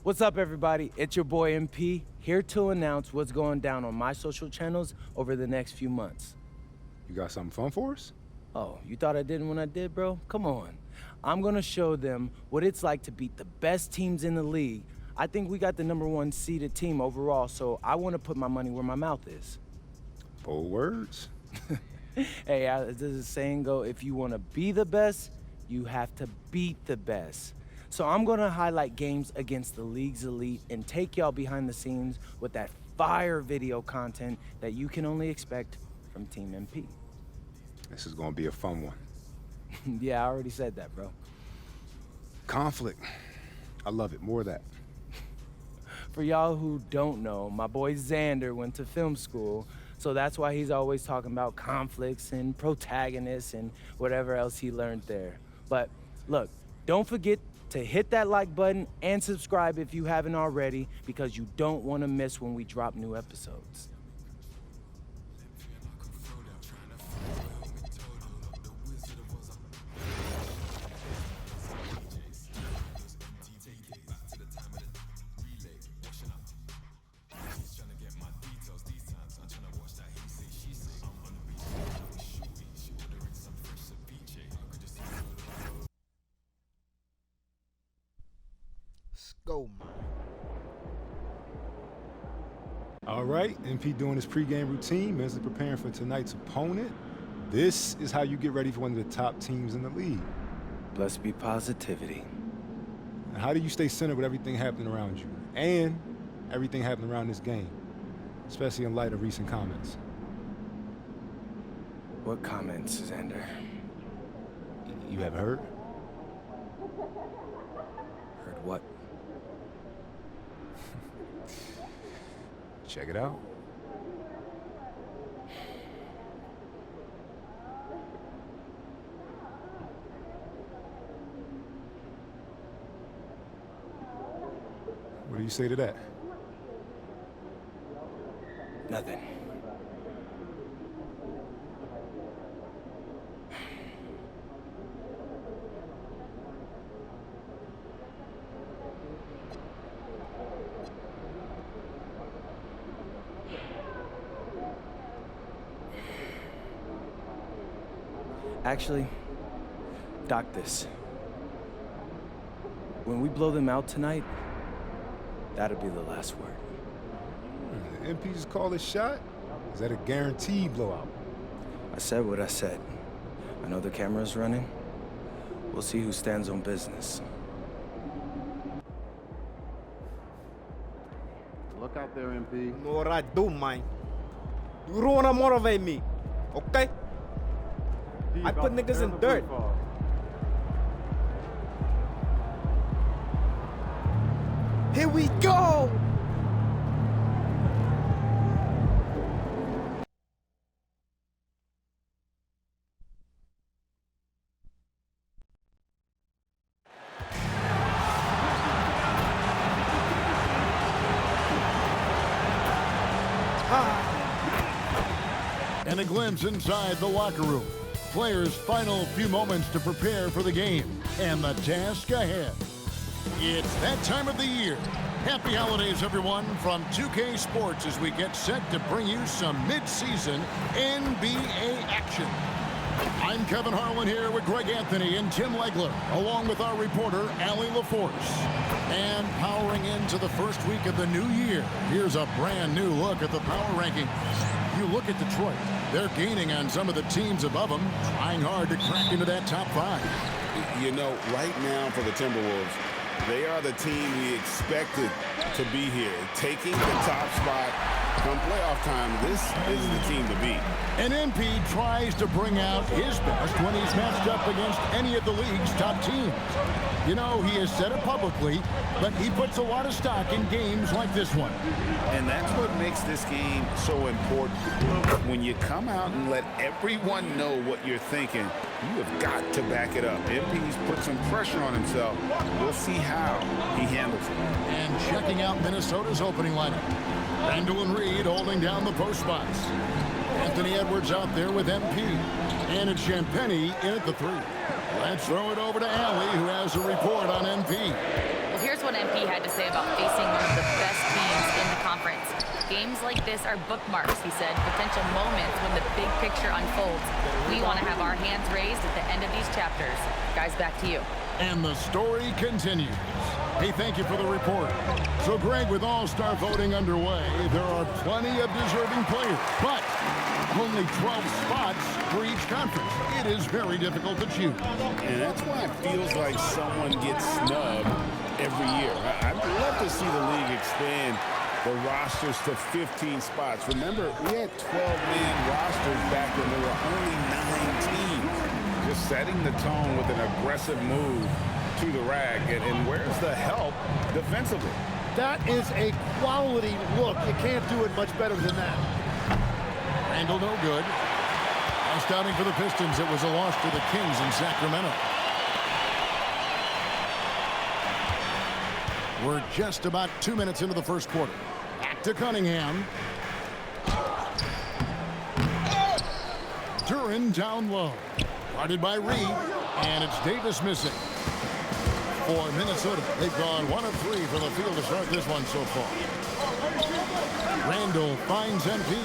What's up, everybody? It's your boy MP, here to announce what's going down on my social channels over the next few months. You got something fun for us? Oh, you thought I didn't when I did, bro? Come on. I'm gonna show them what it's like to beat the best teams in the league. I think we got the #1 seeded team overall, so I want to put my money where my mouth is. Bold words. Hey, does the saying go, if you want to be the best, you have to beat the best. So I'm gonna highlight games against the league's elite and take y'all behind the scenes with that fire video content that you can only expect from Team MP. This is gonna be a fun one. Yeah, I already said that, bro. Conflict. I love it. More of that. For y'all who don't know, my boy Xander went to film school, so that's why he's always talking about conflicts and protagonists and whatever else he learned there. But look, don't forget to hit that like button and subscribe if you haven't already, because you don't want to miss when we drop new episodes. Go, man. All right, MP doing his pregame routine, mentally preparing for tonight's opponent. This is how you get ready for one of the top teams in the league. Blessed be positivity. And how do you stay centered with everything happening around you and everything happening around this game, especially in light of recent comments? What comments, Xander? You have heard? Heard what? Check it out. What do you say to that? Nothing. Actually, dock this. When we blow them out tonight, that'll be the last word. The MP just called his shot? Is that a guaranteed blowout? I said what I said. I know the camera's running. We'll see who stands on business. Look out there, MP. You know what I do, man. You don't wanna motivate me, okay? I put niggas in dirt. Here we go! And a glimpse inside the locker room. Players' final few moments to prepare for the game and the task ahead. It's that time of the year. Happy holidays, everyone, from 2K Sports as we get set to bring you some mid-season NBA action. I'm Kevin Harlan here with Greg Anthony and Tim Legler, along with our reporter, Allie LaForce. And powering into the first week of the new year, here's a brand new look at the power rankings. You look at Detroit, they're gaining on some of the teams above them, trying hard to crack into that top 5. You know, right now for the Timberwolves, they are the team we expected to be here, taking the top spot. Come playoff time, this is the team to beat. And MP tries to bring out his best when he's matched up against any of the league's top teams. You know, he has said it publicly, but he puts a lot of stock in games like this one. And that's what makes this game so important. When you come out and let everyone know what you're thinking, you have got to back it up. MP's put some pressure on himself. We'll see how he handles it. And checking out Minnesota's opening lineup. Randall and Reed holding down the post spots. Anthony Edwards out there with MP. And it's Champagnie in at the 3. Let's throw it over to Allie, who has a report on MP. Well, here's what MP had to say about facing one of the best teams in the conference. Games like this are bookmarks, he said, potential moments when the big picture unfolds. We want to have our hands raised at the end of these chapters. Guys, back to you. And the story continues. Hey, thank you for the report. So, Greg, with All-Star voting underway, there are plenty of deserving players, but only 12 spots for each conference. It is very difficult to choose. And that's why it feels like someone gets snubbed every year. I'd love to see the league expand the rosters to 15 spots. Remember, we had 12-man rosters back when there were only 9 teams. Just setting the tone with an aggressive move to the rack. And where's the help defensively? That is a quality look. You can't do it much better than that. Randall no good. Astounding for the Pistons. It was a loss to the Kings in Sacramento. We're just about 2 minutes into the first quarter. Back to Cunningham. Duran down low. Guarded by Reed. And it's Davis missing. For Minnesota, they've gone 1 of 3 from the field to start this one so far. Randall finds MP.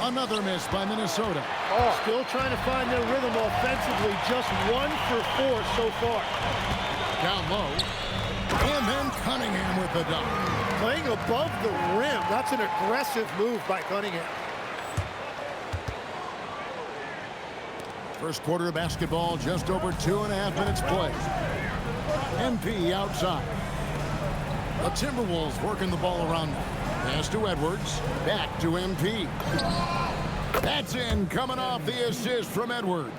Another miss by Minnesota. Oh, still trying to find their rhythm offensively. Just 1 for 4 so far. Down low. And then Cunningham with the dunk. Playing above the rim. That's an aggressive move by Cunningham. First quarter of basketball, just over 2.5 minutes play. MP outside. The Timberwolves working the ball around now. Pass to Edwards. Back to MP. That's in, coming off the assist from Edwards.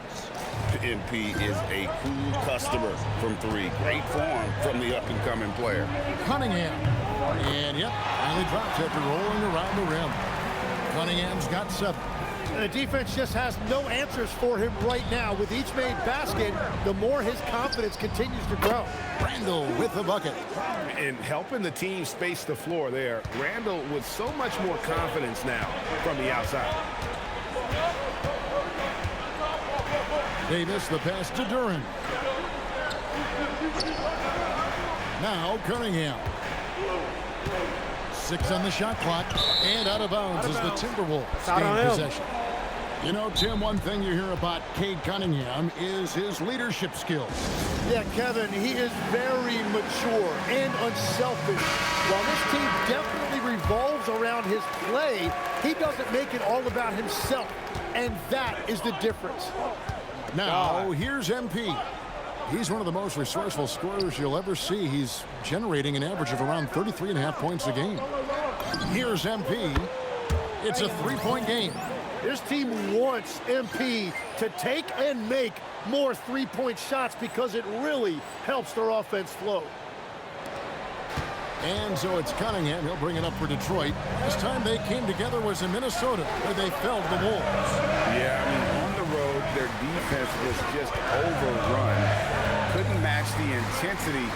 MP is a cool customer from 3. Great form from the up-and-coming player. Cunningham. And, yep, finally drops after rolling around the rim. Cunningham's got 7. And the defense just has no answers for him right now. With each made basket, the more his confidence continues to grow. Randall with the bucket. And helping the team space the floor there. Randall with so much more confidence now from the outside. Davis, the pass to Duran. Now Cunningham. 6 on the shot clock. And out of bounds as the Timberwolves gain possession. You know, Tim, one thing you hear about Cade Cunningham is his leadership skills. Yeah, Kevin, he is very mature and unselfish. While this team definitely revolves around his play, he doesn't make it all about himself. And that is the difference. Now, here's MP. He's one of the most resourceful scorers you'll ever see. He's generating an average of around 33.5 points a game. Here's MP. It's a 3-point game. This team wants MP to take and make more 3-point shots because it really helps their offense flow. And so it's Cunningham. He'll bring it up for Detroit. This time they came together was in Minnesota, where they fell to the Wolves. Yeah, I mean, on the road, their defense was just overrun. Couldn't match the intensity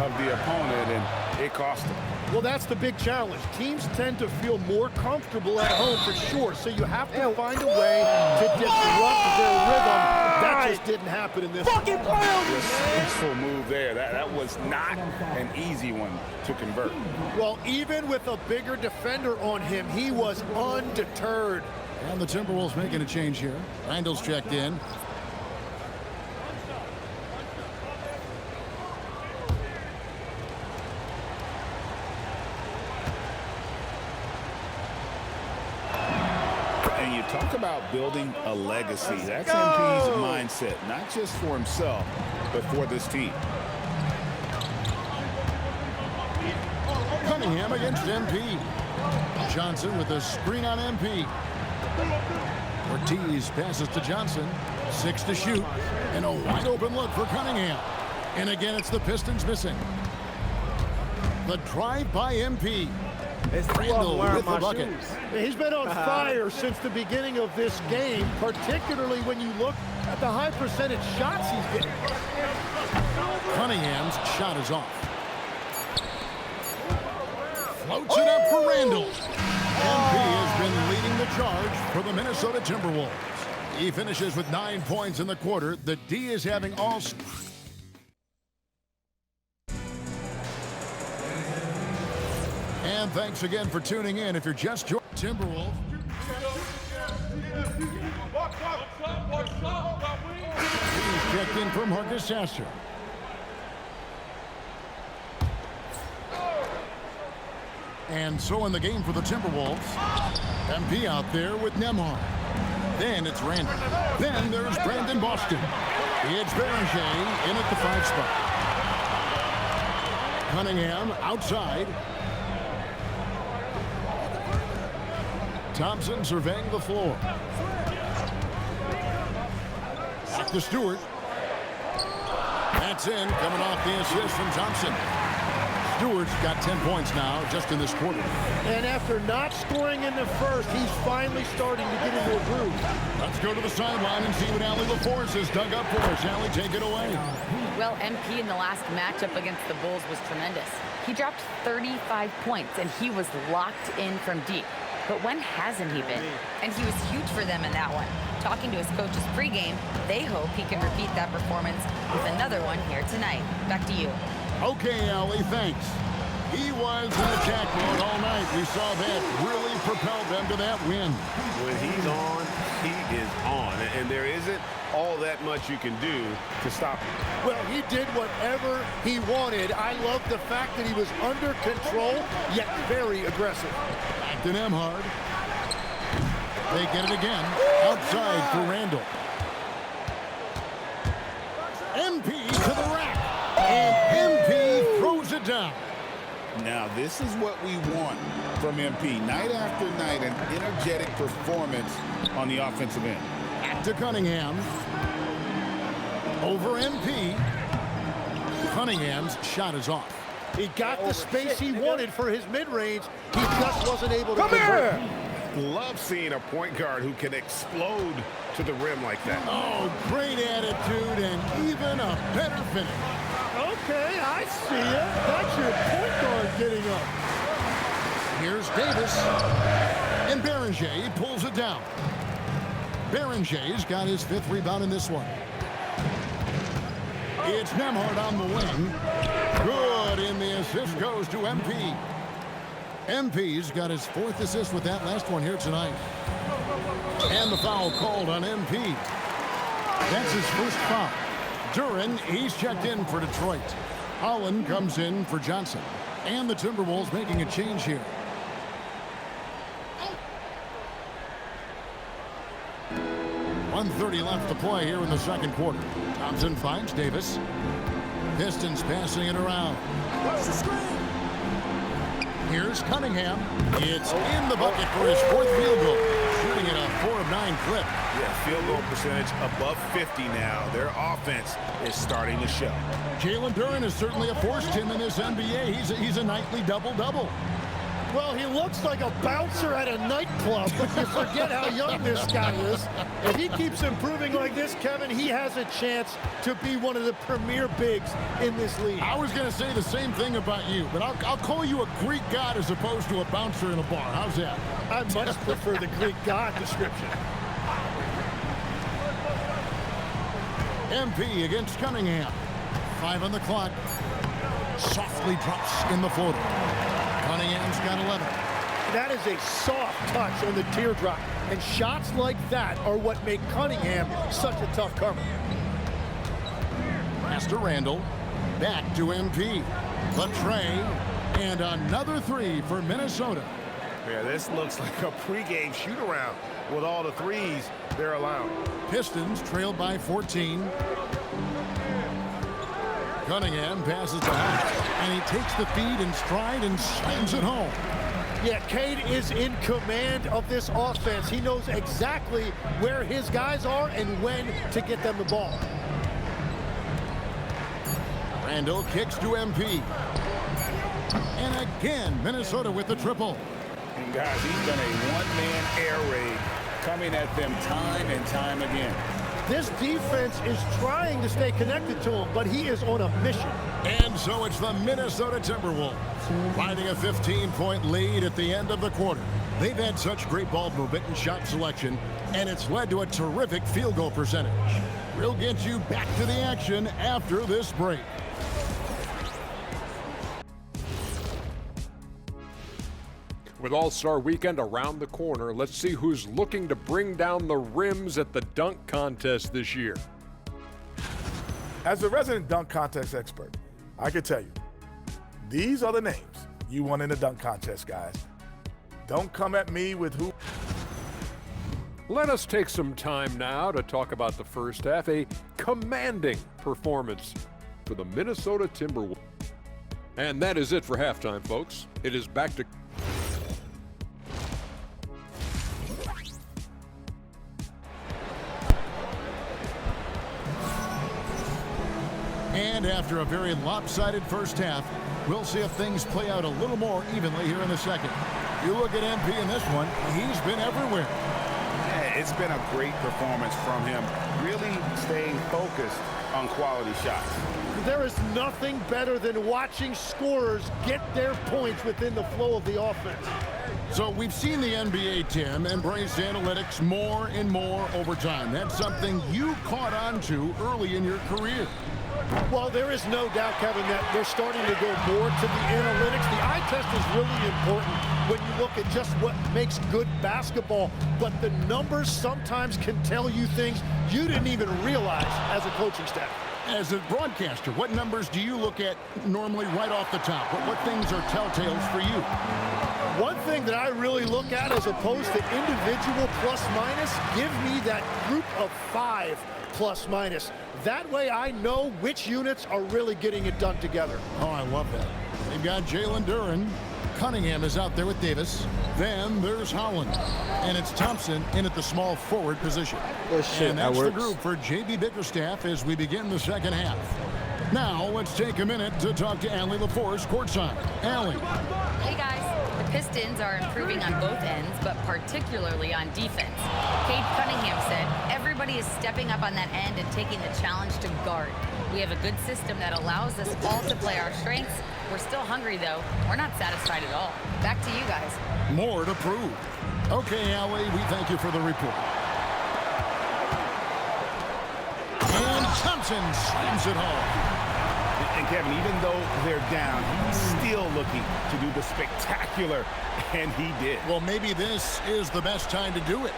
of the opponent, and it cost them. Well, that's the big challenge. Teams tend to feel more comfortable at home for sure, so you have to find a way to disrupt their rhythm. That just didn't happen in this one. Full move there. That was not an easy one to convert. Well, even with a bigger defender on him, he was undeterred. And the Timberwolves making a change here. Randall's checked in. And you talk about building a legacy. That's MP's mindset, not just for himself, but for this team. Cunningham against MP. Johnson with a screen on MP. Ortiz passes to Johnson. 6 to shoot. And a wide open look for Cunningham. And again, it's the Pistons missing. The drive by MP. Randall with the bucket. He's been on fire since the beginning of this game, particularly when you look at the high percentage shots he's getting. Cunningham's shot is off. Floats it up for Randall. MP has been leading the charge for the Minnesota Timberwolves. He finishes with 9 points in the quarter. The D is having all... And thanks again for tuning in. If you're just joining Timberwolves, he's checked in for Marcus Sasser. And so in the game for the Timberwolves, MP out there with Nembhard. Then it's Randall. Then there's Brandon Boston. It's Beringer in at the 5 spot. Cunningham outside. Thompson surveying the floor. Back to Stewart. That's in, coming off the assist from Thompson. Stewart's got 10 points now just in this quarter. And after not scoring in the first, he's finally starting to get into a groove. Let's go to the sideline and see what Allie LaForce has dug up for us. Allie, take it away. Well, MP in the last matchup against the Bulls was tremendous. He dropped 35 points, and he was locked in from deep. But when hasn't he been? And he was huge for them in that one. Talking to his coaches pregame, they hope he can repeat that performance with another one here tonight. Back to you. Okay, Allie, thanks. He was in attack mode all night. We saw that really propelled them to that win. When he's on, he is on. And there isn't all that much you can do to stop him. Well, he did whatever he wanted. I love the fact that he was under control, yet very aggressive. Back to Nembhard. They get it again. Outside for Randall. MP to the rack. And MP throws it down. Now, this is what we want from MP. Night after night, an energetic performance on the offensive end. Back to Cunningham. Over MP. Cunningham's shot is off. He got the space he wanted for his mid-range. He just wasn't able to convert. Love seeing a point guard who can explode to the rim like that. Oh, great attitude and even a better finish. Okay, I see it. That's your point guard getting up. Here's Davis. And Beringer pulls it down. Berenger's got his 5th rebound in this one. It's Nembhard on the wing. Good, and the assist goes to MP. MP's got his 4th assist with that last one here tonight. And the foul called on MP. That's his first foul. Duren, he's checked in for Detroit. Holland comes in for Johnson. And the Timberwolves making a change here. .130 left to play here in the second quarter. Thompson finds Davis. Pistons passing it around. Here's Cunningham. It's in the bucket for his 4th field goal. Shooting at a 4 of 9 clip. Yeah, field goal percentage above 50 now. Their offense is starting to show. Jalen Duren is certainly a force, Tim, in this NBA. He's a nightly double-double. Well, he looks like a bouncer at a nightclub, but you forget how young this guy is. If he keeps improving like this, Kevin, he has a chance to be one of the premier bigs in this league. I was going to say the same thing about you, but I'll call you a Greek god as opposed to a bouncer in a bar. How's that? I much prefer the Greek god description. MP against Cunningham. 5 on the clock. Softly drops in the floater. Cunningham's got 11. That is a soft touch on the teardrop. And shots like that are what make Cunningham such a tough cover. Pass to Randall. Back to MP. Latre. And another 3 for Minnesota. Yeah, this looks like a pregame shoot-around with all the threes they're allowing. Pistons trailed by 14. Cunningham passes to Hunt, and he takes the feed in stride and slams it home. Yeah, Cade is in command of this offense. He knows exactly where his guys are and when to get them the ball. Randall kicks to MP. And again, Minnesota with the triple. And guys, he's done a one-man air raid coming at them time and time again. This defense is trying to stay connected to him, but he is on a mission. And so it's the Minnesota Timberwolves finding a 15-point lead at the end of the quarter. They've had such great ball movement and shot selection, and it's led to a terrific field goal percentage. We'll get you back to the action after this break. With All-Star Weekend around the corner, let's see who's looking to bring down the rims at the dunk contest this year. As a resident dunk contest expert, I can tell you, these are the names you want in the dunk contest, guys. Don't come at me with who. Let us take some time now to talk about the first half, a commanding performance for the Minnesota Timberwolves. And that is it for halftime, folks. It is back to... And after a very lopsided first half, we'll see if things play out a little more evenly here in the second. You look at MP in this one, he's been everywhere. Yeah, it's been a great performance from him, really staying focused on quality shots. There is nothing better than watching scorers get their points within the flow of the offense. So we've seen the NBA, Tim, embrace analytics more and more over time. That's something you caught on to early in your career. Well, there is no doubt, Kevin, that they're starting to go more to the analytics. The eye test is really important when you look at just what makes good basketball, but the numbers sometimes can tell you things you didn't even realize as a coaching staff. As a broadcaster, what numbers do you look at normally right off the top? What things are telltales for you? One thing that I really look at as opposed to individual plus minus, give me that group of 5 plus minus. That way I know which units are really getting it done together. Oh, I love that. They've got Jalen Duren. Cunningham is out there with Davis. Then there's Holland. And it's Thompson in at the small forward position. And that's the group for J.B. Bickerstaff as we begin the second half. Now let's take a minute to talk to Allie LaForce courtside. Allie. Hey guys, the Pistons are improving on both ends, but particularly on defense. Cade Cunningham said everybody is stepping up on that end and taking the challenge to guard. We have a good system that allows us all to play our strengths. We're still hungry though. We're not satisfied at all. Back to you guys. More to prove. Okay, Allie, we thank you for the report. And Thompson slams it home. And Kevin, even though they're down, he's still looking to do the spectacular, and he did. Well, maybe this is the best time to do it.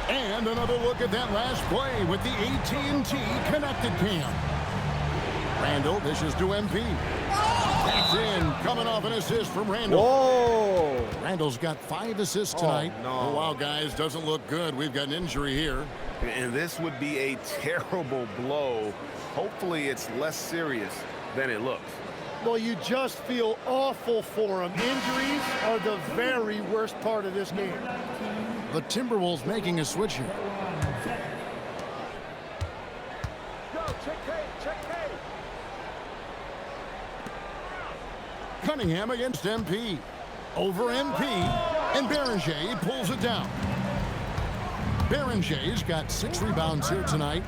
And another look at that last play with the AT&T connected cam. Randall dishes to MP. That's in, coming off an assist from Randall. Whoa! Randall's got 5 assists tonight. Oh, no. Oh, wow, guys, doesn't look good. We've got an injury here. And this would be a terrible blow. Hopefully it's less serious than it looks. Well, you just feel awful for him. Injuries are the very worst part of this game. The Timberwolves making a switch here. Cunningham against MP. Over MP. And Beringer pulls it down. Berenger's got 6 rebounds here tonight.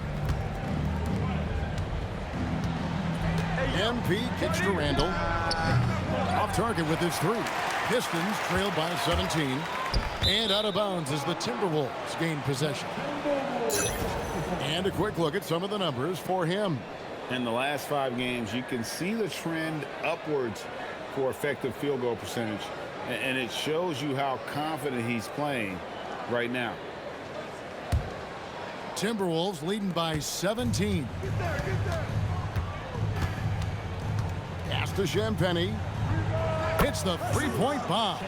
MP kicks to Randall. Off target with his 3. Pistons trailed by 17. And out of bounds as the Timberwolves gain possession. And a quick look at some of the numbers for him. In the last 5 games, you can see the trend upwards for effective field goal percentage. And it shows you how confident he's playing right now. Timberwolves leading by 17. Pass to Champagnie. Hits the 3-point bomb.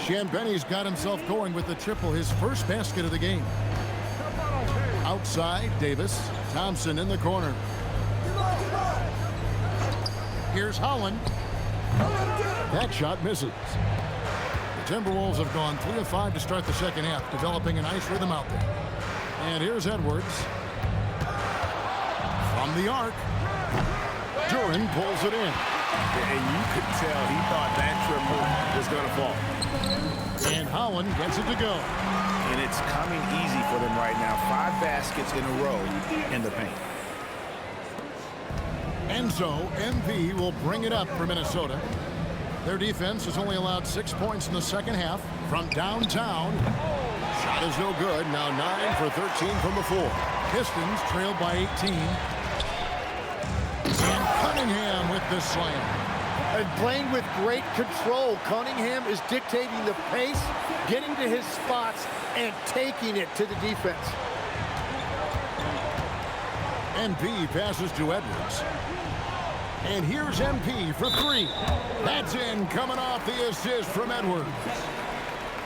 Champagnie's got himself going with the triple, his first basket of the game. Outside, Davis. Thompson in the corner. Here's Holland. That shot misses. The Timberwolves have gone 3 of 5 to start the second half, developing a nice rhythm out there. And here's Edwards. From the arc. Duren pulls it in. And you could tell he thought that triple was going to fall. And Holland gets it to go. And it's coming easy for them right now. 5 baskets in a row in the paint. And so MP will bring it up for Minnesota. Their defense has only allowed 6 points in the second half from downtown. Shot is no good. Now 9 for 13 from the floor. Pistons trailed by 18. And Cunningham with the slam. And playing with great control, Cunningham is dictating the pace, getting to his spots, and taking it to the defense. MP passes to Edwards. And here's MP for three. That's in, coming off the assist from Edwards.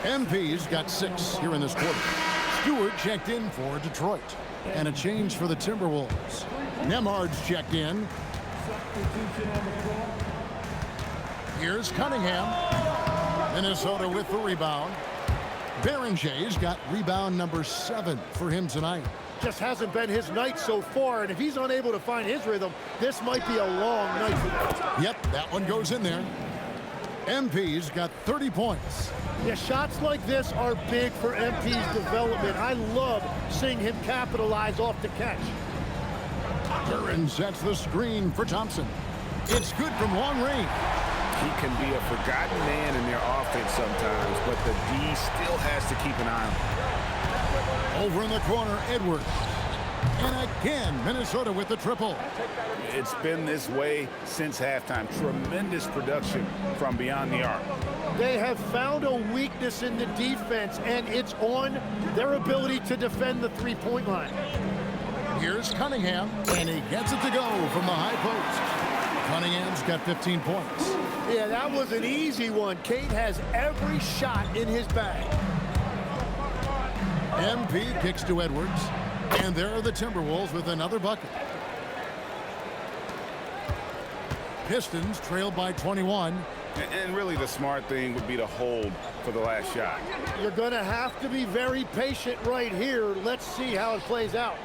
MP's got 6 here in this quarter. Stewart checked in for Detroit. And a change for the Timberwolves. Nemhard's checked in. Here's Cunningham. Minnesota with the rebound. Berenger's got rebound number 7 for him tonight. Just hasn't been his night so far, and if he's unable to find his rhythm, this might be a long night for him. Yep, that one goes in there. MP's got 30 points. Yeah, shots like this are big for MP's development. I love seeing him capitalize off the catch. Duran sets the screen for Thompson. It's good from long range. He can be a forgotten man in their offense sometimes, but the D still has to keep an eye on him. Over in the corner, Edwards. And again, Minnesota with the triple. It's been this way since halftime. Tremendous production from beyond the arc. They have found a weakness in the defense, and it's on their ability to defend the three-point line. Here's Cunningham, and he gets it to go from the high post. Cunningham's got 15 points. Yeah, that was an easy one. Cade has every shot in his bag. MP kicks to Edwards, and there are the Timberwolves with another bucket. Pistons trailed by 21. And really the smart thing would be to hold for the last shot. You're going to have to be very patient right here. Let's see how it plays out.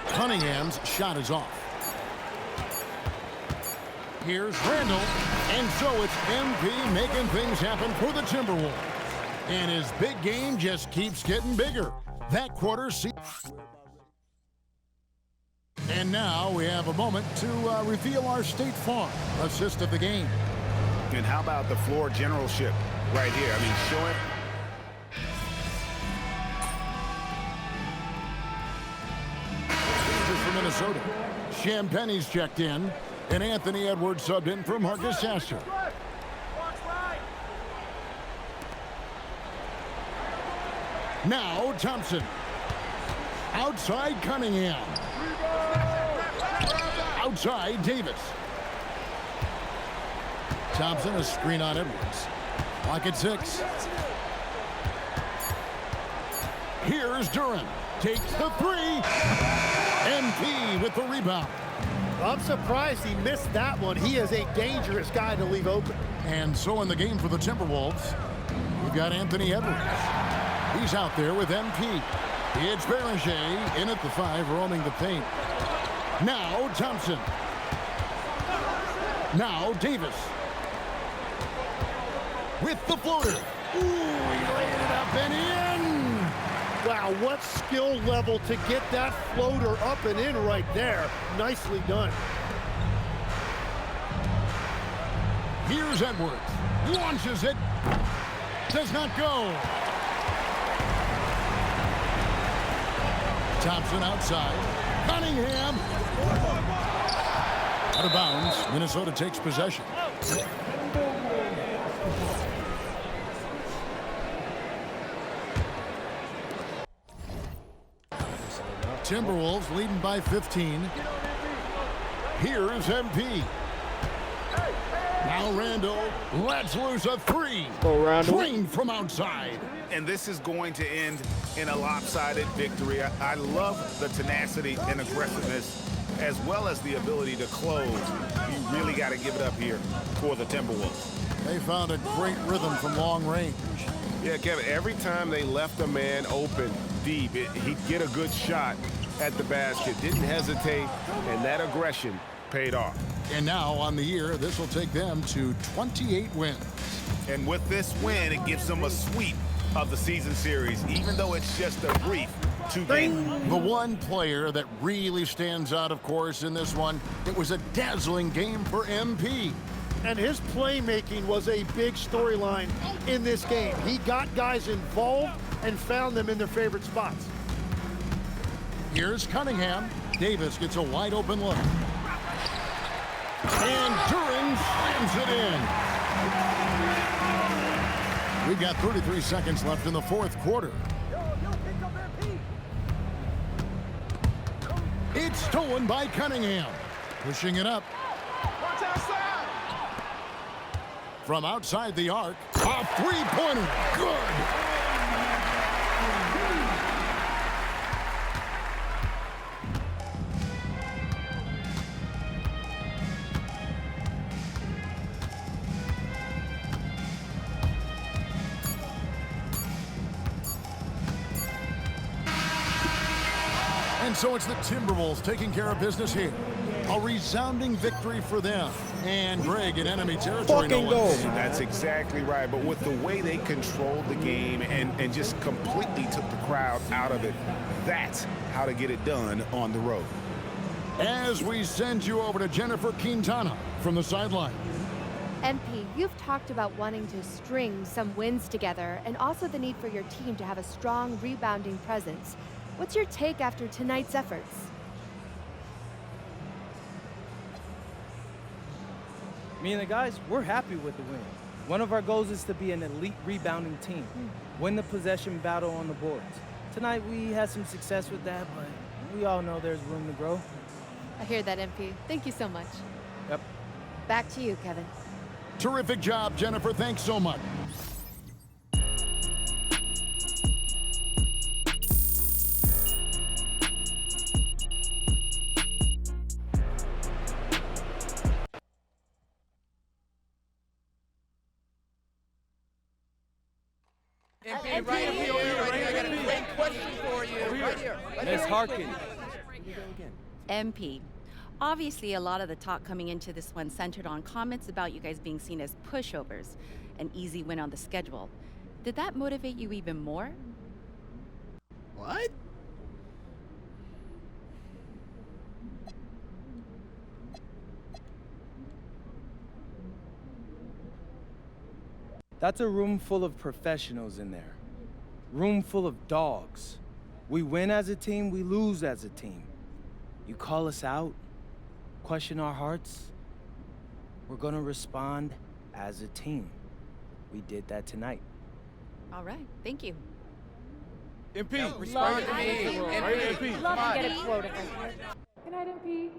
Cunningham's shot is off. Here's Randall, and so it's MP making things happen for the Timberwolves. And his big game just keeps getting bigger. That quarter. And now we have a moment to reveal our State Farm assist of the game. And how about the floor generalship right here? I mean, show it. For Minnesota. Champagne's checked in, and Anthony Edwards subbed in for Marcus Sasser. Now Thompson. Outside Cunningham. Outside Davis. Thompson, a screen on Edwards. Clock at 6. Here's Duran. Takes the 3. MP with the rebound. I'm surprised he missed that one. He is a dangerous guy to leave open. And so in the game for the Timberwolves, we've got Anthony Edwards. He's out there with MP. It's Berenger in at the 5, roaming the paint. Now Thompson. Now Davis. With the floater. Ooh, he laid it up and in. Wow, what skill level to get that floater up and in right there. Nicely done. Here's Edwards. Launches it. Does not go. Thompson outside. Cunningham. Out of bounds. Minnesota takes possession. Timberwolves leading by 15. Here's MP. Now Randall lets loose a 3. Swing from outside. And this is going to end in a lopsided victory. I love the tenacity and aggressiveness as well as the ability to close. You really got to give it up here for the Timberwolves. They found a great rhythm from long range. Yeah, Kevin, every time they left a man open deep, he'd get a good shot at the basket. Didn't hesitate, and that aggression paid off. And now on the year, this will take them to 28 wins. And with this win, it gives them a sweep of the season series, even though it's just a brief 2-game. The one player that really stands out, of course, in this one, it was a dazzling game for MP. And his playmaking was a big storyline in this game. He got guys involved and found them in their favorite spots. Here's Cunningham. Davis gets a wide open look. And Duran slams it in. We've got 33 seconds left in the fourth quarter. It's stolen by Cunningham. Pushing it up. From outside the arc, a three-pointer. Good. And so it's the Timberwolves taking care of business here. A resounding victory for them. And Greg in enemy territory. Fucking go. That's exactly right. But with the way they controlled the game and just completely took the crowd out of it, that's how to get it done on the road. As we send you over to Jennifer Quintana from the sideline. MP, you've talked about wanting to string some wins together and also the need for your team to have a strong rebounding presence. What's your take after tonight's efforts? Me and the guys, we're happy with the win. One of our goals is to be an elite rebounding team. Win the possession battle on the boards. Tonight we had some success with that, but we all know there's room to grow. I hear that, MP. Thank you so much. Yep. Back to you, Kevin. Terrific job, Jennifer. Thanks so much. Miss Harkin. MP. Obviously, a lot of the talk coming into this one centered on comments about you guys being seen as pushovers, an easy win on the schedule. Did that motivate you even more? What? That's a room full of professionals in there. Room full of dogs. We win as a team, we lose as a team. You call us out, question our hearts, we're gonna respond as a team. We did that tonight. All right, thank you. MP, respond to me. MP, Love to get a quote. Good night, MP.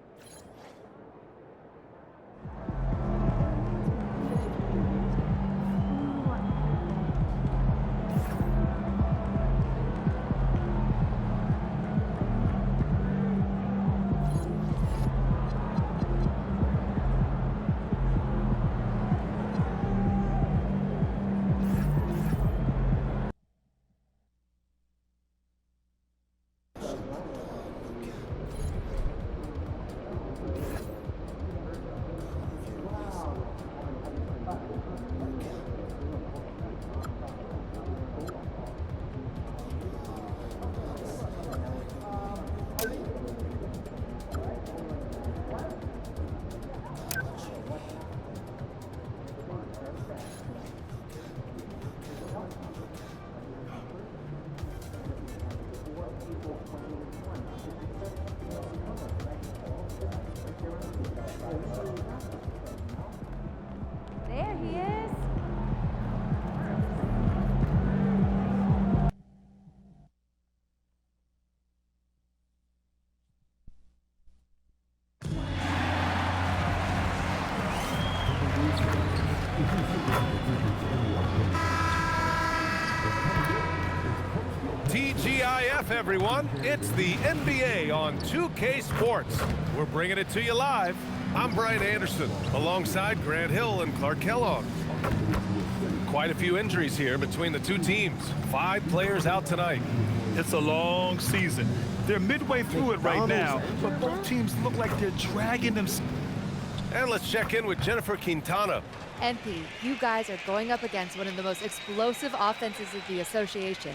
There he is. TGIF, everyone. It's the NBA on 2K Sports. We're bringing it to you live. I'm Brian Anderson, alongside Grant Hill and Clark Kellogg. Quite a few injuries here between the two teams. 5 players out tonight. It's a long season. They're midway through it right now, but both teams look like they're dragging themselves. And let's check in with Jennifer Quintana. MP, you guys are going up against one of the most explosive offenses of the association.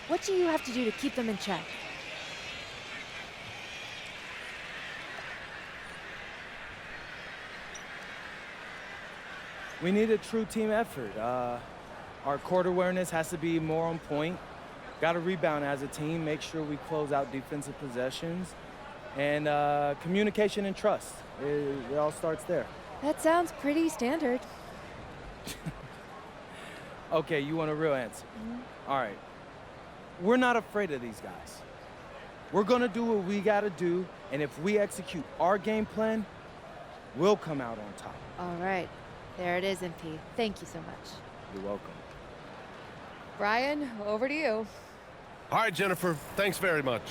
What do you have to do to keep them in check? We need a true team effort. Our court awareness has to be more on point. Got to rebound as a team, make sure we close out defensive possessions, and communication and trust. It all starts there. That sounds pretty standard. Okay, you want a real answer? All right. We're not afraid of these guys. We're gonna do what we gotta do, and if we execute our game plan, we'll come out on top. All right. There it is, MP. Thank you so much. You're welcome. Brian, over to you. All right, Jennifer, thanks very much.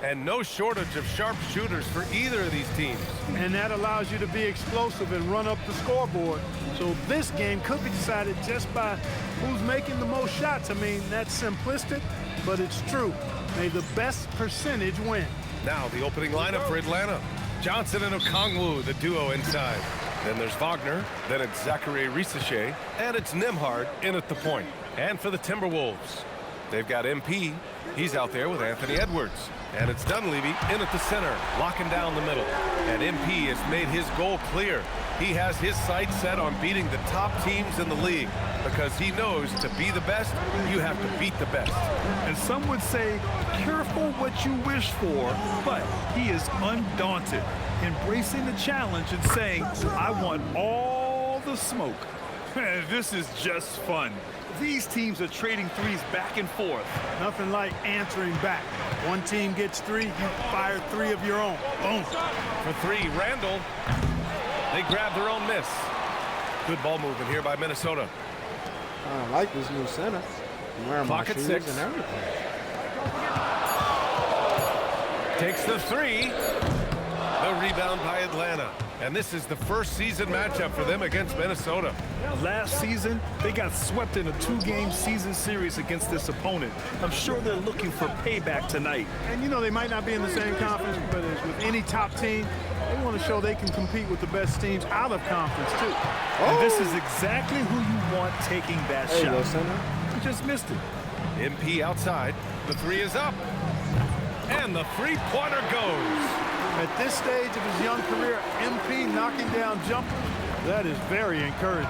And no shortage of sharp shooters for either of these teams. And that allows you to be explosive and run up the scoreboard. So this game could be decided just by who's making the most shots. I mean, that's simplistic, but it's true. May the best percentage win. Now the opening lineup for Atlanta. Johnson and Okongwu, the duo inside. Then there's Wagner, then it's Zachary Risache, and it's Nembhard in at the point. And for the Timberwolves, they've got MP. He's out there with Anthony Edwards. And it's Dunleavy in at the center, locking down the middle. And MP has made his goal clear. He has his sights set on beating the top teams in the league because he knows to be the best, you have to beat the best. And some would say, careful what you wish for, but he is undaunted, embracing the challenge and saying, I want all the smoke. This is just fun. These teams are trading threes back and forth. Nothing like answering back. One team gets three, you fire three of your own. Boom. For three, Randall. They grab their own miss. Good ball movement here by Minnesota. I like this new center. I'm wearing my Clock at shoes 6. and everything. Takes the three. The rebound by Atlanta. And this is the first season matchup for them against Minnesota. Last season, they got swept in a 2-game season series against this opponent. I'm sure they're looking for payback tonight. And you know, they might not be in the same conference, but as with any top team, they want to show they can compete with the best teams out of conference, too. And this is exactly who you want taking that shot. You just missed it. MP outside. The three is up. And the three-pointer goes. At this stage of his young career, MP knocking down jumpers, that is very encouraging.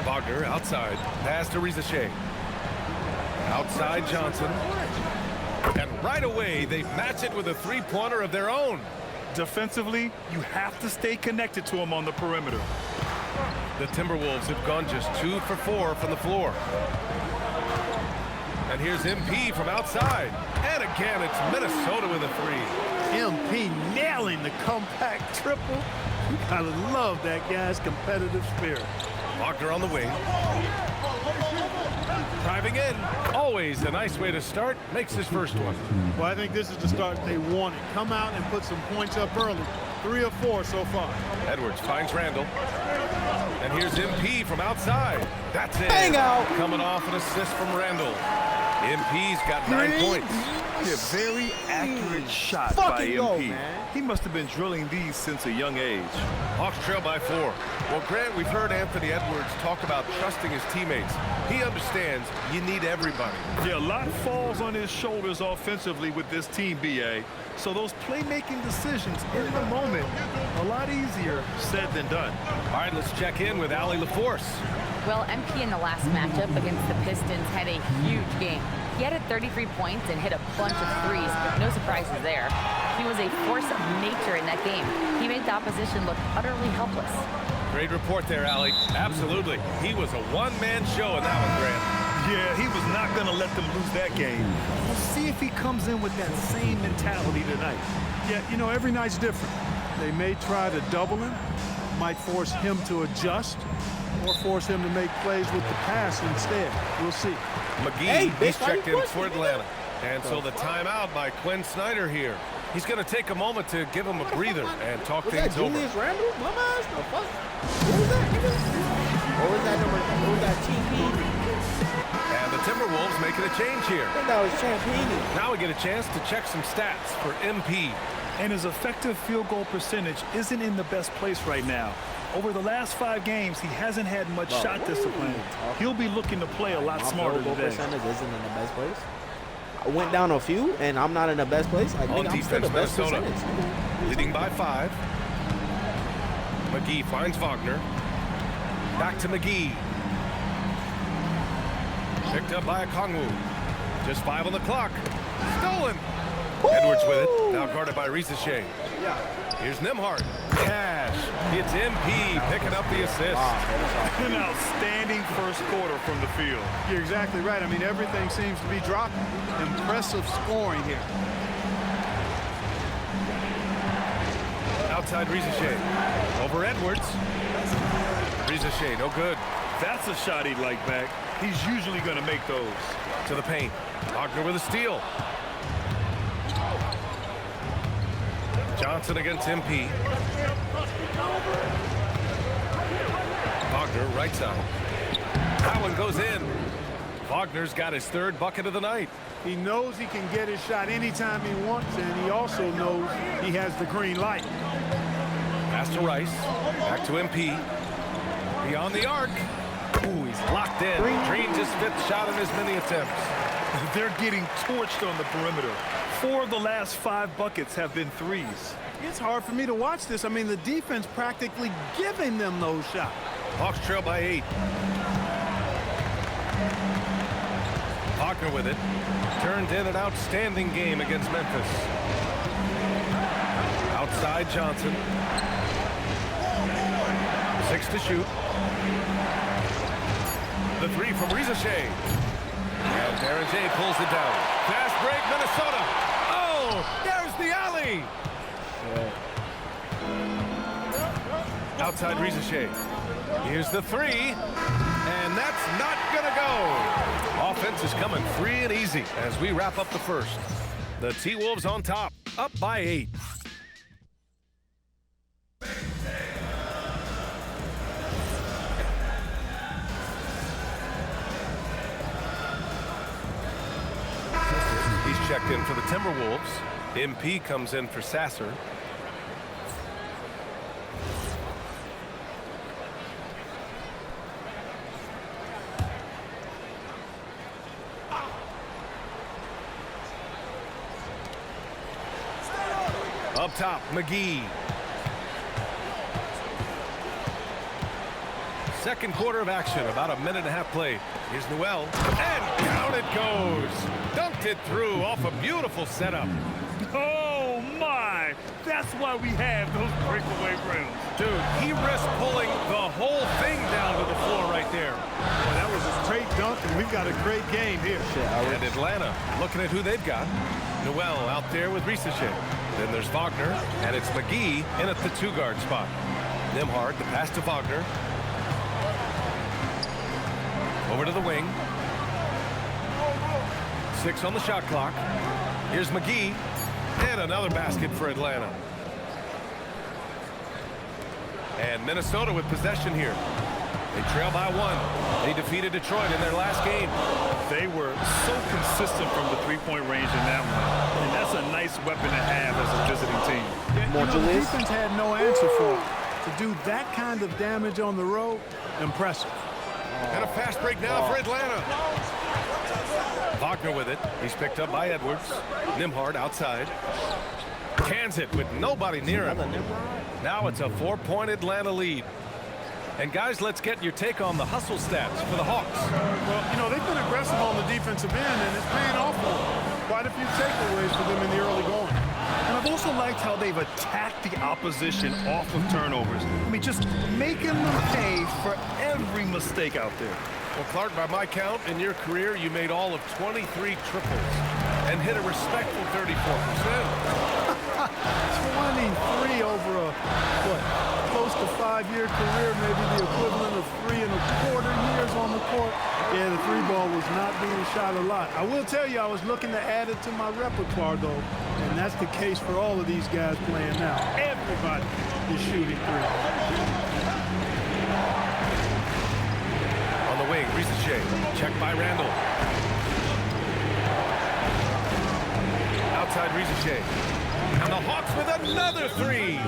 Wagner outside. Pass to Risache. Outside Johnson. And right away, they match it with a three-pointer of their own. Defensively, you have to stay connected to him on the perimeter. The Timberwolves have gone just 2 for 4 from the floor. And here's MP from outside. And again, it's Minnesota with a three. MP nailing the compact triple. You gotta love that guy's competitive spirit. Wagner on the wing. Driving in. Always a nice way to start. Makes his first one. Well, I think this is the start they wanted. Come out and put some points up early. 3 of 4 so far. Edwards finds Randall. And here's MP from outside. That's it. Bang out. Coming off an assist from Randall. MP's got 9 points. A very accurate shot by MP. He must have been drilling these since a young age. Hawks trail by 4. Well, Grant, we've heard Anthony Edwards talk about trusting his teammates. He understands you need everybody. Yeah, a lot falls on his shoulders offensively with this team, BA. So those playmaking decisions in the moment, a lot easier said than done. All right, let's check in with Allie LaForce. Well, MP in the last matchup against the Pistons had a huge game. He had 33 points and hit a bunch of threes, but no surprises there. He was a force of nature in that game. He made the opposition look utterly helpless. Great report there, Allie. Absolutely. He was a one-man show in that one, Grant. Yeah, he was not going to let them lose that game. We'll see if he comes in with that same mentality tonight. Yeah, you know, every night's different. They may try to double him, might force him to adjust, or force him to make plays with the pass instead. We'll see. McGee, he's checked in for Atlanta. And so the timeout by Quinn Snyder here. He's going to take a moment to give him a breather and talk things over. Julius Randle? Mama, the fuck? What was that, nigga? Or was that number? What was that, TP? And the Timberwolves making a change here. I think that was Champini. Now we get a chance to check some stats for MP. And his effective field goal percentage isn't in the best place right now. Over the last 5 games, he hasn't had much shot discipline. He'll be looking to play a lot smarter today. My field goal today. percentage isn't in the best place. I went down a few, and I'm not in the best place. I think On I'm still the defense, best Minnesota percentage. leading by 5. McGee finds Wagner. Back to McGee. Picked up by Okongwu. Just 5 on the clock. Stolen. Edwards with it. Now guarded by Risache. Here's Nembhard. cash. It's MP picking up the assist. An outstanding first quarter from the field. You're exactly right. I mean, everything seems to be dropping. Impressive scoring here. Outside Rizachet. Over Edwards. Rizachet, no good. That's a shot he'd like back. He's usually going to make those. To the paint. Wagner with a steal. Johnson against MP. Wagner, right side. That one goes in. Wagner's got his third bucket of the night. He knows he can get his shot anytime he wants, and he also knows he has the green light. Pass to Rice. Back to MP. Beyond the arc. Ooh, he's locked in. Green's his fifth shot in as many attempts. They're getting torched on the perimeter. 4 of the last 5 buckets have been threes. It's hard for me to watch this. I mean, the defense practically giving them those shots. Hawks trail by 8. Wagner with it. Turned in an outstanding game against Memphis. Outside Johnson. 6 to shoot. The 3 from Rizachet. And Darren pulls it down. Fast break, Minnesota. Oh, there's the alley. Outside Rizachet. Here's the 3. And that's not going to go. Offense is coming free and easy as we wrap up the first. The T-Wolves on top, up by 8. He's checked in for the Timberwolves. MP comes in for Sasser. Up top, McGee. Second quarter of action, about a minute and a half played. Here's Noel, and down it goes. Dunked it through off a beautiful setup. Oh, my. That's why we have those breakaway rims. Dude, he risked pulling the whole thing down to the floor right there. Well, that was a great dunk, and we've got a great game here. And Atlanta looking at who they've got. Noel out there with Rizachet. Then there's Wagner, and it's McGee in at the 2-guard spot. Nembhard, the pass to Wagner. Over to the wing. 6 on the shot clock. Here's McGee, and another basket for Atlanta. And Minnesota with possession here. They trail by 1. They defeated Detroit in their last game. They were so consistent from the three-point range in that one. And that's a nice weapon to have as a visiting team. The defense had no answer for it. To do that kind of damage on the road, impressive. And a fast break now for Atlanta. Wagner with it. He's picked up by Edwards. Nembhard outside. Cans it with nobody near him. Now it's a 4-point Atlanta lead. And guys, let's get your take on the hustle stats for the Hawks. Well, they've been aggressive on the defensive end, and it's paying off for them. Quite a few takeaways for them in the early going. And I've also liked how they've attacked the opposition off of turnovers. I mean, just making them pay for every mistake out there. Well, Clark, by my count, in your career, you made all of 23 triples and hit a respectful 34%. 23 over a, close to 5-year career, maybe the equivalent of 3 1/4 years on the court. Yeah, the 3-ball was not being shot a lot. I will tell you, I was looking to add it to my repertoire, though, and that's the case for all of these guys playing now. Everybody is shooting 3. On the wing, Rizachet, checked by Randall. Outside Rizachet. And the Hawks with another 3.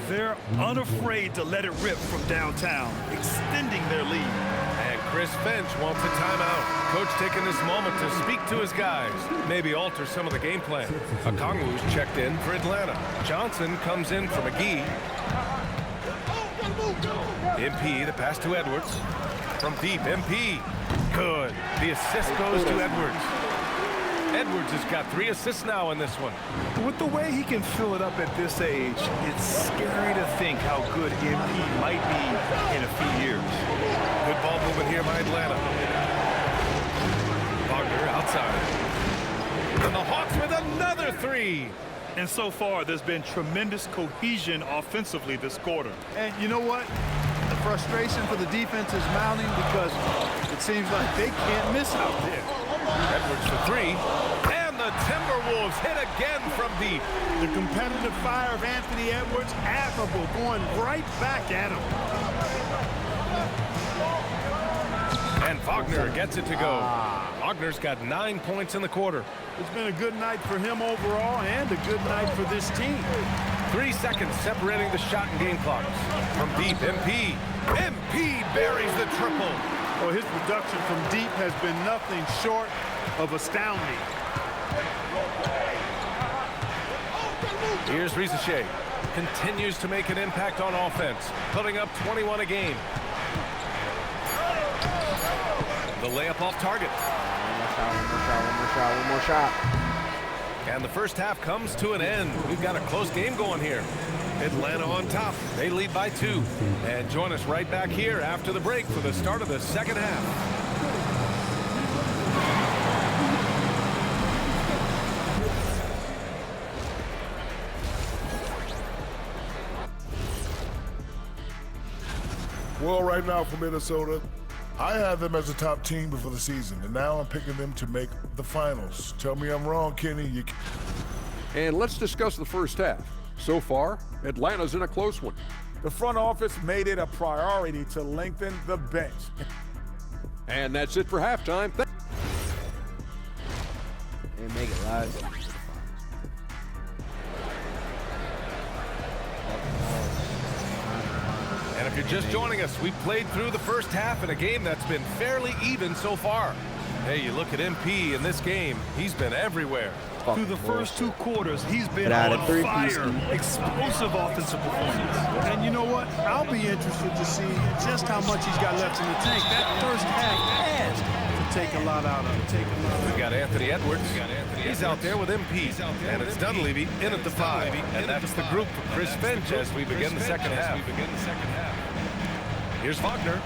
They're unafraid to let it rip from downtown, extending their lead. And Chris Finch wants a timeout. Coach taking this moment to speak to his guys, maybe alter some of the game plan. Okongwu's checked in for Atlanta. Johnson comes in for McGee. MP, the pass to Edwards. From deep, MP. Good. The assist goes to Edwards. Edwards has got 3 assists now in this one. With the way he can fill it up at this age, it's scary to think how good MP might be in a few years. Good ball movement here by Atlanta. Wagner outside. And the Hawks with another 3. And so far, there's been tremendous cohesion offensively this quarter. And you know what? The frustration for the defense is mounting because it seems like they can't miss out there. Edwards for 3. And the Timberwolves hit again from deep. The competitive fire of Anthony Edwards, admirable, going right back at him. And Wagner gets it to go. Wagner's got 9 points in the quarter. It's been a good night for him overall and a good night for this team. 3 seconds separating the shot and game clocks. From deep, MP. MP buries the triple. Well, his production from deep has been nothing short of astounding. Here's Rizachet. Continues to make an impact on offense, putting up 21 a game. The layup off target. One more shot. And the first half comes to an end. We've got a close game going here. Atlanta on top. They lead by 2. And join us right back here after the break for the start of the second half. Well, right now for Minnesota, I had them as a top team before the season, and now I'm picking them to make the finals. Tell me I'm wrong, Kenny. And let's discuss the first half. So far, Atlanta's in a close one. The front office made it a priority to lengthen the bench. And that's it for halftime. And make it live. And if you're just joining us, we played through the first half in a game that's been fairly even so far. Hey, you look at MP in this game, he's been everywhere. Through the first 2 quarters, he's been on fire. Explosive offensive performance. And you know what? I'll be interested to see just how much he's got left in the tank. That first half has to take a lot out of him. We've got Anthony Edwards. He's out there with MP. And it's Dunleavy in at the 5. And that's the group for Chris Finch as we begin the second half. Here's Wagner.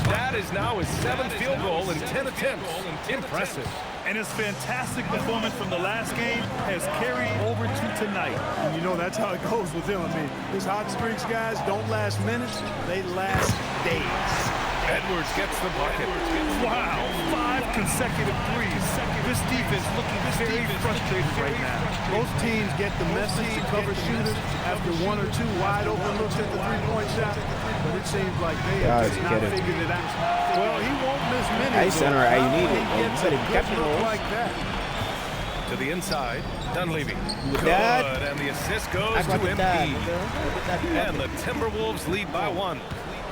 That is now his 7th field goal in 10 attempts. Impressive. And his fantastic performance from the last game has carried over to tonight. And you know, that's how it goes with him. I mean, his hot streaks, guys, don't last minutes. They last days. Edwards gets the bucket. Wow, 5 consecutive threes. This defense looking very frustrated right now. Most teams get the message to cover shooters after 1 or 2 wide open looks at the three-point shot. But it seems like they have just not figured it out. Well, he won't miss many. Hey, center, how you need it. He gets a good look like that. To the inside, Dunleavy. Good, Dad. and the assist goes to like MP. And the Timberwolves lead by 1.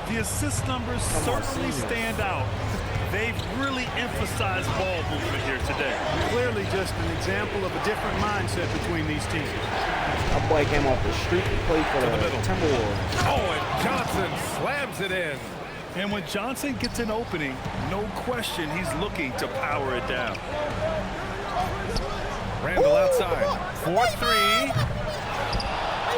The assist numbers certainly stand out. They've really emphasized ball movement here today. Clearly just an example of a different mindset between these teams. That boy came off the street and played for the Timberwolves. Oh, and Johnson slams it in. And when Johnson gets an opening, no question he's looking to power it down. Randall outside. 4-3.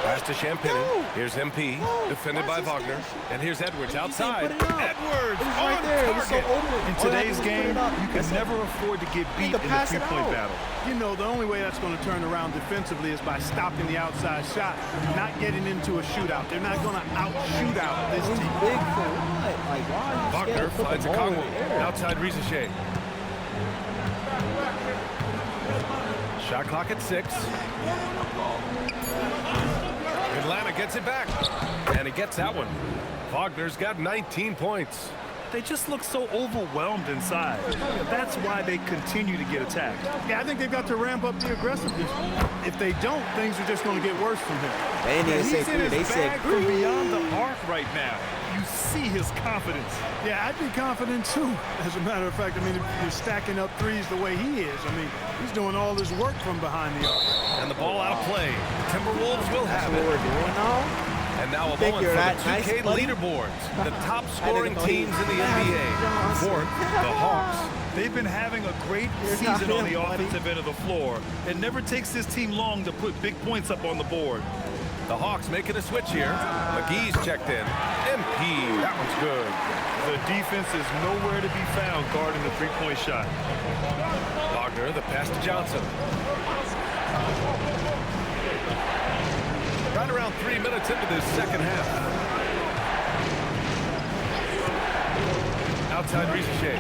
Pass to Champagny. Here's MP, defended by Wagner. And here's Edwards outside. Edwards on target. In today's game, you can never afford to get beat in the three-point battle. You know, the only way that's going to turn around defensively is by stopping the outside shot, not getting into a shootout. They're not going to out-shoot out this team. Big for what? Like, why? Wagner finds a Congo. Outside Rizachet. Shot clock at 6. Atlanta gets it back. And he gets that one. Wagner's got 19 points. They just look so overwhelmed inside. That's why they continue to get attacked. Yeah, I think they've got to ramp up the aggressiveness. If they don't, things are just going to get worse from him. They didn't He's say in his they said bag from beyond the arc right now. You see his confidence. Yeah, I'd be confident too. As a matter of fact, I mean, if you're stacking up threes the way he is, I mean, he's doing all his work from behind the arc. And the ball out of play. Timberwolves will have it. We're doing now. And now a moment for the 2K leaderboards. The top scoring teams in the NBA. Fourth, the Hawks. They've been having a great season on the offensive end of the floor. It never takes this team long to put big points up on the board. The Hawks making a switch here. McGee's checked in. MP, that one's good. The defense is nowhere to be found guarding the three-point shot. Wagner, the pass to Johnson. Right around 3 minutes into this second half. Outside Rizachet.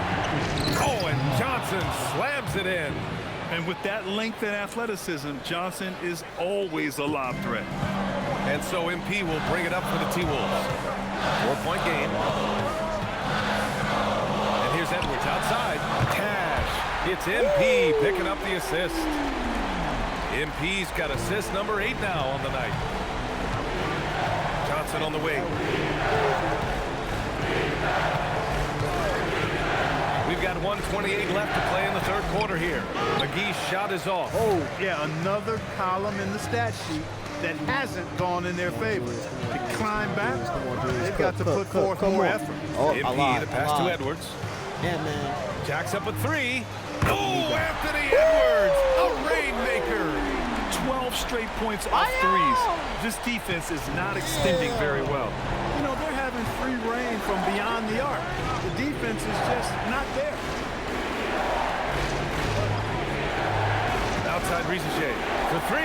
Oh, and Johnson slams it in. And with that length and athleticism, Johnson is always a lob threat. And so MP will bring it up for the T-Wolves. 4-point game. And here's Edwards outside. Cash. It's MP picking up the assist. MP's got assist number 8 now on the night. Johnson on the wing. We've got 1:28 left to play in the third quarter here. McGee's shot is off. Oh, yeah, another column in the stat sheet that hasn't gone in their favor. To climb back, they've got to put forth more effort. MP, the pass to Edwards. Yeah, man. Jacks up with 3. Oh, Anthony Edwards, a rainmaker. 12 straight points off threes. This defense is not extending very well. You know, they're having free reign from beyond the arc. The defense is just not there. Outside Rizachet for 3.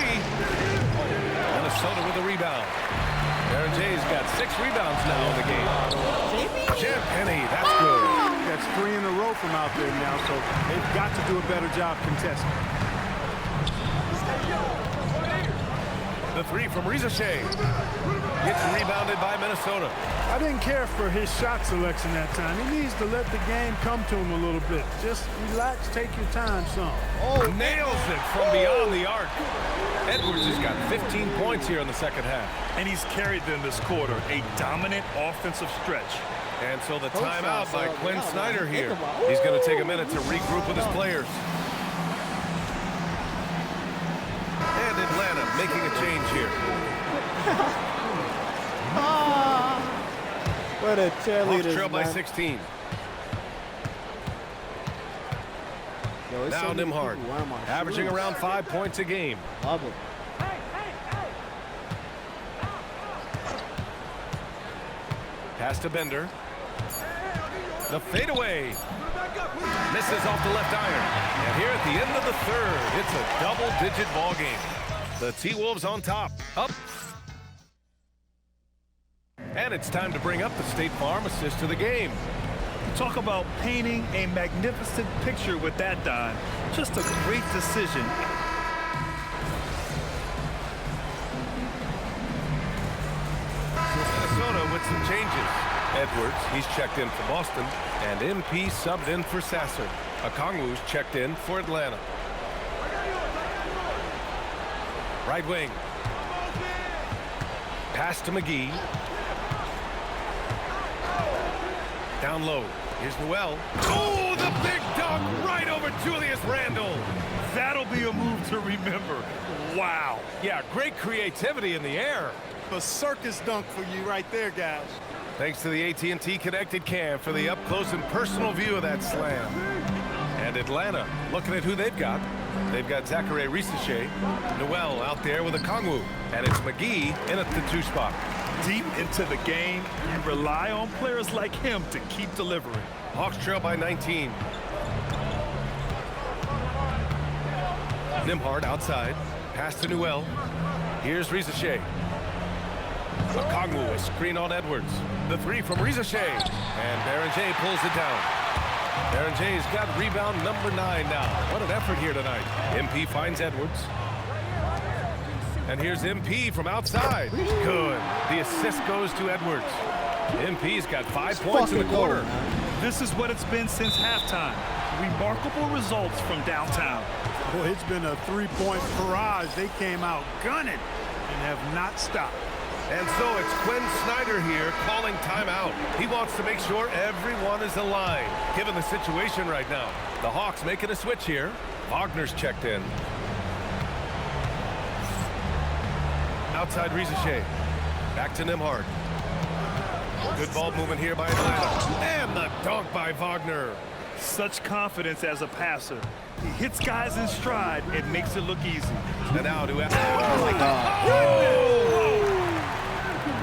Minnesota with a rebound. Baron Jay's got 6 rebounds now in the game. Champagny, that's good. That's 3 in a row from out there now, so they've got to do a better job contesting. The 3 from Rizachet. Gets rebounded by Minnesota. I didn't care for his shot selection that time. He needs to let the game come to him a little bit. Just relax, take your time some. Oh, nails it from beyond the arc. Edwards has got 15 points here in the second half. And he's carried them this quarter, a dominant offensive stretch. And so the timeout by Quinn Snyder here. He's going to take a minute to regroup with his players. And Atlanta making a change here. What a Hawks cheerleaders, trail by man. 16. Yo, Now Nimhard, averaging around 5 points a game. Love it. Pass to Bender. The fadeaway. Misses off the left iron. And here at the end of the third, it's a double-digit ball game. The T-Wolves on top. Up. And it's time to bring up the State Farm assist to the game. Talk about painting a magnificent picture with that, Don. Just a great decision. Minnesota with some changes. Edwards, he's checked in for Boston, and MP subbed in for Sasser. Okongwu's checked in for Atlanta. Right wing. Pass to McGee. Down low. Here's Noel. Oh, the big dunk right over Julius Randle. That'll be a move to remember. Wow. Yeah, great creativity in the air. A circus dunk for you right there, guys. Thanks to the AT&T Connected Cam for the up-close and personal view of that slam. And Atlanta, looking at who they've got. They've got Zachary Rizachet, Noel out there with Okongwu, and it's McGee in at the 2 spot. Deep into the game, you rely on players like him to keep delivering. Hawks trail by 19. Nimhard outside. Pass to Noel. Here's Rizachet. Okongwu, a screen on Edwards. The 3 from Rizachet. And Baron Jay pulls it down. Baron Jay's got rebound number 9 now. What an effort here tonight. MP finds Edwards. And here's MP from outside. Good. The assist goes to Edwards. MP's got 5 points in the quarter. This is what it's been since halftime. Remarkable results from downtown. Boy, it's been a 3-point barrage. They came out gunning and have not stopped. And so it's Quinn Snyder here calling timeout. He wants to make sure everyone is aligned, given the situation right now. The Hawks making a switch here. Wagner's checked in. Outside Rizachet. Back to Nimhard. Good ball movement here by Atlanta. And the dunk by Wagner. such confidence as a passer. He hits guys in stride and makes it look easy. And now to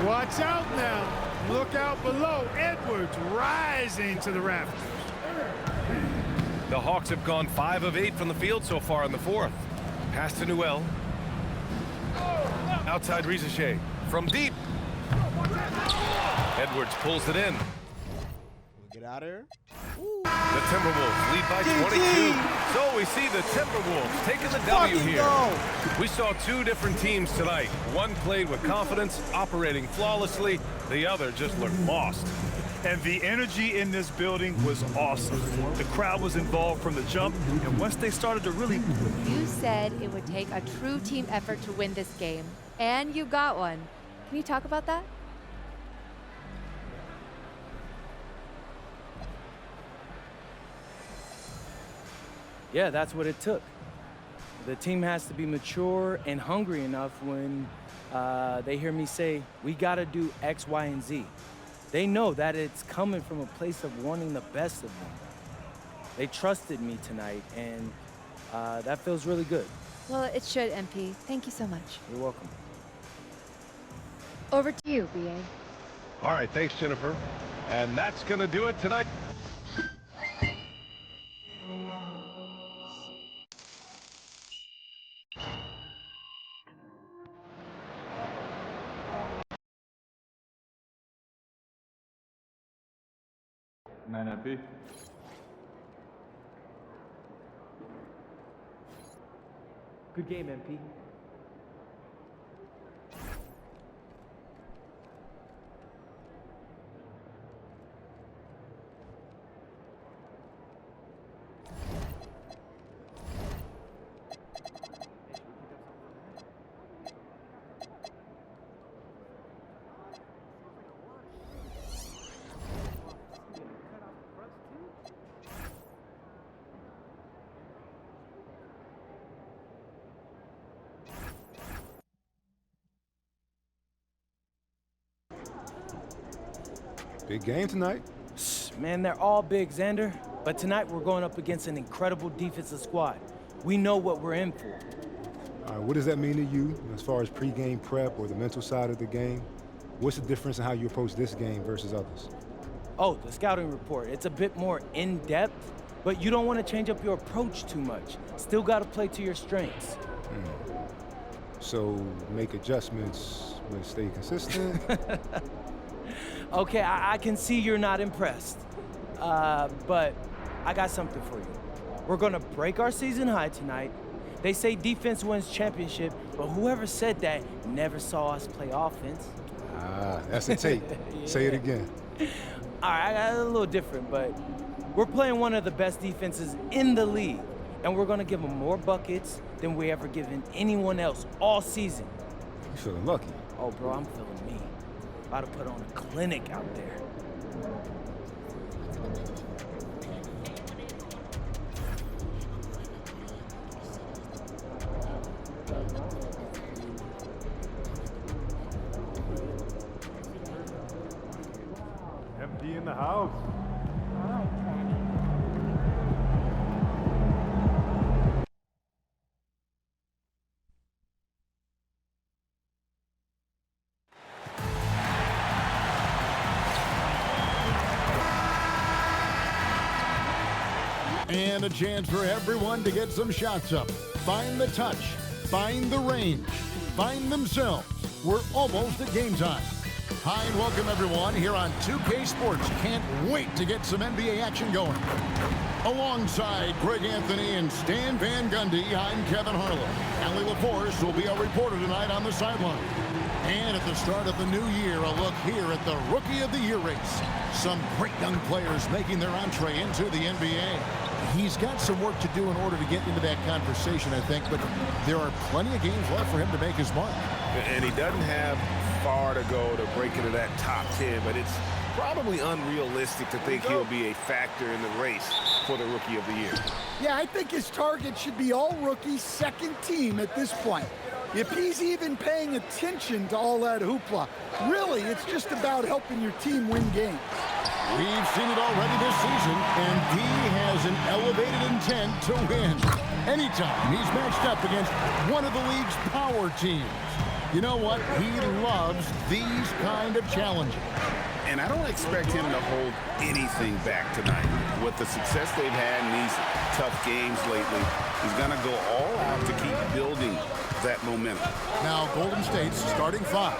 Watch out now. Look out below. Edwards rising to the rafters. The Hawks have gone 5 of 8 from the field so far in the fourth. Pass to Newell. Outside Rizachet. From deep. Edwards pulls it in. Get out of here. The Timberwolves lead by 22. So we see the Timberwolves taking the W here. We saw 2 different teams tonight. One played with confidence, operating flawlessly. The other just looked lost. And the energy in this building was awesome. The crowd was involved from the jump, and once they started to really... You said it would take a true team effort to win this game, and you got one. Can you talk about that? Yeah, that's what it took. The team has to be mature and hungry enough when they hear me say, we gotta do X, Y, and Z. They know that it's coming from a place of wanting the best of them. They trusted me tonight, and that feels really good. Well, it should, MP. Thank you so much. You're welcome. Over to you, BA. All right, thanks, Jennifer. And that's going to do it tonight. MP. Good game, MP. Big game tonight. Man, they're all big, Xander. But tonight we're going up against an incredible defensive squad. We know what we're in for. All right, what does that mean to you as far as pregame prep or the mental side of the game? What's the difference in how you approach this game versus others? Oh, the scouting report. It's a bit more in-depth, but you don't want to change up your approach too much. Still got to play to your strengths. So make adjustments, but stay consistent? Okay, I can see you're not impressed, but I got something for you. We're gonna break our season high tonight. They say defense wins championship, but whoever said that never saw us play offense. Ah, that's a tape. Yeah. Say it again. All right, I got a little different, but we're playing one of the best defenses in the league, and we're gonna give them more buckets than we ever given anyone else all season. You feeling lucky? Oh, bro, I'm feeling me. About to put on a clinic out there. MP in the house. And a chance for everyone to get some shots up. Find the touch, find the range, find themselves. We're almost at game time. Hi and welcome everyone here on 2K Sports. Can't wait to get some NBA action going. Alongside Greg Anthony and Stan Van Gundy, I'm Kevin Harlan. Allie LaForce will be our reporter tonight on the sideline. And at the start of the new year, a look here at the Rookie of the Year race. Some great young players making their entree into the NBA. He's got some work to do in order to get into that conversation, I think, but there are plenty of games left for him to make his mark. And he doesn't have far to go to break into that top 10, but it's probably unrealistic to think he'll be a factor in the race for the Rookie of the Year. Yeah, I think his target should be all rookies, second team at this point. if he's even paying attention to all that hoopla. Really, it's just about helping your team win games. We've seen it already this season, and he has an elevated intent to win. Anytime he's matched up against one of the league's power teams. You know what? He loves these kind of challenges. And I don't expect him to hold anything back tonight. With the success they've had in these tough games lately, he's going to go all out to keep building that momentum. Now, Golden State's starting five.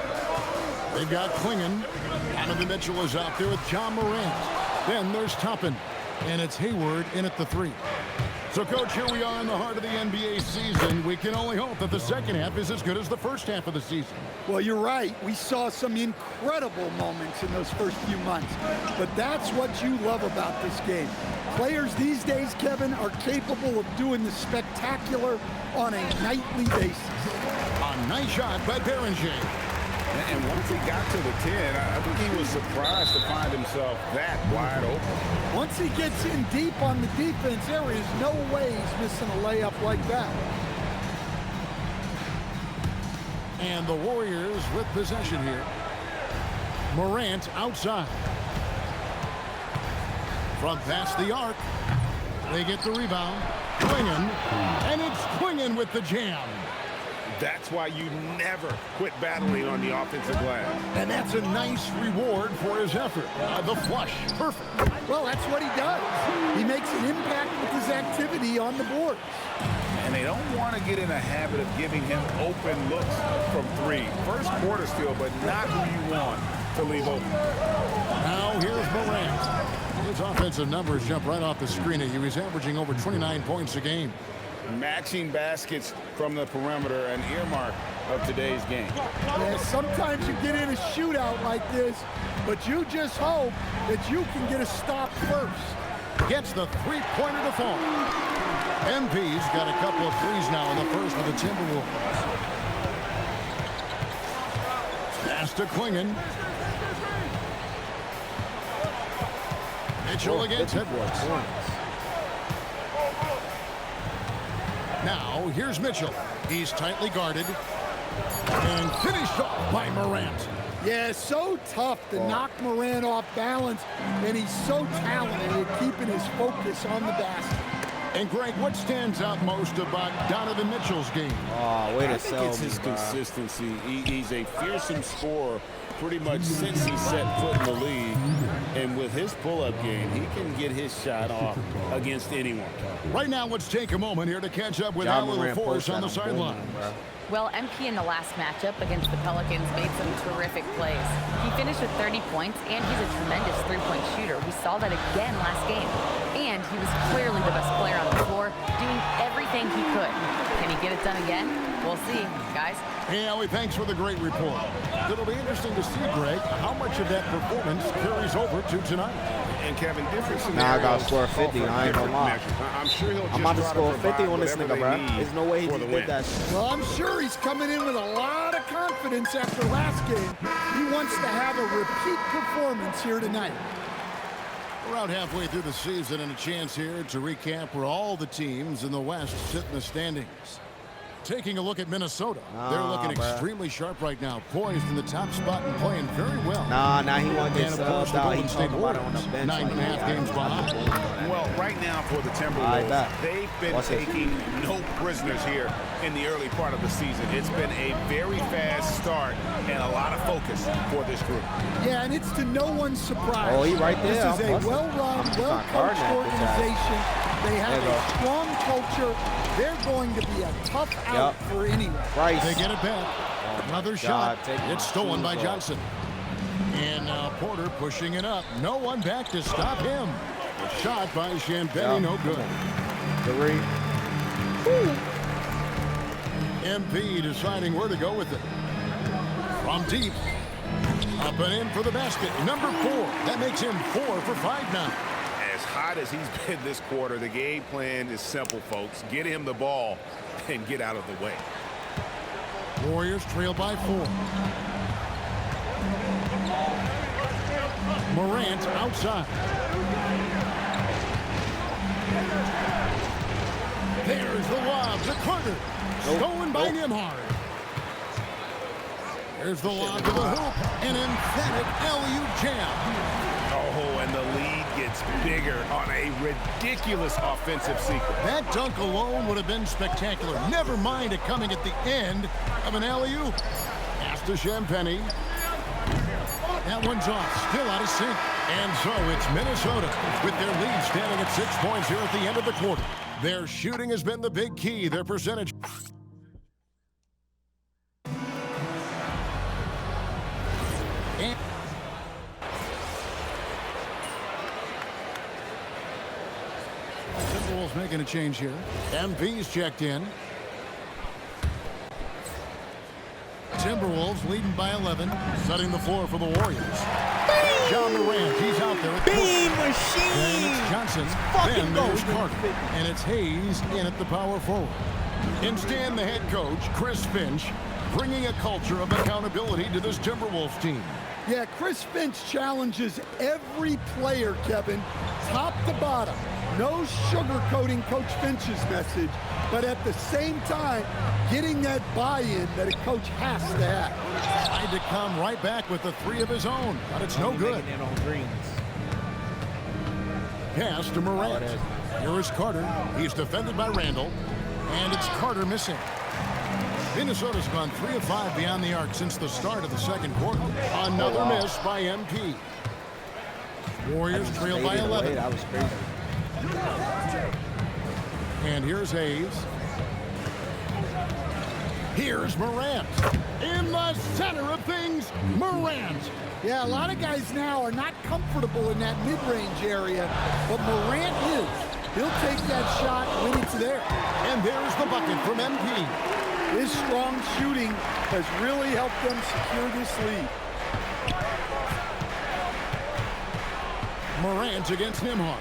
They've got Klingon. Donovan Mitchell is out there with John Morant. Then there's Toppin. And it's Hayward in at the three. So, Coach, here we are in the heart of the NBA season. We can only hope that the second half is as good as the first half of the season. Well, you're right. We saw some incredible moments in those first few months. But that's what you love about this game. Players these days, Kevin, are capable of doing the spectacular on a nightly basis. A nice shot by Berenger. And once he got to the 10, I think he was surprised to find himself that wide open. Once he gets in deep on the defense, there is no way he's missing a layup like that. And the Warriors with possession here. Morant outside. From past the arc. They get the rebound. Klingon. And it's Klingon with the jam. That's why you never quit battling on the offensive glass. And that's a nice reward for his effort. The flush. Perfect. Well, that's what he does. He makes an impact with his activity on the board. And they don't want to get in a habit of giving him open looks from three. First quarter still, but not who you want to leave open. Now here's Morant. His offensive numbers jump right off the screen at you. He's averaging over 29 points a game. Matching baskets from the perimeter, an earmark of today's game. Yeah, sometimes you get in a shootout like this, but you just hope that you can get a stop first. Gets the three-pointer to fall. MP's got a couple of threes now in the first for the Timberwolves. Pass to Klingon. Mitchell against Edwards. Now, here's Mitchell. He's tightly guarded. And finished off by Morant. Yeah, so tough to knock Morant off balance, and he's so talented at keeping his focus on the basket. And, Greg, what stands out most about Donovan Mitchell's game? Oh, way to sell me, I think it's his consistency. He's a fearsome scorer pretty much since he set foot in the league. And with his pull-up game, he can get his shot off against anyone. Right now, let's take a moment here to catch up with our little force on the sideline. Well, MP in the last matchup against the Pelicans made some terrific plays. He finished with 30 points, and he's a tremendous three-point shooter. We saw that again last game. And he was clearly the best player on the floor, doing everything he could. Can he get it done again? We'll see, guys. Hey, Ellie, thanks for the great report. It'll be interesting to see, Greg, how much of that performance carries over to tonight. And Kevin, different scenarios. Nah, I got to score 50. I ain't gonna lie. I'm sure he'll just I'm about to score 50 on this whatever nigga, bro. they need There's no way he for just the did that. Well, I'm sure he's coming in with a lot of confidence after last game. He wants to have a repeat performance here tonight. We're out halfway through the season and a chance here to recap where all the teams in the West sit in the standings. Taking a look at Minnesota. They're looking extremely sharp right now, poised in the top spot and playing very well. Nah, he won't get And of course, the Golden State Warriors, on the bench. 9.5 games behind. Well, right now for the Timberwolves, they've been taking no prisoners here in the early part of the season. It's been a very fast start and a lot of focus for this group. Yeah, and it's to no one's surprise. Oh, he right there. This is a well-run, well-coached organization. They have a strong culture. They're going to be a tough out for anyone. Right. They get it back. Another shot. It's stolen by Johnson. And now Porter pushing it up. No one back to stop him. A shot by Champagnie, no good. MP deciding where to go with it. From deep. Up and in for the basket. Number 4. That makes him 4 for 5 now. As hot as he's been this quarter, the game plan is simple, folks. Get him the ball and get out of the way. Warriors trail by 4. Morant outside. There's the lob to Carter. Stolen by Nembhard. There's the lob to the hoop. An emphatic alley-oop jam. Oh, and the lead gets bigger on a ridiculous offensive sequence. That dunk alone would have been spectacular. Never mind it coming at the end of an alley-oop. Pass to Champagny. That one's off, still out of sync. And so it's Minnesota with their lead standing at 6 points here at the end of the quarter. Their shooting has been the big key. Their percentage. And Timberwolves making a change here. MP's checked in. Timberwolves leading by 11, setting the floor for the Warriors. John Morant, he's out there. Bean machine! Then it's Johnson. Then there's Carter. And it's Hayes in at the power forward. Instead, the head coach, Chris Finch, bringing a culture of accountability to this Timberwolves team. Yeah, Chris Finch challenges every player, Kevin, top to bottom. No sugarcoating Coach Finch's message, but at the same time, getting that buy-in that a coach has to have. Tried to come right back with the three of his own, but it's no good. Pass to Morant. Here is Carter. He's defended by Randall, and it's Carter missing. Minnesota's gone 3 of 5 beyond the arc since the start of the second quarter. Another miss by MP. Warriors trail by 11. That was crazy. And here's Hayes. Here's Morant. In the center of things, Morant. Yeah, a lot of guys now are not comfortable in that mid-range area, but Morant is. He'll take that shot when it's there. And there's the bucket from MP. His strong shooting has really helped them secure this lead. Morant against Nembhard.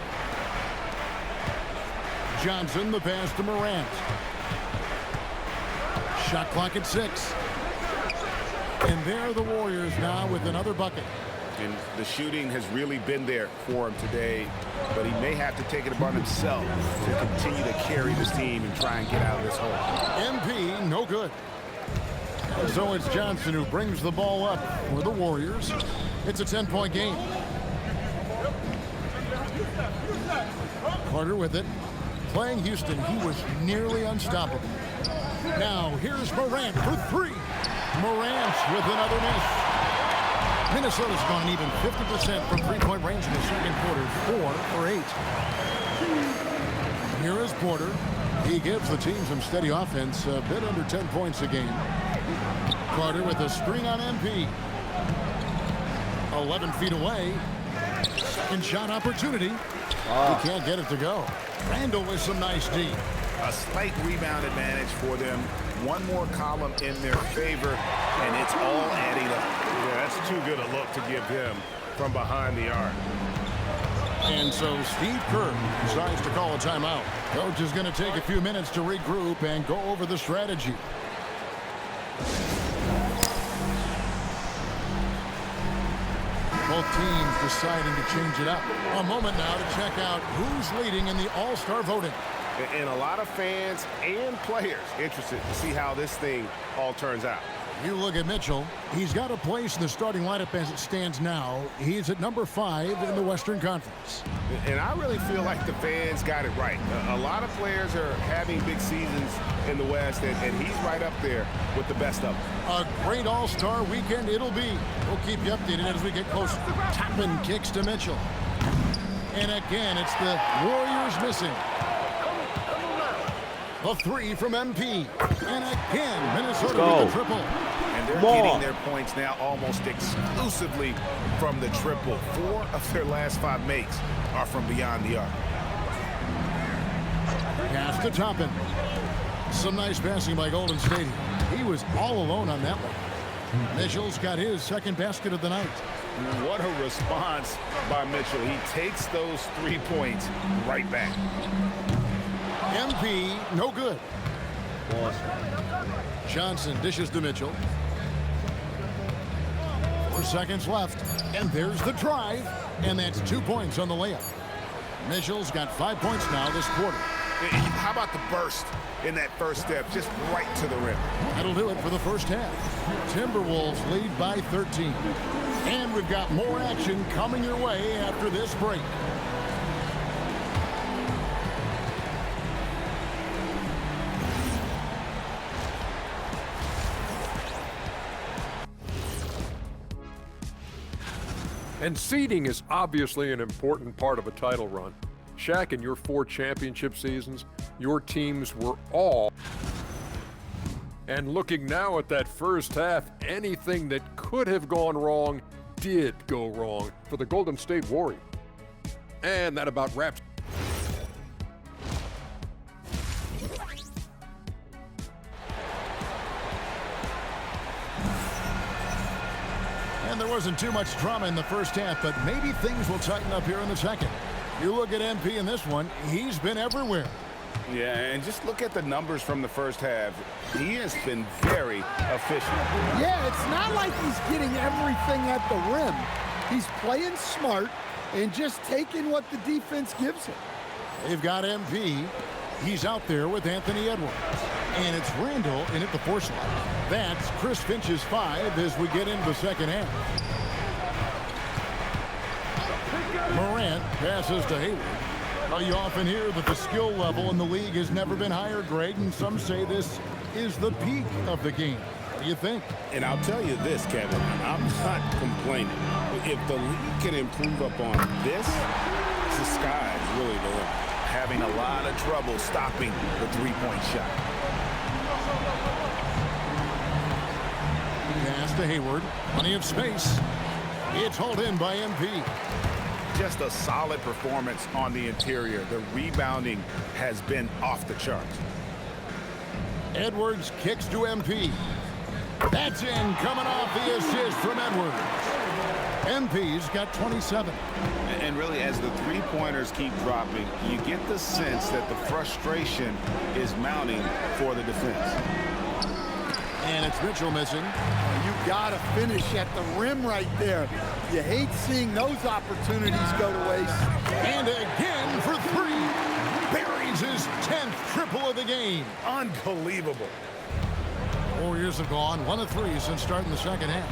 Johnson, the pass to Morant. Shot clock at 6. And there are the Warriors now with another bucket. And the shooting has really been there for him today, but he may have to take it upon himself to continue to carry this team and try and get out of this hole. MP, no good. And so it's Johnson who brings the ball up for the Warriors. It's a 10-point game. Carter with it. Playing Houston, he was nearly unstoppable. Now, here's Morant for 3. Morant with another miss. Minnesota's gone even 50% from three-point range in the second quarter, 4 for 8. Here is Porter. He gives the team some steady offense, a bit under 10 points a game. Carter with a string on MP. 11 feet away. Second shot opportunity. He can't get it to go. Randall with some nice D. A slight rebound advantage for them. One more column in their favor, and it's all adding up. Yeah, that's too good a look to give him from behind the arc. And so Steve Kerr decides to call a timeout. Coach is going to take a few minutes to regroup and go over the strategy. Both teams deciding to change it up. A moment now to check out who's leading in the All-Star voting. And a lot of fans and players interested to see how this thing all turns out. You look at Mitchell. He's got a place in the starting lineup as it stands now. He's at number 5 in the Western Conference. And I really feel like the fans got it right. A lot of players are having big seasons in the West, and he's right up there with the best of them. A great All-Star weekend it'll be. We'll keep you updated as we get closer. Toppin kicks to Mitchell. And again, it's the Warriors missing. The 3 from MP. And again, Minnesota with a triple. And they're getting their points now almost exclusively from the triple. 4 of their last 5 makes are from beyond the arc. Pass to Toppin. Some nice passing by Golden State. He was all alone on that one. Mitchell's got his second basket of the night. What a response by Mitchell. He takes those 3 points right back. MP, no good. Johnson dishes to Mitchell. 4 seconds left. And there's the drive. And that's 2 points on the layup. Mitchell's got 5 points now this quarter. How about the burst in that first step, just right to the rim? That'll do it for the first half. Timberwolves lead by 13. And we've got more action coming your way after this break. And seeding is obviously an important part of a title run. Shaq, in your 4 championship seasons, your teams were all. And looking now at that first half, anything that could have gone wrong did go wrong for the Golden State Warriors. And that about wraps. And there wasn't too much drama in the first half, but maybe things will tighten up here in the second. You look at MP in this one, he's been everywhere. Yeah, and just look at the numbers from the first half. He has been very efficient. Yeah, it's not like he's getting everything at the rim. He's playing smart and just taking what the defense gives him. They've got MP. He's out there with Anthony Edwards. And it's Randall in at the 4 slot. That's Chris Finch's 5 as we get into the second half. Morant passes to Hayward. Well, you often hear that the skill level in the league has never been higher, Greg, and some say this is the peak of the game. What do you think? And I'll tell you this, Kevin, I'm not complaining. If the league can improve upon this, the sky's really the limit. Having a lot of trouble stopping the three-point shot. Pass to Hayward. Plenty of space. It's hauled in by MP. Just a solid performance on the interior. The rebounding has been off the charts. Edwards kicks to MP. That's in, coming off the assist from Edwards. MP's got 27. And really, as the three-pointers keep dropping, you get the sense that the frustration is mounting for the defense. And it's Mitchell missing. You gotta finish at the rim right there. You hate seeing those opportunities go to waste. And again for 3. Buries his 10th triple of the game. Unbelievable. Warriors have gone 1 of 3 since starting the second half.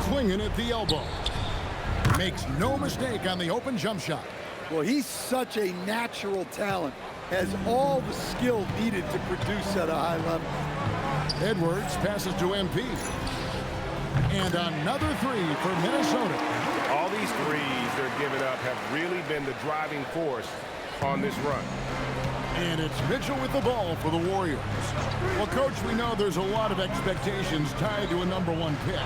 Clinging at the elbow. Makes no mistake on the open jump shot. Well, he's such a natural talent. Has all the skill needed to produce at a high level. Edwards passes to MP. And another 3 for Minnesota. All these threes they're giving up have really been the driving force on this run. And it's Mitchell with the ball for the Warriors. Well, Coach, we know there's a lot of expectations tied to a #1 pick.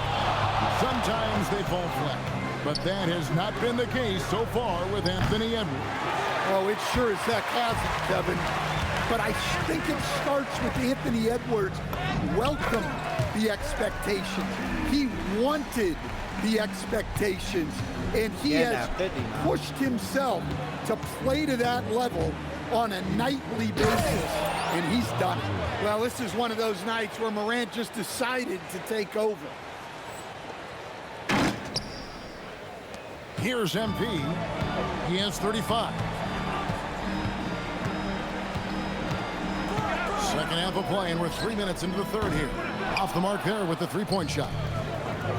Sometimes they fall flat, but that has not been the case so far with Anthony Edwards. Oh, it sure as heck hasn't, Kevin. But I think it starts with Anthony Edwards welcomed the expectation. He wanted the expectations, and he has pushed himself to play to that level on a nightly basis, and he's done it. Well, this is one of those nights where Morant just decided to take over. Here's MP. He has 35. Second half of play, and we're 3 minutes into the third here. Off the mark there with the three-point shot.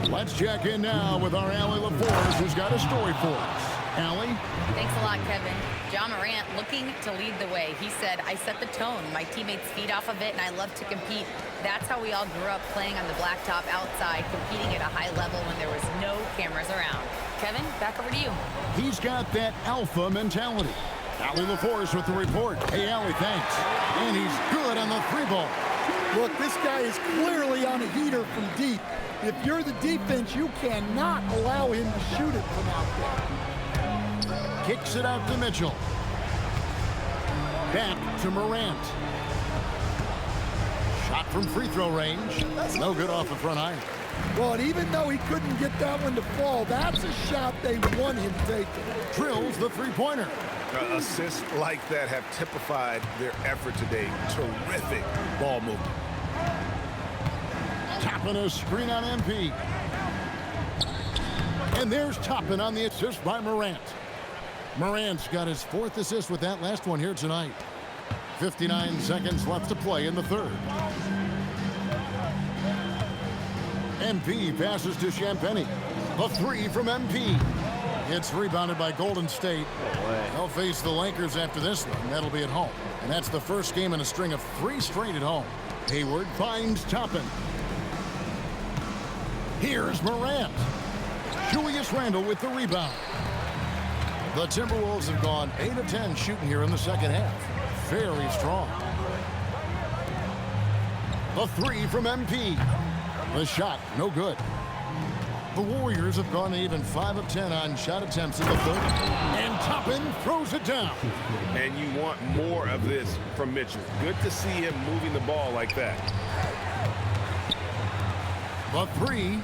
Let's check in now with our Allie LaForce, who's got a story for us. Allie? Thanks a lot, Kevin. John Morant looking to lead the way. He said, I set the tone. My teammates feed off of it, and I love to compete. That's how we all grew up, playing on the blacktop outside, competing at a high level when there was no cameras around. Kevin, back over to you. He's got that alpha mentality. Allie LaForce with the report. Hey, Allie, thanks. And he's good on the 3-ball. Look, this guy is clearly on a heater from deep. If you're the defense, you cannot allow him to shoot it from out there. Kicks it out to Mitchell. Back to Morant. Shot from free throw range. No good off the front iron. Well, and even though he couldn't get that one to fall, that's a shot they want him taking. Drills the three-pointer. Assists like that have typified their effort today. Terrific ball movement. Toppin a screen on MP. And there's Toppin on the assist by Morant. Morant's got his 4th assist with that last one here tonight. 59 seconds left to play in the 3rd. MP passes to Champagnie. A 3 from MP. It's rebounded by Golden State. They'll face the Lakers after this one. That'll be at home. And that's the first game in a string of 3 straight at home. Hayward finds Toppin. Here's Morant. Julius Randle with the rebound. The Timberwolves have gone 8 of 10 shooting here in the second half. Very strong. A 3 from MP. The shot, no good. The Warriors have gone even 5 of 10 on shot attempts in the 3rd. And Toppin throws it down. And you want more of this from Mitchell. Good to see him moving the ball like that. The 3,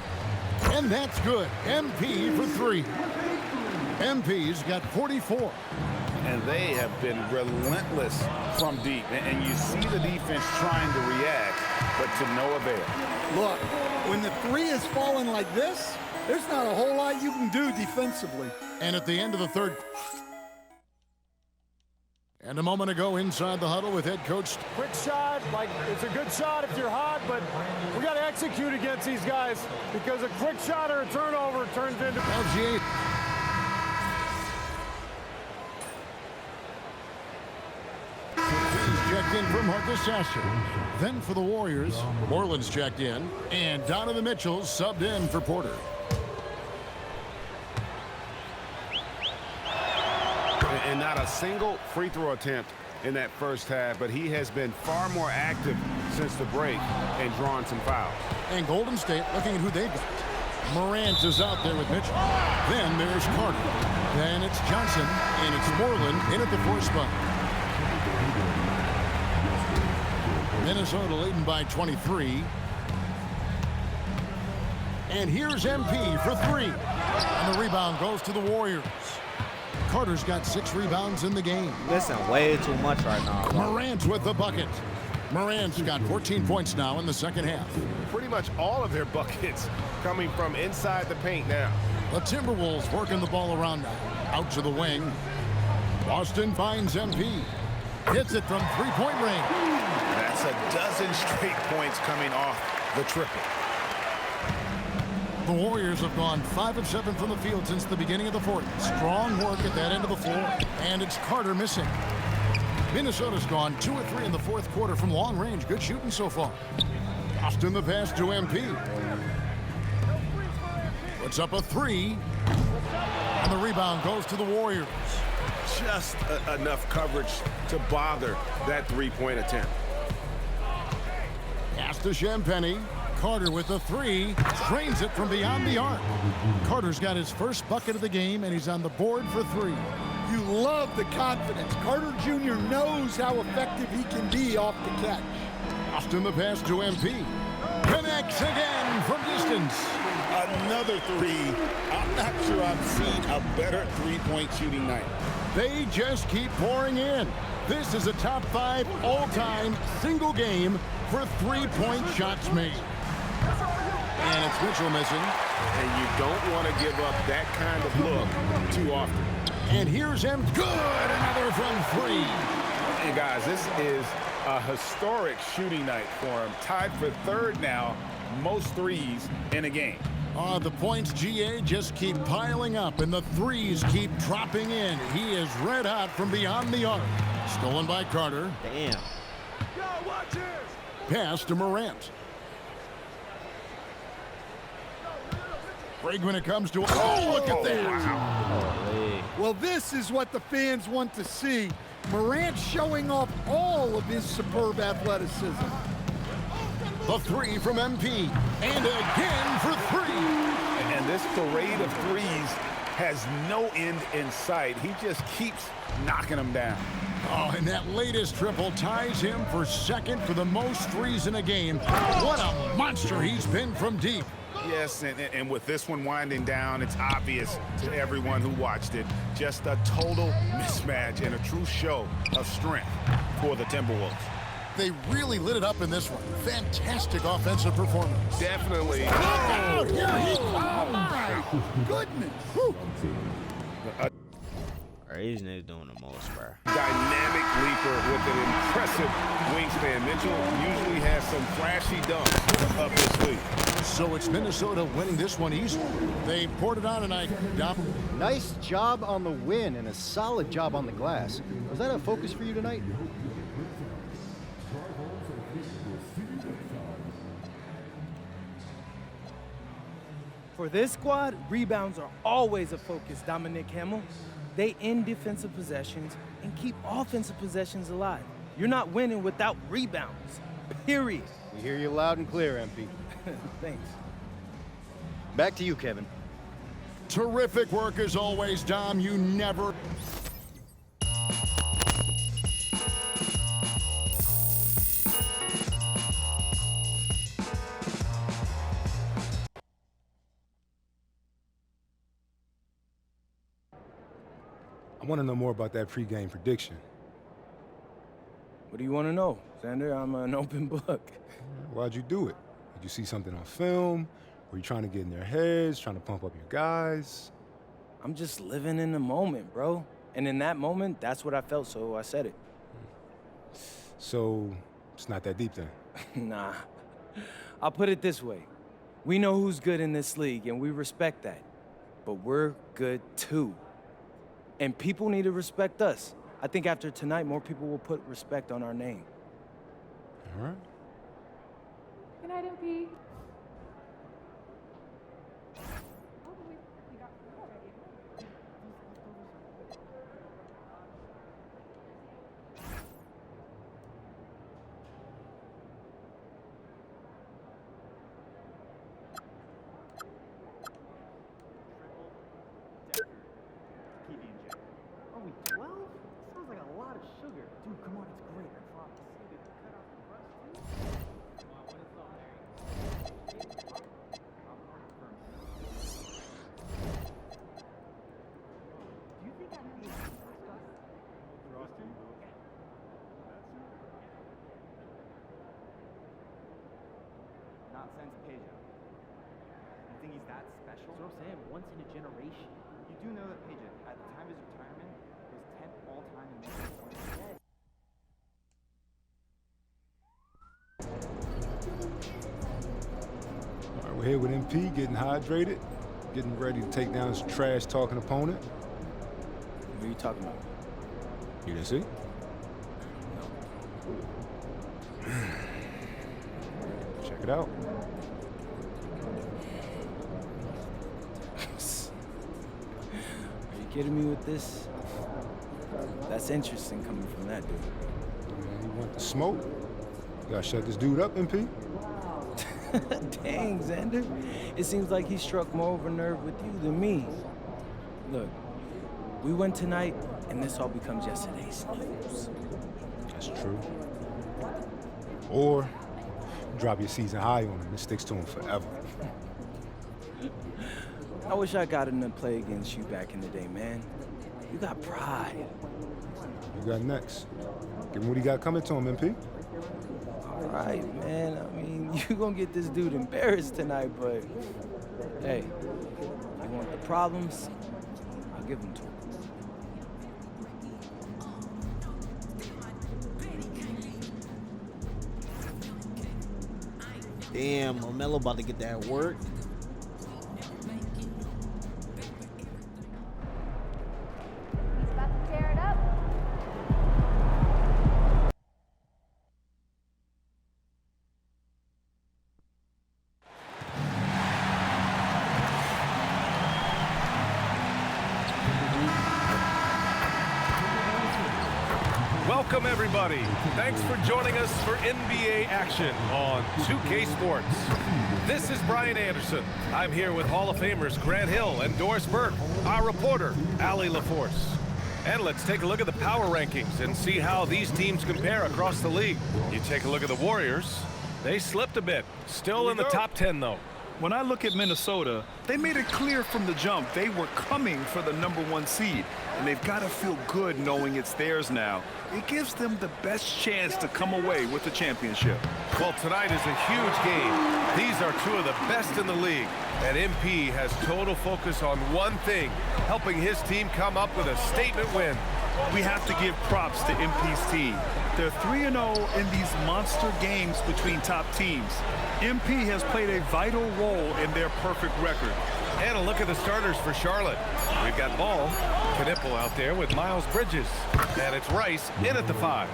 and that's good. MP for 3. MP's got 44. And they have been relentless from deep. And you see the defense trying to react, but to no avail. Look, when the 3 is falling like this, there's not a whole lot you can do defensively. And at the end of the 3rd. And a moment ago inside the huddle with head coach. Quick shot, like it's a good shot if you're hot, but we got to execute against these guys because a quick shot or a turnover turns into... LGA. Checked in for Marcus Sasser. Then for the Warriors, Moreland's checked in, and Donovan Mitchell subbed in for Porter. And not a single free throw attempt in that first half, but he has been far more active since the break and drawn some fouls. And Golden State looking at who they've got. Morant is out there with Mitchell. Then there's Carter. Then it's Johnson, and it's Moreland in at the 4 spot. Minnesota leading by 23. And here's MP for 3. And the rebound goes to the Warriors. Carter's got 6 rebounds in the game. Listen, way too much right now. Morant with the bucket. Morant's got 14 points now in the second half. Pretty much all of their buckets coming from inside the paint now. The Timberwolves working the ball around now. Out to the wing. Boston finds MP. Hits it from 3-point range. That's a dozen straight points coming off the triple. The Warriors have gone 5 of 7 from the field since the beginning of the 4th. Strong work at that end of the floor, and it's Carter missing. Minnesota's gone 2 of 3 in the 4th quarter from long range. Good shooting so far. Boston the pass to MP. Puts up a 3, and the rebound goes to the Warriors. Just enough coverage to bother that 3-point attempt. Pass to Champagnie. Carter with the 3, drains it from beyond the arc. Carter's got his first bucket of the game, and he's on the board for 3. You love the confidence. Carter Jr. knows how effective he can be off the catch. Austin the pass to MP. Connects again from distance. Another 3. I'm not sure I've seen a better 3-point shooting night. They just keep pouring in. This is a top 5 all-time single game for 3-point shots made. And it's Mitchell missing. And you don't want to give up that kind of look too often. And here's him. Good. Another from 3. And guys, this is a historic shooting night for him. Tied for 3rd now, most threes in a game. The points, GA, just keep piling up, and the 3s keep dropping in. He is red hot from beyond the arc. Stolen by Carter. Damn. Pass to Morant. Break when it comes to... Oh, look at that! Wow. Well, this is what the fans want to see. Morant showing off all of his superb athleticism. The 3 from MP. And again for 3. And this parade of 3s has no end in sight. He just keeps knocking them down. Oh, and that latest triple ties him for 2nd for the most 3s in a game. What a monster he's been from deep. Yes, and with this one winding down, it's obvious to everyone who watched it. Just a total mismatch and a true show of strength for the Timberwolves. They really lit it up in this one. Fantastic offensive performance. Definitely. Look out! Here he comes! Oh, my goodness! All these niggas doing the most, bro. Dynamic leaper with an impressive wingspan. Mitchell usually has some flashy dunks up his sleeve. So it's Minnesota winning this one easily. They poured it on tonight. Nice job on the win and a solid job on the glass. Was that a focus for you tonight? For this squad, rebounds are always a focus, Dominic Hamill. They end defensive possessions and keep offensive possessions alive. You're not winning without rebounds, period. We hear you loud and clear, MP. Thanks. Back to you, Kevin. Terrific work as always, Dom. You never... I want to know more about that pregame prediction. What do you want to know, Xander? I'm an open book. Why'd you do it? Did you see something on film? Were you trying to get in their heads, trying to pump up your guys? I'm just living in the moment, bro. And in that moment, that's what I felt, so I said it. So, it's not that deep then? Nah. I'll put it this way. We know who's good in this league, and we respect that. But we're good, too. And people need to respect us. I think after tonight, more people will put respect on our name. All right. Good night, MP. Are we 12? Sounds like a lot of sugar. Dude, come on, it's great. I promise. Do you think I know this stuff? Frosty? Not since Peja. You think he's that special? That's what I'm saying, once in a generation. You do know that Peja, at the time of his retirement, was 10th all-time in missing points. All right, we're here with MP, getting hydrated, getting ready to take down his trash-talking opponent. What are you talking about? You didn't see? Check it out. Are you kidding me with this? That's interesting coming from that dude. Man, you want the smoke? You gotta shut this dude up, MP. Dang, Xander. It seems like he struck more of a nerve with you than me. Look, we win tonight, and this all becomes yesterday's news. That's true. Or drop your season high on him. It sticks to him forever. I wish I got him to play against you back in the day, man. You got pride. You got next. Give him what he got coming to him, MP. All right, man. I mean, you gonna get this dude embarrassed tonight, but hey, you want the problems? I'll give them to him. Damn, LaMelo about to get that work. He's about to tear it up. Welcome, everybody. Thanks for joining us for NBA action on 2K Sports. This is Brian Anderson. I'm here with Hall of Famers Grant Hill and Doris Burke, our reporter, Allie LaForce. And let's take a look at the power rankings and see how these teams compare across the league. You take a look at the Warriors. They slipped a bit. Still in the top 10, though. When I look at Minnesota, they made it clear from the jump they were coming for the #1 seed, and they've got to feel good knowing it's theirs now. It gives them the best chance to come away with the championship. Well, tonight is a huge game. These are two of the best in the league, and MP has total focus on one thing, helping his team come up with a statement win. We have to give props to MP's team. They're 3-0 in these monster games between top teams. MP has played a vital role in their perfect record. And a look at the starters for Charlotte. We've got Ball, Knipple out there with Miles Bridges. And it's Rice in at the 5.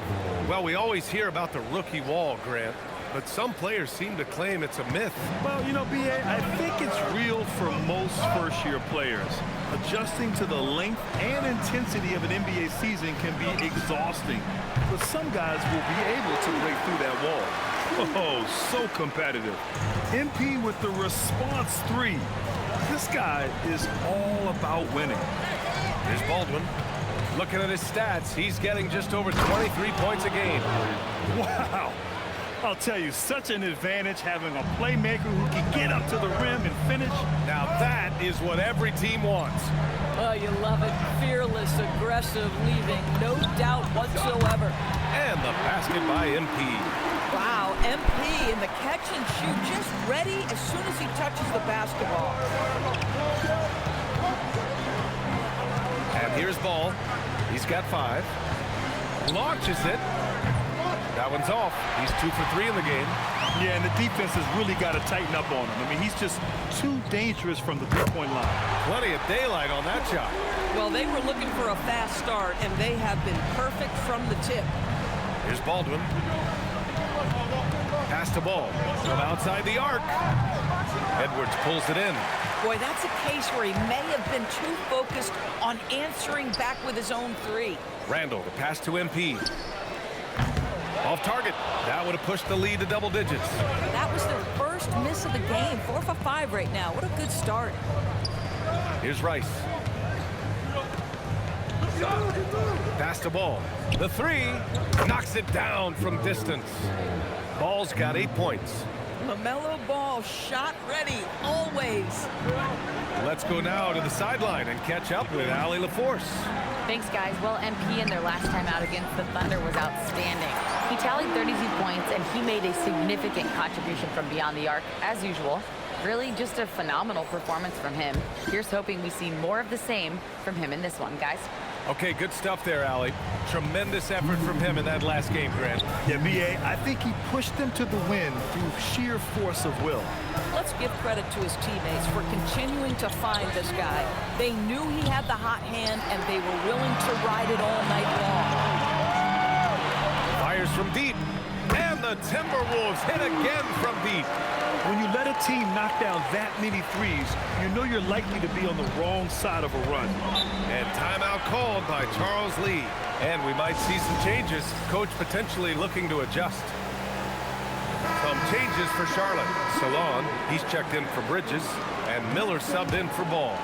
Well, we always hear about the rookie wall, Grant, but some players seem to claim it's a myth. Well, you know, B.A., I think it's real for most first-year players. Adjusting to the length and intensity of an NBA season can be exhausting, but some guys will be able to break through that wall. Oh, so competitive. MP with the response 3. This guy is all about winning. Here's Baldwin. Looking at his stats, he's getting just over 23 points a game. Wow. I'll tell you, such an advantage having a playmaker who can get up to the rim and finish. Now that is what every team wants. Oh, you love it. Fearless, aggressive, leaving. No doubt whatsoever. And the basket by MP. Wow, MP in the catch and shoot, just ready as soon as he touches the basketball. And here's Ball. He's got 5. Launches it. That one's off. He's 2 for 3 in the game. Yeah, and the defense has really got to tighten up on him. I mean, he's just too dangerous from the three-point line. Plenty of daylight on that shot. Well, they were looking for a fast start, and they have been perfect from the tip. Here's Baldwin. Pass to Ball from outside the arc. Edwards pulls it in. Boy, that's a case where he may have been too focused on answering back with his own 3. Randall, the pass to MP. Off target. That would have pushed the lead to double digits. That was their first miss of the game. 4 for 5 right now. What a good start. Here's Rice. Pass to Ball. The 3 knocks it down from distance. Ball's got 8 points. LaMelo Ball, shot ready, always. Let's go now to the sideline and catch up with Allie LaForce. Thanks, guys. Well, MP in their last time out against the Thunder was outstanding. He tallied 32 points, and he made a significant contribution from beyond the arc, as usual. Really just a phenomenal performance from him. Here's hoping we see more of the same from him in this one, guys. Okay, good stuff there, Allie. Tremendous effort from him in that last game, Grant. Yeah, B.A., I think he pushed them to the win through sheer force of will. Let's give credit to his teammates for continuing to find this guy. They knew he had the hot hand, and they were willing to ride it all night long. Fires from deep, and the Timberwolves hit again from deep. When you let a team knock down that many threes, you know you're likely to be on the wrong side of a run. And timeout called by Charles Lee. And we might see some changes. Coach potentially looking to adjust. Some changes for Charlotte. Salon, he's checked in for Bridges, and Miller subbed in for Ball.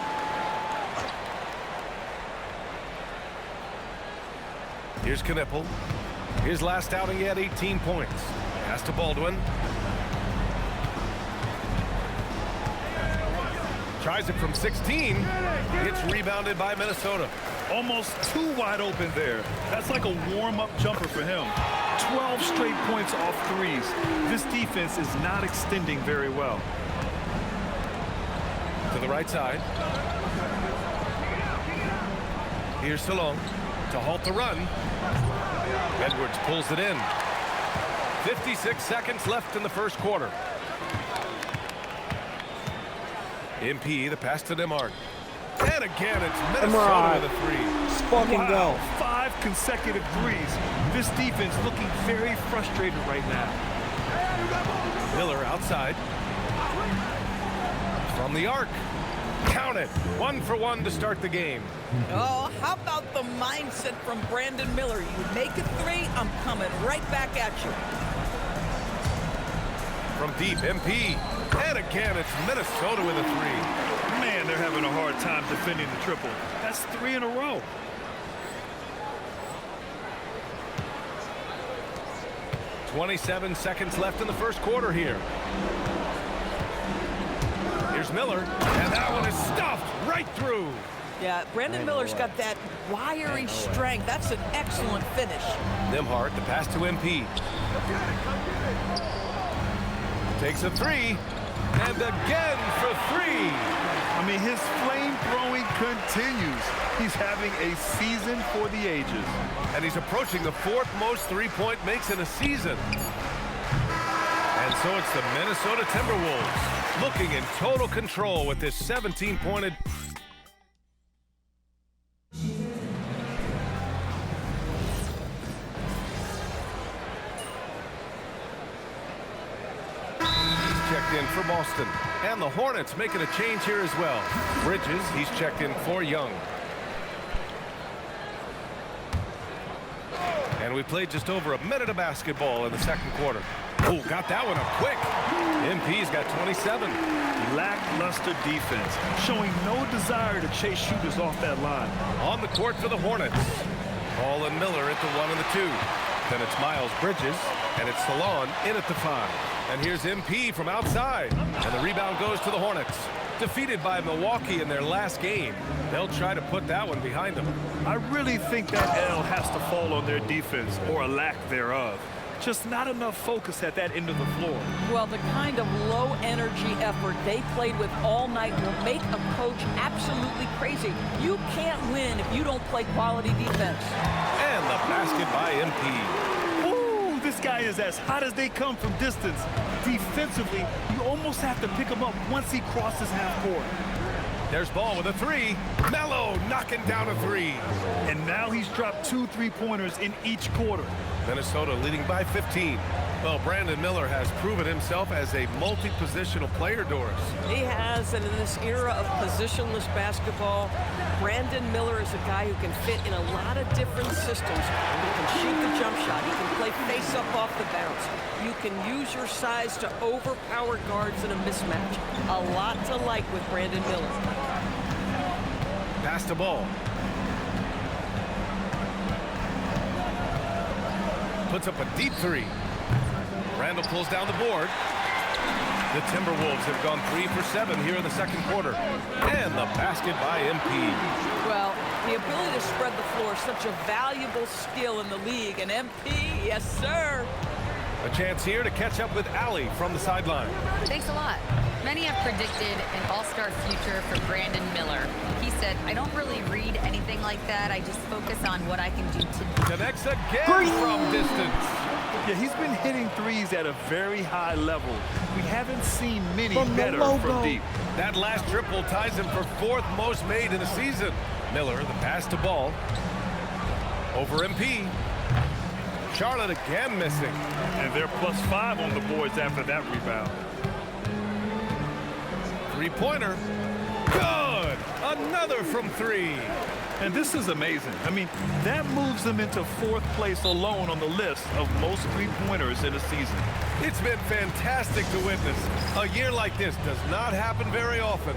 Here's Knipple. His last outing, he had 18 points. Pass to Baldwin. Tries it from 16. It's rebounded by Minnesota. Almost too wide open there. That's like a warm-up jumper for him. 12 straight points off threes. This defense is not extending very well. To the right side. Here's Salon to halt the run. Edwards pulls it in. 56 seconds left in the first quarter. MP, the pass to Demard. And again, it's Minnesota with a 3. Wow, 5 consecutive threes. This defense looking very frustrated right now. Miller outside. From the arc. Count it. 1 for 1 to start the game. Oh, how about the mindset from Brandon Miller? You make a 3, I'm coming right back at you. From deep, MP. And again, it's Minnesota with a 3. Man, they're having a hard time defending the triple. That's 3 in a row. .27 seconds left in the first quarter here. Here's Miller, and that one is stuffed right through. Yeah, Brandon Miller's got that wiry strength. That's an excellent finish. Nimhart, the pass to MP. Takes a three, and again for three. I mean, his flame throwing continues. He's having a season for the ages. And he's approaching the 4th most three-point makes in a season. And so it's the Minnesota Timberwolves looking in total control with this 17-pointed. Checked in for Boston. And the Hornets making a change here as well. Bridges, he's checked in for Young. And we played just over a minute of basketball in the second quarter. Oh, got that one up quick. MP's got 27. Lackluster defense, showing no desire to chase shooters off that line. On the court for the Hornets. Ball and Miller at the 1 and the 2. Then it's Miles Bridges, and it's Salon in at the 5. And here's MP from outside. And the rebound goes to the Hornets. Defeated by Milwaukee in their last game. They'll try to put that one behind them. I really think that L has to fall on their defense, or a lack thereof. Just not enough focus at that end of the floor. Well, the kind of low-energy effort they played with all night will make a coach absolutely crazy. You can't win if you don't play quality defense. And the basket by MP. Ooh, this guy is as hot as they come from distance. Defensively, you almost have to pick him up once he crosses half court. There's Ball with a 3. Melo knocking down a 3. And now he's dropped 2 3-pointers in each quarter. Minnesota leading by 15. Well, Brandon Miller has proven himself as a multi-positional player, Doris. He has, and in this era of positionless basketball, Brandon Miller is a guy who can fit in a lot of different systems. He can shoot the jump shot. He can play face-up off the bounce. You can use your size to overpower guards in a mismatch. A lot to like with Brandon Miller. Pass the ball. Puts up a deep 3. Randall pulls down the board. The Timberwolves have gone 3 for 7 here in the second quarter. And the basket by MP. Well, the ability to spread the floor is such a valuable skill in the league. And MP, yes, sir. A chance here to catch up with Allie from the sideline. Thanks a lot. Many have predicted an all-star future for Brandon Miller. He said, I don't really read anything like that. I just focus on what I can do today. Connects again from distance. Yeah, he's been hitting threes at a very high level. We haven't seen many From better from deep. That last triple ties him for 4th most made in a season. Miller, the pass to Ball. Over MP. Charlotte again missing. And they're +5 on the boards after that rebound. Three-pointer. Good! Another from 3. And this is amazing. I mean, that moves them into 4th place alone on the list of most three-pointers in a season. It's been fantastic to witness. A year like this does not happen very often.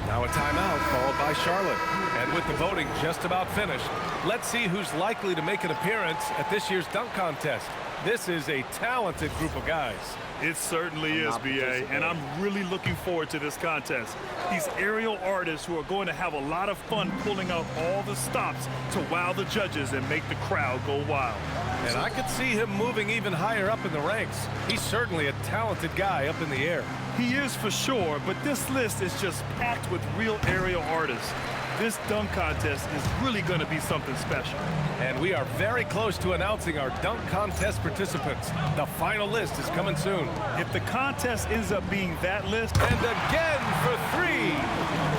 Now a timeout called by Charlotte. And with the voting just about finished, let's see who's likely to make an appearance at this year's dunk contest. This is a talented group of guys. It certainly is, B.A., and I'm really looking forward to this contest. These aerial artists who are going to have a lot of fun pulling out all the stops to wow the judges and make the crowd go wild. And I could see him moving even higher up in the ranks. He's certainly a talented guy up in the air. He is for sure, but this list is just packed with real aerial artists. This dunk contest is really going to be something special. And we are very close to announcing our dunk contest participants. The final list is coming soon. If the contest ends up being that list... And again for 3!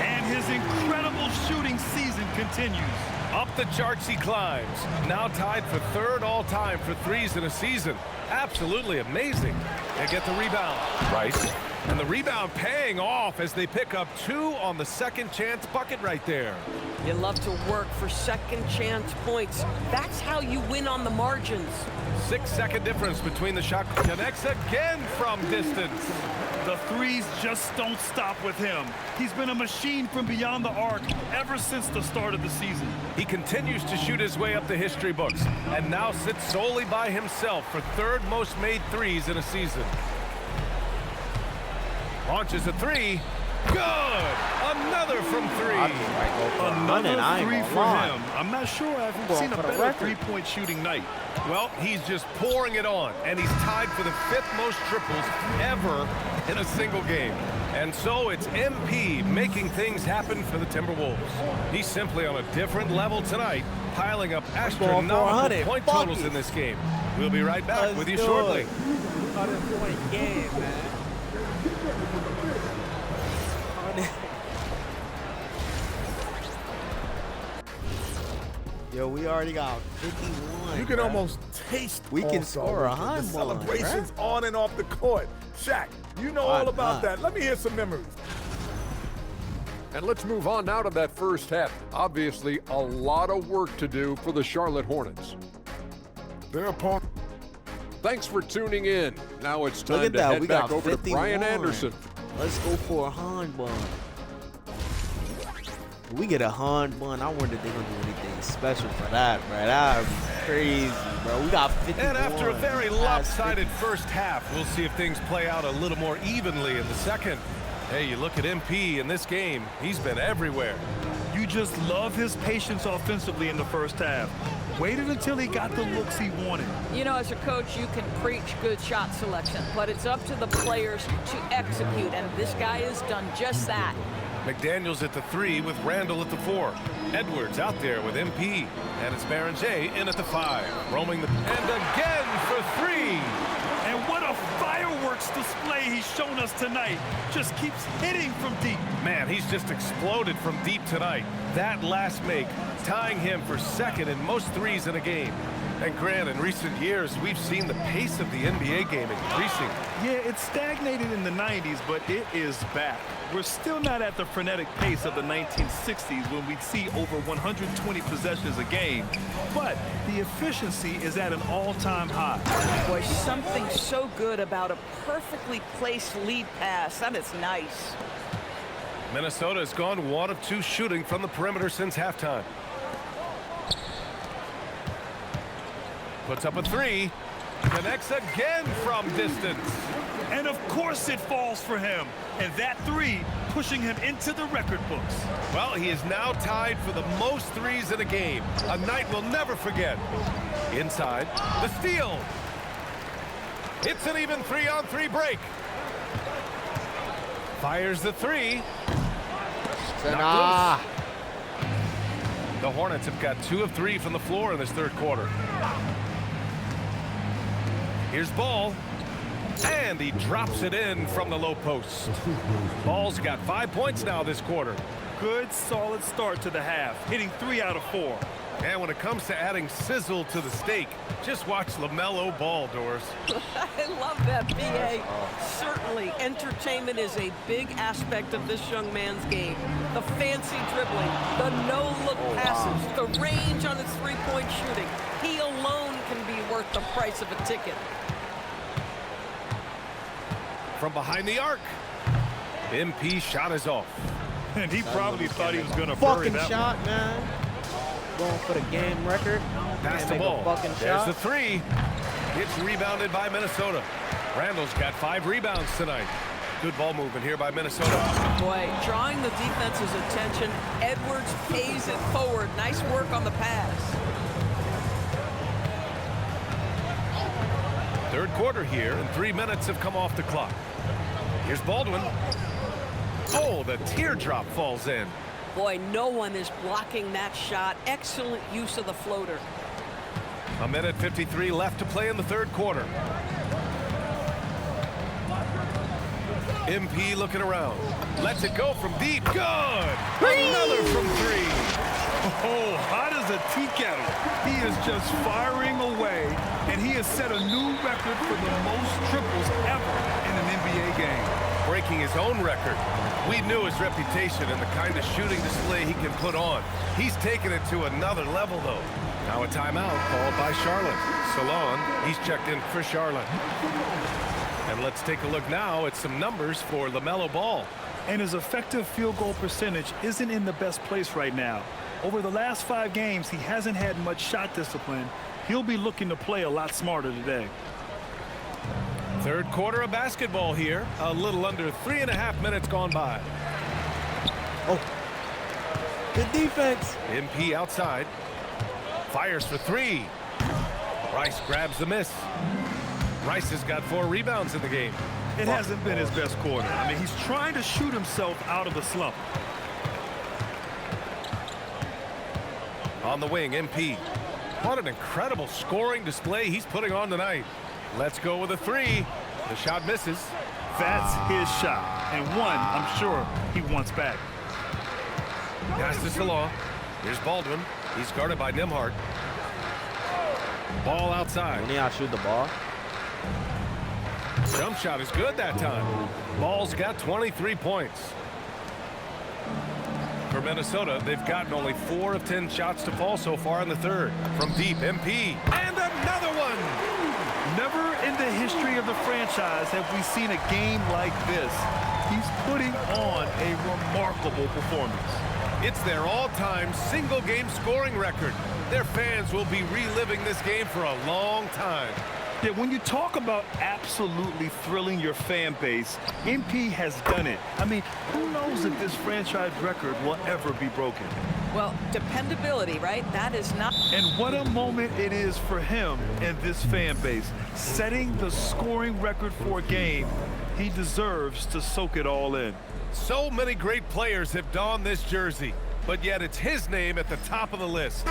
And his incredible shooting season continues. Up the charts he climbs. Now tied for 3rd all-time for threes in a season. Absolutely amazing. They get the rebound. Rice. And the rebound paying off as they pick up 2 on the second chance bucket right there. You love to work for second chance points. That's how you win on the margins. 6-second difference between the shot. Connects again from distance. The threes just don't stop with him. He's been a machine from beyond the arc ever since the start of the season. He continues to shoot his way up the history books and now sits solely by himself for 3rd most made threes in a season. Launches a 3. Good. Another from three. Another three for him. I'm not sure I haven't seen a better record. three-point shooting night. Well, he's just pouring it on, and he's tied for the 5th most triples ever in a single game. And so it's MP making things happen for the Timberwolves. He's simply on a different level tonight, piling up astronomical point totals in this game. We'll be right back with you shortly. 100-point game, man. Yo, we already got 51. You can bro. almost taste We can also score a the high celebrations on and off the court. Shaq, you know all about that. Let me hear some memories. And let's move on now to that first half. Obviously, a lot of work to do for the Charlotte Hornets. Their opponent. Thanks for tuning in. Now it's time Look at to that. head We back got over to 51. Brian Anderson. Let's go for a Han bun. If we get a Han bun, I wonder if they're going to do anything special for that, bro. That would be crazy, bro. We got 51. And after a very lopsided first half, we'll see if things play out a little more evenly in the second. Hey, you look at MP in this game, he's been everywhere. You just love his patience offensively in the first half. Waited until he got the looks he wanted. You know, as a coach, you can preach good shot selection, but it's up to the players to execute, and this guy has done just that. McDaniels at the 3 with Randall at the 4. Edwards out there with MP. And it's Barangay in at the 5. Roaming the... And again for 3. And what a fireworks display he's shown us tonight. Just keeps hitting from deep. Man, he's just exploded from deep tonight. That last make, tying him for 2nd in most threes in a game. And Grant, in recent years, we've seen the pace of the NBA game increasing. Yeah, it stagnated in the 90s, but it is back. We're still not at the frenetic pace of the 1960s when we'd see over 120 possessions a game, but the efficiency is at an all-time high. Boy, something so good about a perfectly placed lead pass. That is nice. Minnesota has gone 1 of 2 shooting from the perimeter since halftime. Puts up a 3. Connects again from distance. And of course it falls for him. And that 3 pushing him into the record books. Well, he is now tied for the most threes in a game. A night we'll never forget. Inside, the steal. It's an even 3-on-3 break. Fires the 3. Not loose. The Hornets have got 2 of 3 from the floor in this third quarter. Here's Ball. And he drops it in from the low post. Ball's got 5 points now this quarter. Good, solid start to the half, hitting 3 out of 4. And when it comes to adding sizzle to the steak, just watch LaMelo Ball, Doris. I love that, B.A. Certainly, entertainment is a big aspect of this young man's game. The fancy dribbling, the no-look passes, the range on his three-point shooting. He alone can be worth the price of a ticket. From behind the arc, MP shot is off. And he probably thought he was going to bury that shot, man. Going for the game record. Pass the ball. There's the 3. It's rebounded by Minnesota. Randall's got 5 rebounds tonight. Good ball movement here by Minnesota. Boy, drawing the defense's attention, Edwards pays it forward. Nice work on the pass. Third quarter here, and 3 minutes have come off the clock. Here's Baldwin. Oh, the teardrop falls in. Boy, no one is blocking that shot. Excellent use of the floater. 1:53 left to play in the third quarter. MP looking around. Lets it go from deep. Good! Another from 3. Oh, hot as a tea kettle. He is just firing away, and he has set a new record for the most triples ever in an NBA game. Breaking his own record. We knew his reputation and the kind of shooting display he can put on. He's taken it to another level, though. Now a timeout called by Charlotte. Salon, he's checked in for Charlotte. And let's take a look now at some numbers for LaMelo Ball. And his effective field goal percentage isn't in the best place right now. Over the last 5 games, he hasn't had much shot discipline. He'll be looking to play a lot smarter today. Third quarter of basketball here. A little under 3.5 minutes gone by. Oh. Good defense. MP outside. Fires for three. Rice grabs the miss. Rice has got 4 rebounds in the game. It hasn't been his best quarter. I mean, he's trying to shoot himself out of a slump. On the wing, MP. What an incredible scoring display he's putting on tonight. Let's go with a 3. The shot misses. That's his shot. And one, I'm sure, he wants back. Pass to Salon. Here's Baldwin. He's guarded by Nimhart. Ball outside. When he shoot the ball. Jump shot is good that time. Ball's got 23 points. For Minnesota, they've gotten only 4 of 10 shots to fall so far in the third. From deep, MP. And another one! Never in the history of the franchise have we seen a game like this. He's putting on a remarkable performance. It's their all-time single-game scoring record. Their fans will be reliving this game for a long time. Yeah, when you talk about absolutely thrilling your fan base, MP has done it. I mean, who knows if this franchise record will ever be broken? Well, dependability, right? That is not... And what a moment it is for him and this fan base. Setting the scoring record for a game, he deserves to soak it all in. So many great players have donned this jersey, but yet it's his name at the top of the list.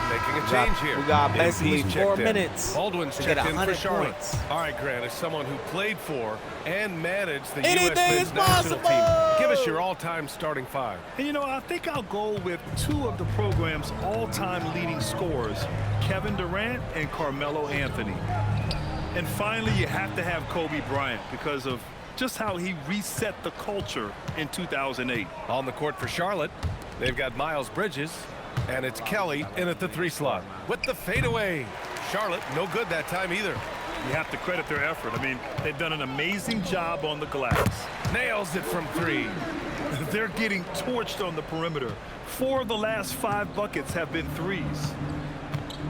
Making a change here. We got basically MP's 4 checked in. minutes Baldwin's to checked get in 100 for Charlotte. points. All right, Grant, as someone who played for and managed the Anything U.S. men's is national possible! team, give us your all-time starting 5. And you know, I think I'll go with 2 of the program's all-time leading scorers, Kevin Durant and Carmelo Anthony. And finally, you have to have Kobe Bryant because of just how he reset the culture in 2008. On the court for Charlotte, they've got Miles Bridges, and it's Kelly in at the 3 slot with the fadeaway. Charlotte, no good that time either. You have to credit their effort. I mean, they've done an amazing job on the glass. Nails it from 3. They're getting torched on the perimeter. 4 of the last 5 buckets have been threes.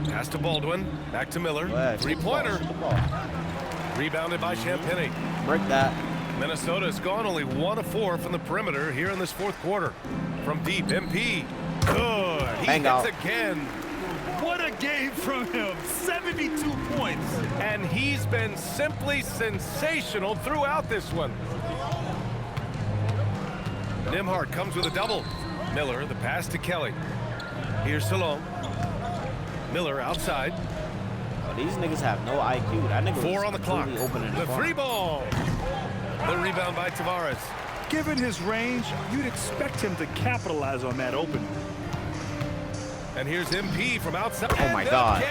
Pass to Baldwin, back to Miller. 3-pointer. Rebounded by Champagny. Break that. Minnesota's gone only 1 of 4 from the perimeter here in this 4th quarter. From deep, MP. Good. He Bang hits out. again. What a game from him. 72 points. And he's been simply sensational throughout this one. Nimhart comes with a double. Miller, the pass to Kelly. Here's Salon. Miller outside. Oh, these niggas have no IQ. That nigga 4 on the clock. Open in The corner. 3 ball. The rebound by Tavares. Given his range, you'd expect him to capitalize on that opening. And here's MP from outside. Oh my God.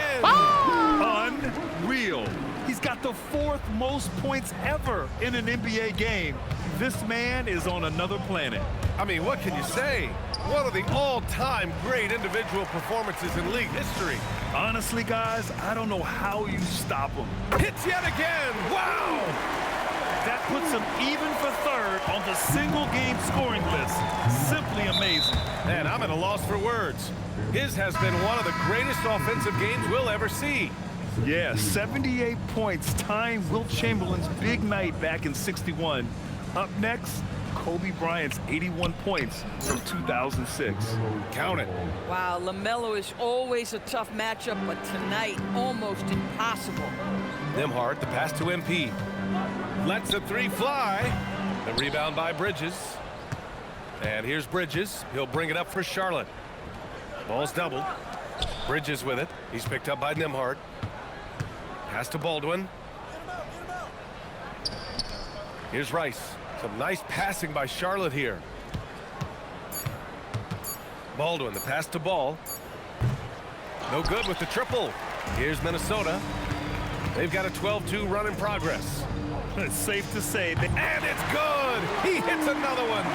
Unreal. He's got the 4th most points ever in an NBA game. This man is on another planet. I mean, what can you say? One of the all-time great individual performances in league history. Honestly, guys, I don't know how you stop him. Hits yet again. Wow. That puts him even for 3rd on the single-game scoring list. Simply amazing. And I'm at a loss for words. His has been one of the greatest offensive games we'll ever see. Yeah, 78 points, tying Wilt Chamberlain's big night back in '61. Up next, Kobe Bryant's 81 points from 2006. Count it. Wow, LaMelo is always a tough matchup, but tonight, almost impossible. Nimhart, the pass to MP. Lets the 3 fly. The rebound by Bridges. And here's Bridges. He'll bring it up for Charlotte. Ball's doubled. Bridges with it. He's picked up by Nimhart. Pass to Baldwin. Here's Rice. Some nice passing by Charlotte here. Baldwin, the pass to Ball. No good with the triple. Here's Minnesota. They've got a 12-2 run in progress. It's safe to say that. And it's good. He hits another one.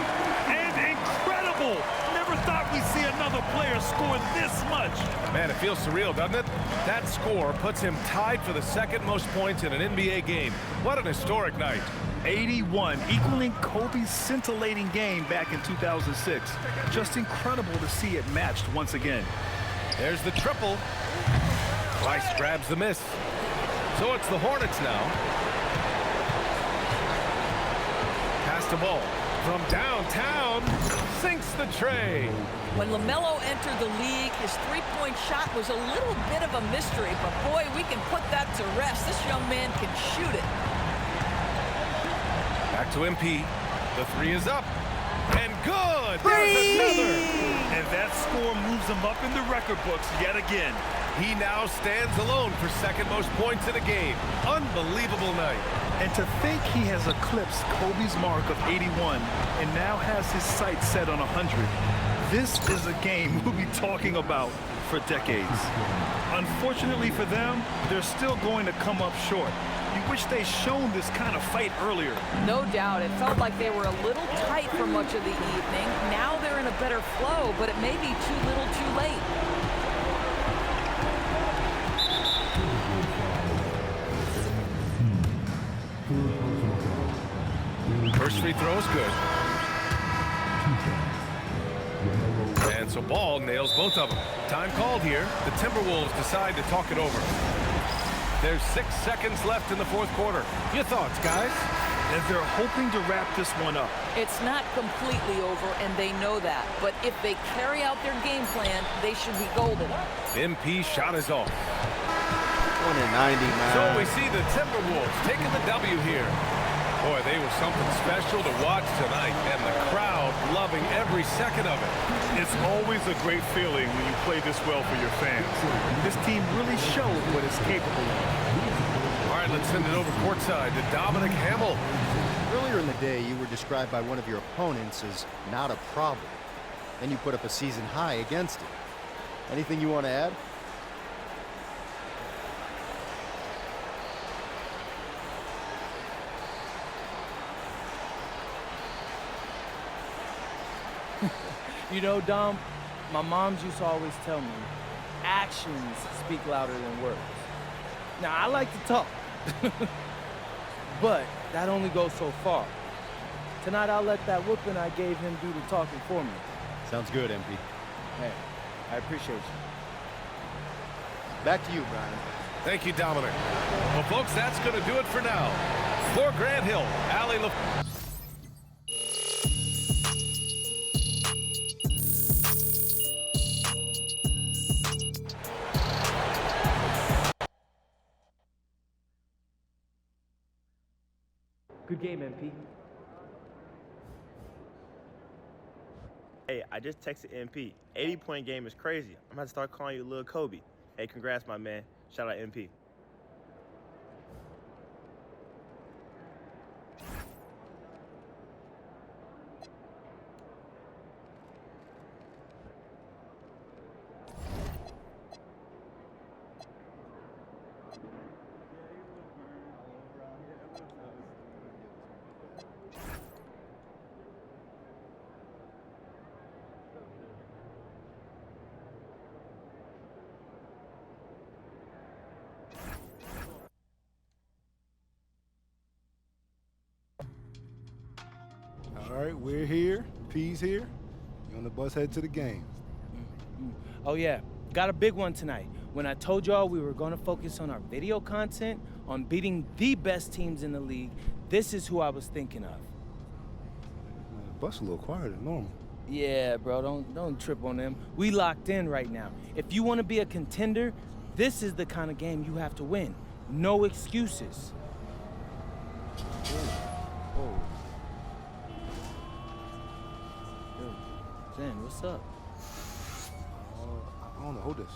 And incredible. Never thought we'd see another player score this much. Man, it feels surreal, doesn't it? That score puts him tied for the 2nd most points in an NBA game. What an historic night. 81, equaling Kobe's scintillating game back in 2006. Just incredible to see it matched once again. There's the triple. Rice grabs the miss. So it's the Hornets now. Pass the ball from downtown. Sinks the tray. When LaMelo entered the league, his three-point shot was a little bit of a mystery, but boy, we can put that to rest. This young man can shoot it. Back to MP. The three is up. And good! There's another! And that score moves him up in the record books yet again. He now stands alone for second most points in a game. Unbelievable night. And to think he has eclipsed Kobe's mark of 81 and now has his sights set on 100. This is a game we'll be talking about for decades. Unfortunately for them, they're still going to come up short. You wish they'd shown this kind of fight earlier. No doubt. It felt like they were a little tight for much of the evening. Now they're in a better flow, but it may be too little too late. First free throw is good. And so Ball nails both of them. Time called here. The Timberwolves decide to talk it over. There's 6 seconds left in the fourth quarter. Your thoughts, guys? As they're hoping to wrap this one up. It's not completely over, and they know that. But if they carry out their game plan, they should be golden. MP shot is off. 190, man. So we see the Timberwolves taking the W here. Boy, they were something special to watch tonight, and the crowd loving every second of it. It's always a great feeling when you play this well for your fans. This team really showed what it's capable of. All right, let's send it over courtside to Dominic Hamill. Earlier in the day, you were described by one of your opponents as not a problem. Then you put up a season high against it. Anything you want to add? You know, Dom, my moms used to always tell me, actions speak louder than words. Now, I like to talk, but that only goes so far. Tonight, I'll let that whooping I gave him do the talking for me. Sounds good, MP. Hey, I appreciate you. Back to you, Brian. Thank you, Dominic. Well, folks, that's going to do it for now. For Grant Hill, Allie LaFleur. Good game, MP. Hey, I just texted MP. 80-point game is crazy. I'm about to start calling you Lil Kobe. Hey, congrats, my man. Shout out MP. All right, we're here. P's here. You on the bus head to the game. Oh, yeah. Got a big one tonight. When I told y'all we were going to focus on our video content, on beating the best teams in the league, this is who I was thinking of. Man, the bus a little quieter than normal. Yeah, bro, don't trip on them. We locked in right now. If you want to be a contender, this is the kind of game you have to win. No excuses. Whoa. Yo, Zen, what's up? I don't know. Hold this.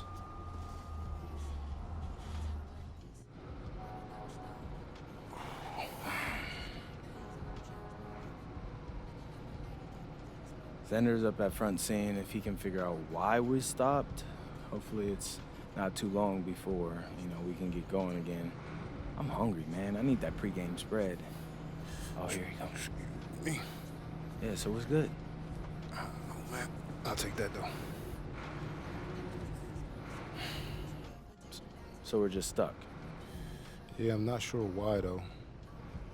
Zender's up at front seeing if he can figure out why we stopped. Hopefully it's not too long before, we can get going again. I'm hungry, man. I need that pregame spread. Oh, here he comes. Me? Yeah, so what's good? Oh, man. I'll take that, though. So we're just stuck? Yeah, I'm not sure why, though.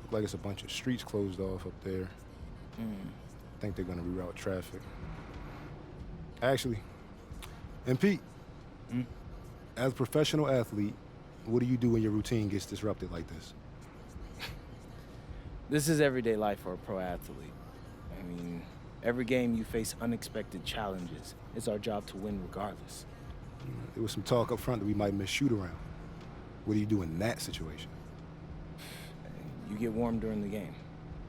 Look like it's a bunch of streets closed off up there. I think they're gonna reroute traffic. Actually, and Pete, As a professional athlete, what do you do when your routine gets disrupted like this? This is everyday life for a pro athlete. I mean, every game you face unexpected challenges. It's our job to win regardless. There was some talk up front that we might miss shoot around. What do you do in that situation? You get warm during the game.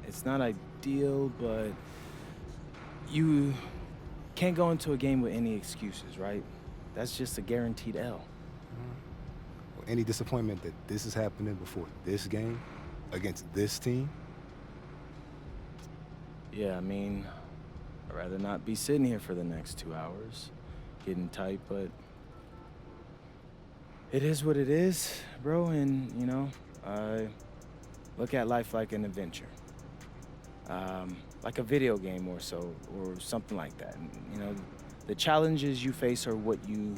It's not ideal, but you can't go into a game with any excuses, right? That's just a guaranteed L. Any disappointment that this is happening before this game against this team? Yeah, I mean, I'd rather not be sitting here for the next 2 hours, getting tight, but it is what it is, bro, and, you know, I look at life like an adventure. Like a video game or so, or something like that. You know, the challenges you face are what you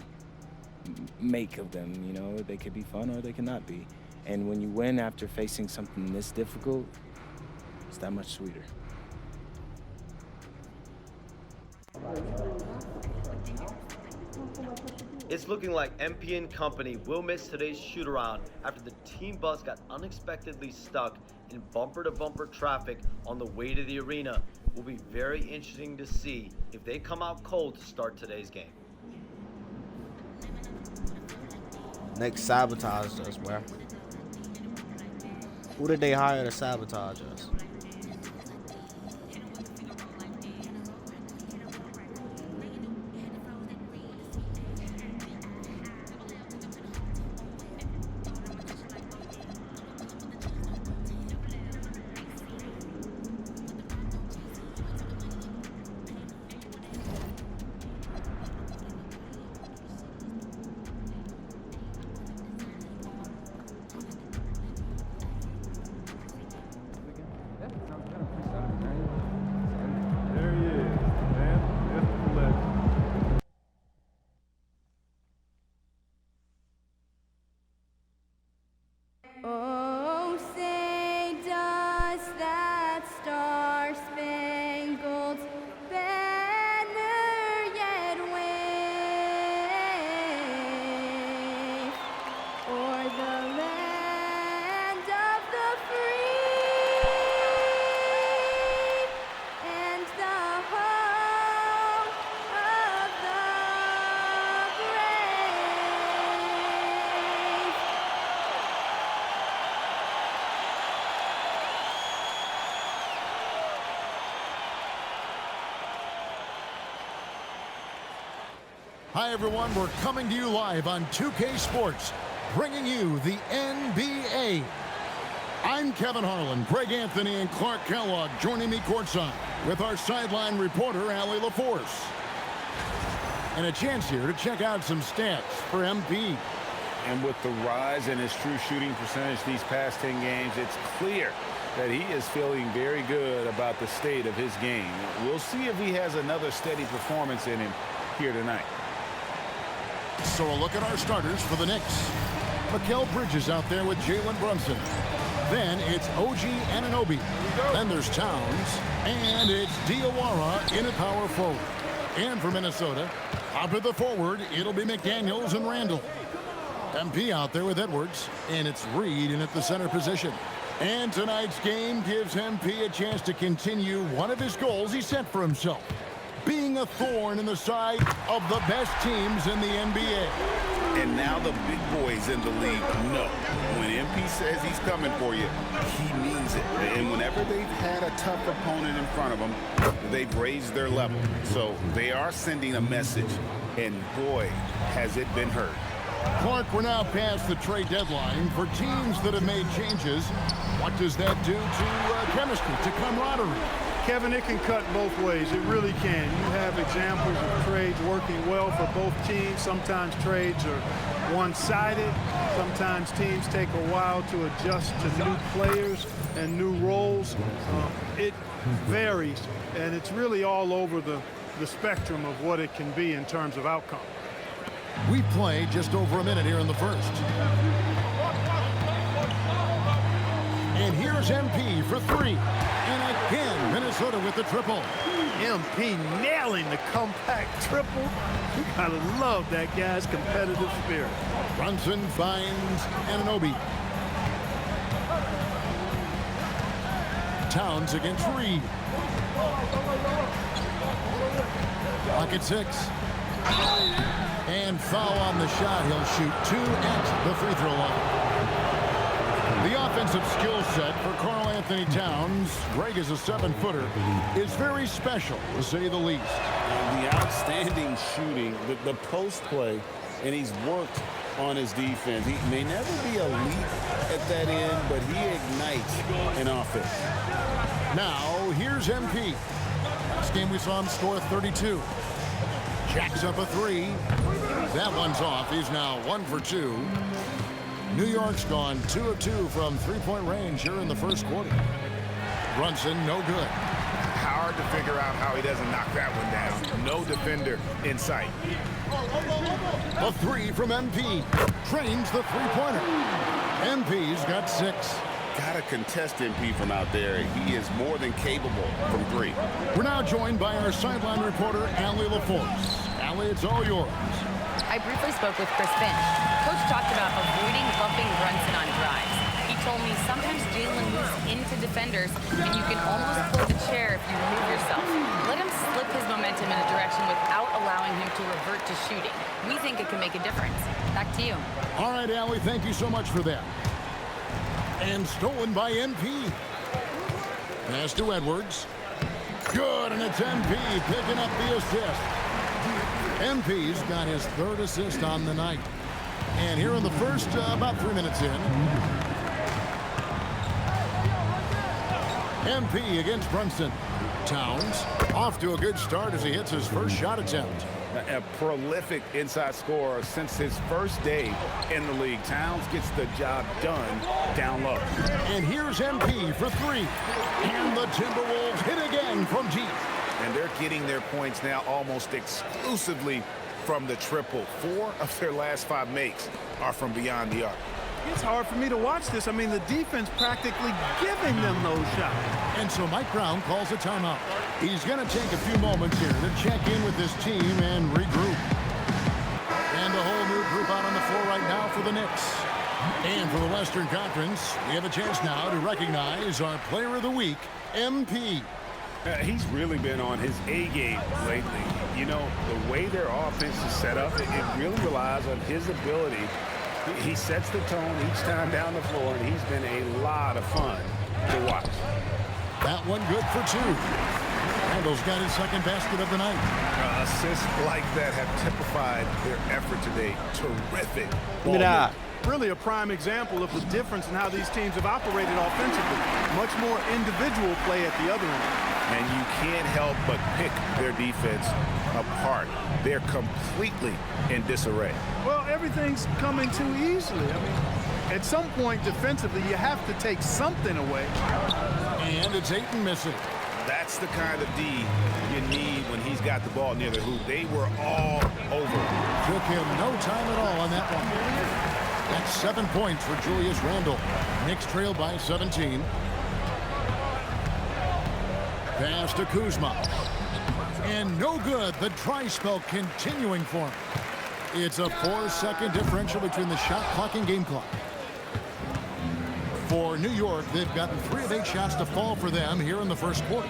make of them, you know? They could be fun or they could not be. And when you win after facing something this difficult, it's that much sweeter. It's looking like MP and company will miss today's shoot-around after the team bus got unexpectedly stuck in bumper-to-bumper traffic on the way to the arena. Will be very interesting to see if they come out cold to start today's game. Nick sabotaged us, bro. Who did they hire to sabotage us? There he is, man. That's the legend. Oh, say does that star-spangled banner yet wave o'er the land of the free and the home of the brave? Hi, everyone. We're coming to you live on 2K Sports, bringing you the NBA. I'm Kevin Harlan, Greg Anthony, and Clark Kellogg joining me courtside with our sideline reporter, Allie LaForce. And a chance here to check out some stats for MP. And with the rise in his true shooting percentage these past 10 games, it's clear that he is feeling very good about the state of his game. We'll see if he has another steady performance in him here tonight. So a look at our starters for the Knicks. Mikal Bridges out there with Jalen Brunson. Then it's OG Anunoby. Then there's Towns. And it's Diawara in at power forward. And for Minnesota, up at the forward, it'll be McDaniels and Randall. MP out there with Edwards. And it's Reed in at the center position. And tonight's game gives MP a chance to continue one of his goals he set for himself, being a thorn in the side of the best teams in the NBA. And now the big boys in the league know when MP says he's coming for you, he means it. And whenever they've had a tough opponent in front of them, they've raised their level. So they are sending a message, and boy, has it been heard. Clark, we're now past the trade deadline. For teams that have made changes, what does that do to chemistry, to camaraderie? Kevin, it can cut both ways. It really can. You have examples of trades working well for both teams. Sometimes trades are one-sided. Sometimes teams take a while to adjust to new players and new roles. It varies, and it's really all over the spectrum of what it can be in terms of outcome. We play just over a minute here in the first. And here's MP for three. And again, Minnesota with the triple. MP nailing the compact triple. You gotta love that guy's competitive spirit. Brunson finds Anunoby. Towns against Reed. Clock at 6. And foul on the shot. He'll shoot 2 at the free throw line. The offensive skill set for Karl Anthony Towns, Greg is a 7-footer, is very special, to say the least. The outstanding shooting, the post play, and he's worked on his defense. He may never be elite at that end, but he ignites an offense. Now, here's MP. Last game we saw him score 32. Jacks up a 3. That one's off. He's now 1 for 2. New York's gone 2 of 2 from three-point range here in the first quarter. Brunson, no good. Hard to figure out how he doesn't knock that one down. No defender in sight. A 3 from MP. Trains the three-pointer. MP's got 6. Gotta contest MP from out there. He is more than capable from 3. We're now joined by our sideline reporter, Allie LaForce. Allie, it's all yours. I briefly spoke with Chris Finch. Coach talked about avoiding bumping Brunson on drives. He told me sometimes Jalen moves into defenders, and you can almost pull the chair if you remove yourself. Let him slip his momentum in a direction without allowing him to revert to shooting. We think it can make a difference. Back to you. All right, Allie, thank you so much for that. And stolen by MP. Pass to Edwards. Good, and it's MP picking up the assist. MP's got his 3rd assist on the night. And here in the first, about 3 minutes in. MP against Brunson. Towns off to a good start as he hits his first shot attempt. A prolific inside scorer since his first day in the league. Towns gets the job done down low. And here's MP for 3. And the Timberwolves hit again from deep. And they're getting their points now almost exclusively from the triple. 4 of their last 5 makes are from beyond the arc. It's hard for me to watch this. I mean, the defense practically giving them those shots. And so Mike Brown calls a timeout. He's going to take a few moments here to check in with his team and regroup. And a whole new group out on the floor right now for the Knicks. And for the Western Conference, we have a chance now to recognize our Player of the Week, MP. He's really been on his A game lately. You know, the way their offense is set up, it really relies on his ability. He sets the tone each time down the floor, and he's been a lot of fun to watch. That one good for 2. Randall's got his 2nd basket of the night. Assists like that have typified their effort today. Terrific. Really a prime example of the difference in how these teams have operated offensively. Much more individual play at the other end. And you can't help but pick their defense apart. They're completely in disarray. Well, everything's coming too easily. I mean, at some point defensively, you have to take something away. And it's Ayton missing. That's the kind of D you need when he's got the ball near the hoop. They were all over. Took him no time at all on that one. That's 7 points for Julius Randle. Knicks trail by 17. Pass to Kuzma. And no good. The dry spell continuing for him. It's a 4-second differential between the shot clock and game clock. For New York, they've gotten 3 of 8 shots to fall for them here in the first quarter.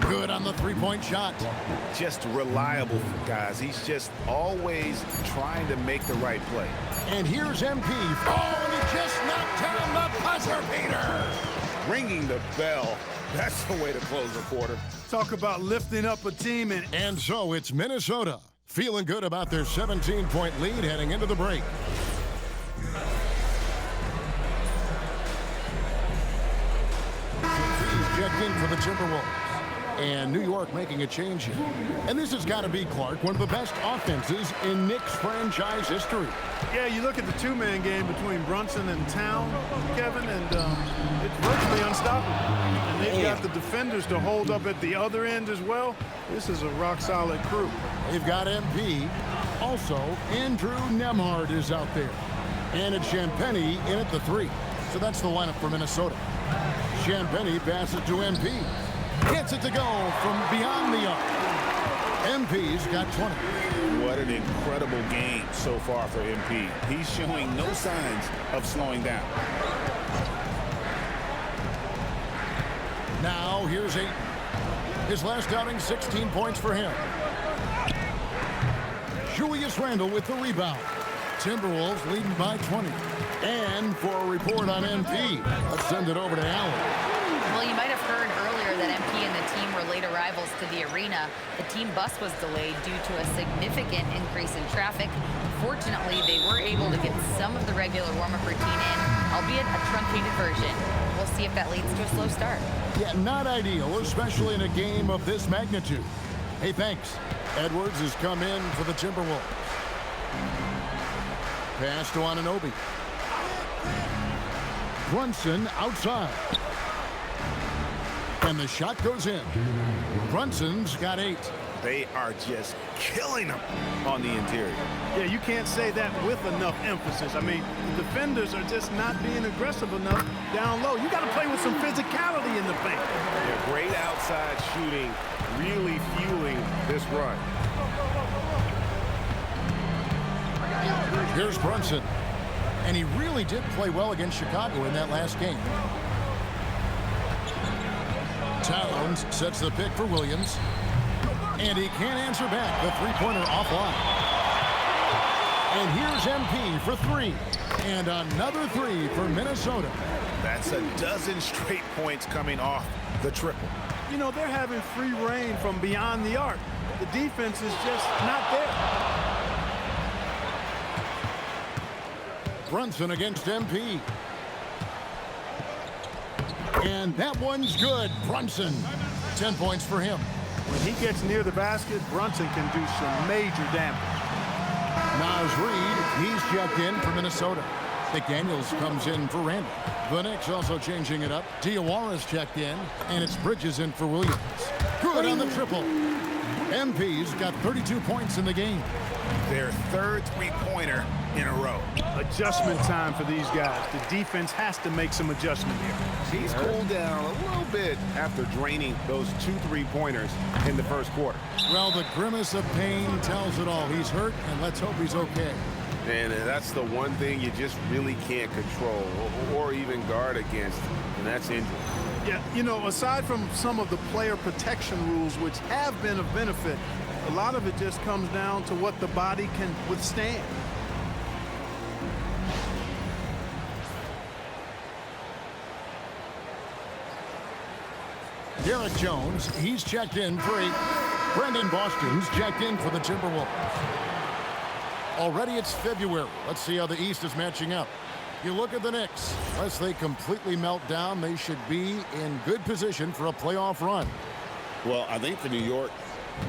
Good on the 3-point shot. Just reliable, guys. He's just always trying to make the right play. And here's MP. Oh, and he just knocked down the buzzer beater. Ringing the bell. That's the way to close the quarter. Talk about lifting up a team. And so it's Minnesota feeling good about their 17-point lead heading into the break. He's checked in for the Timberwolves. And New York making a change here. And this has got to be, Clark, one of the best offenses in Knicks franchise history. Yeah, you look at the 2-man game between Brunson and Town, Kevin, and it's virtually can't stop him. And they've got the defenders to hold up at the other end as well. This is a rock-solid crew. They've got MP. Also, Andrew Nemhard is out there. And it's Champagny in at the 3. So that's the lineup for Minnesota. Champagny passes to MP. Gets it to go from beyond the arc. MP's got 20. What an incredible game so far for MP. He's showing no signs of slowing down. Now here's Ayton. His last outing, 16 points for him. Julius Randle with the rebound. Timberwolves leading by 20. And for a report on MP, let's send it over to Allen. Well, you might have heard earlier that MP and the team were late arrivals to the arena. The team bus was delayed due to a significant increase in traffic. Fortunately, they were able to get some of the regular warm-up routine in, albeit a truncated version. We'll see if that leads to a slow start. Yeah, not ideal, especially in a game of this magnitude. Hey, thanks. Edwards has come in for the Timberwolves. Pass to Anunoby. Brunson outside. And the shot goes in. Brunson's got 8. They are just killing them on the interior. Yeah, you can't say that with enough emphasis. I mean, the defenders are just not being aggressive enough down low. You got to play with some physicality in the paint. Yeah, great outside shooting, really fueling this run. Here's Brunson. And he really did play well against Chicago in that last game. Towns sets the pick for Williams. And he can't answer back. The three-pointer offline. And here's MP for 3. And another 3 for Minnesota. That's a dozen straight points coming off the triple. You know, they're having free reign from beyond the arc. The defense is just not there. Brunson against MP. And that one's good. Brunson, 10 points for him. When he gets near the basket, Brunson can do some major damage. Naz Reid, he's checked in for Minnesota. McDaniels comes in for Randall. The Knicks also changing it up. Diawara's checked in, and it's Bridges in for Williams. Good on the triple. MP's got 32 points in the game. Their third three-pointer in a row. Adjustment time for these guys. The defense has to make some adjustment here. He's cooled down a little bit after draining those 2 3-pointers in the first quarter. Well, the grimace of pain tells it all. He's hurt, and let's hope he's okay. And that's the one thing you just really can't control or even guard against, and that's injury. Yeah, you know, aside from some of the player protection rules, which have been of benefit, a lot of it just comes down to what the body can withstand. Derek Jones, he's checked in for 8. Brendan Boston's checked in for the Timberwolves. Already it's February. Let's see how the East is matching up. You look at the Knicks. Unless they completely melt down, they should be in good position for a playoff run. Well, I think for New York,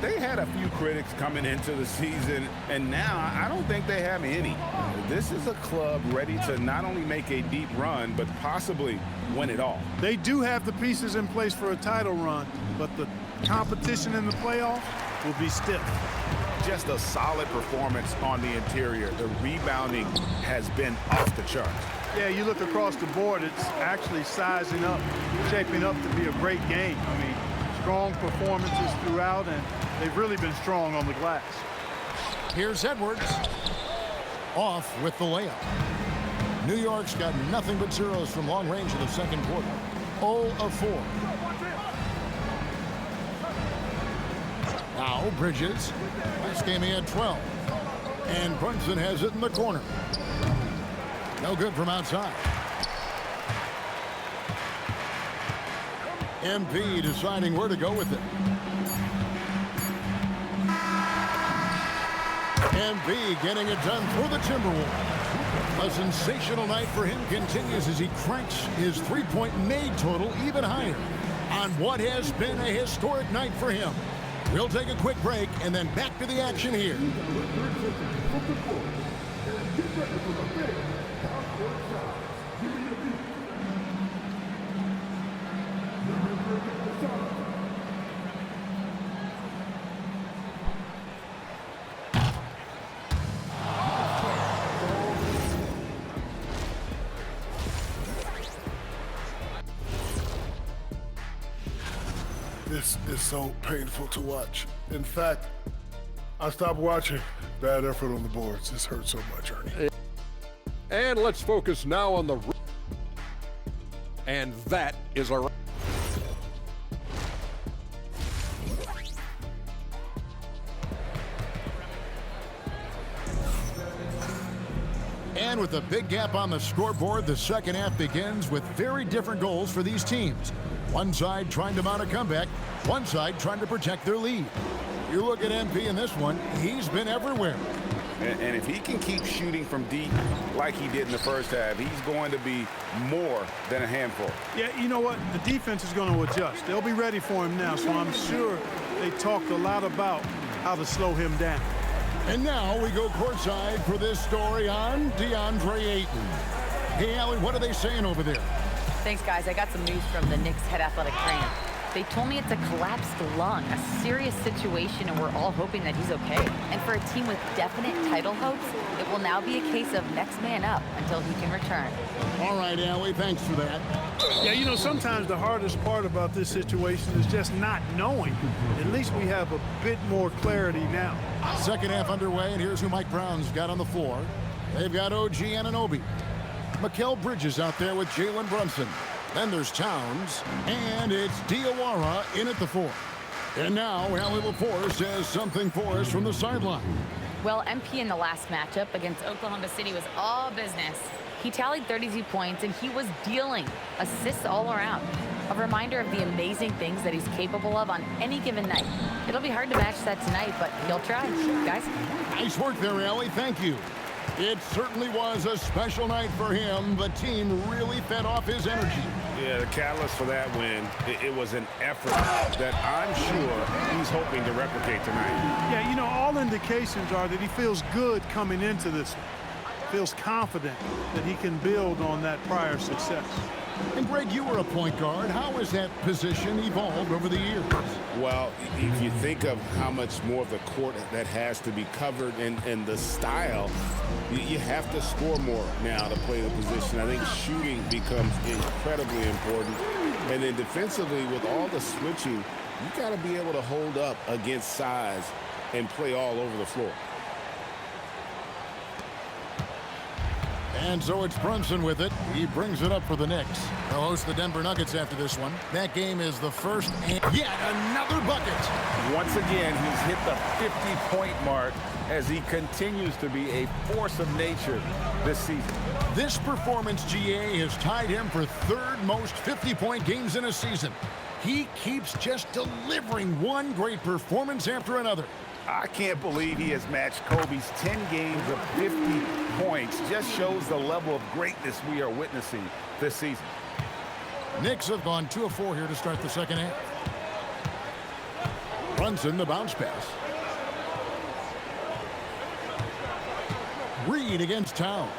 they had a few critics coming into the season, and now I don't think they have any. This is a club ready to not only make a deep run, but possibly win it all. They do have the pieces in place for a title run, but the competition in the playoff will be stiff. Just a solid performance on the interior. The rebounding has been off the charts. Yeah, you look across the board, it's actually sizing up, shaping up to be a great game. I mean, strong performances throughout, and they've really been strong on the glass. Here's Edwards. Off with the layup. New York's got nothing but zeros from long range in the second quarter. 0 of 4. Now Bridges. Last game he had 12. And Brunson has it in the corner. No good from outside. MP deciding where to go with it. MP getting it done for the Timberwolves. A sensational night for him continues as he cranks his three-point made total even higher on what has been a historic night for him. We'll take a quick break and then back to the action here. This is so painful to watch. In fact, I stopped watching. Bad effort on the boards. This hurts so much, Ernie. And let's focus now on the... And that is our... And with a big gap on the scoreboard, the second half begins with very different goals for these teams. One side trying to mount a comeback, one side trying to protect their lead. You look at MP in this one, he's been everywhere. And if he can keep shooting from deep like he did in the first half, he's going to be more than a handful. Yeah, you know what? The defense is going to adjust. They'll be ready for him now, so I'm sure they talked a lot about how to slow him down. And now we go courtside for this story on DeAndre Ayton. Hey, Allie, what are they saying over there? Thanks, guys. I got some news from the Knicks head athletic trainer. They told me it's a collapsed lung, a serious situation, and we're all hoping that he's okay. And for a team with definite title hopes, it will now be a case of next man up until he can return. All right, Allie, thanks for that. Yeah, you know, sometimes the hardest part about this situation is just not knowing. At least we have a bit more clarity now. Second half underway, and here's who Mike Brown's got on the floor. They've got OG Anunoby. Mikal Bridges out there with Jalen Brunson. Then there's Towns, and it's Diawara in at the fourth. And now Allie LaForce has something for us from the sideline. Well, MP in the last matchup against Oklahoma City was all business. He tallied 32 points, and he was dealing assists all around. A reminder of the amazing things that he's capable of on any given night. It'll be hard to match that tonight, but he'll try. Guys? Nice work there, Allie. Thank you. It certainly was a special night for him. The team really fed off his energy. Yeah, the catalyst for that win, it was an effort that I'm sure he's hoping to replicate tonight. Yeah, you know, all indications are that he feels good coming into this. Feels confident that he can build on that prior success. And Greg, you were a point guard. How has that position evolved over the years? Well, if you think of how much more of the court that has to be covered and the style, you have to score more now to play the position. I think shooting becomes incredibly important. And then defensively, with all the switching, you got to be able to hold up against size and play all over the floor. And so it's Brunson with it. He brings it up for the Knicks. They'll host the Denver Nuggets after this one. That game is the first and yet another bucket. Once again, he's hit the 50-point mark as he continues to be a force of nature this season. This performance, GA, has tied him for third most 50-point games in a season. He keeps just delivering one great performance after another. I can't believe he has matched Kobe's 10 games of 50 points. Just shows the level of greatness we are witnessing this season. Knicks have gone 2 of 4 here to start the second half. Brunson, the bounce pass. Reed against Towns.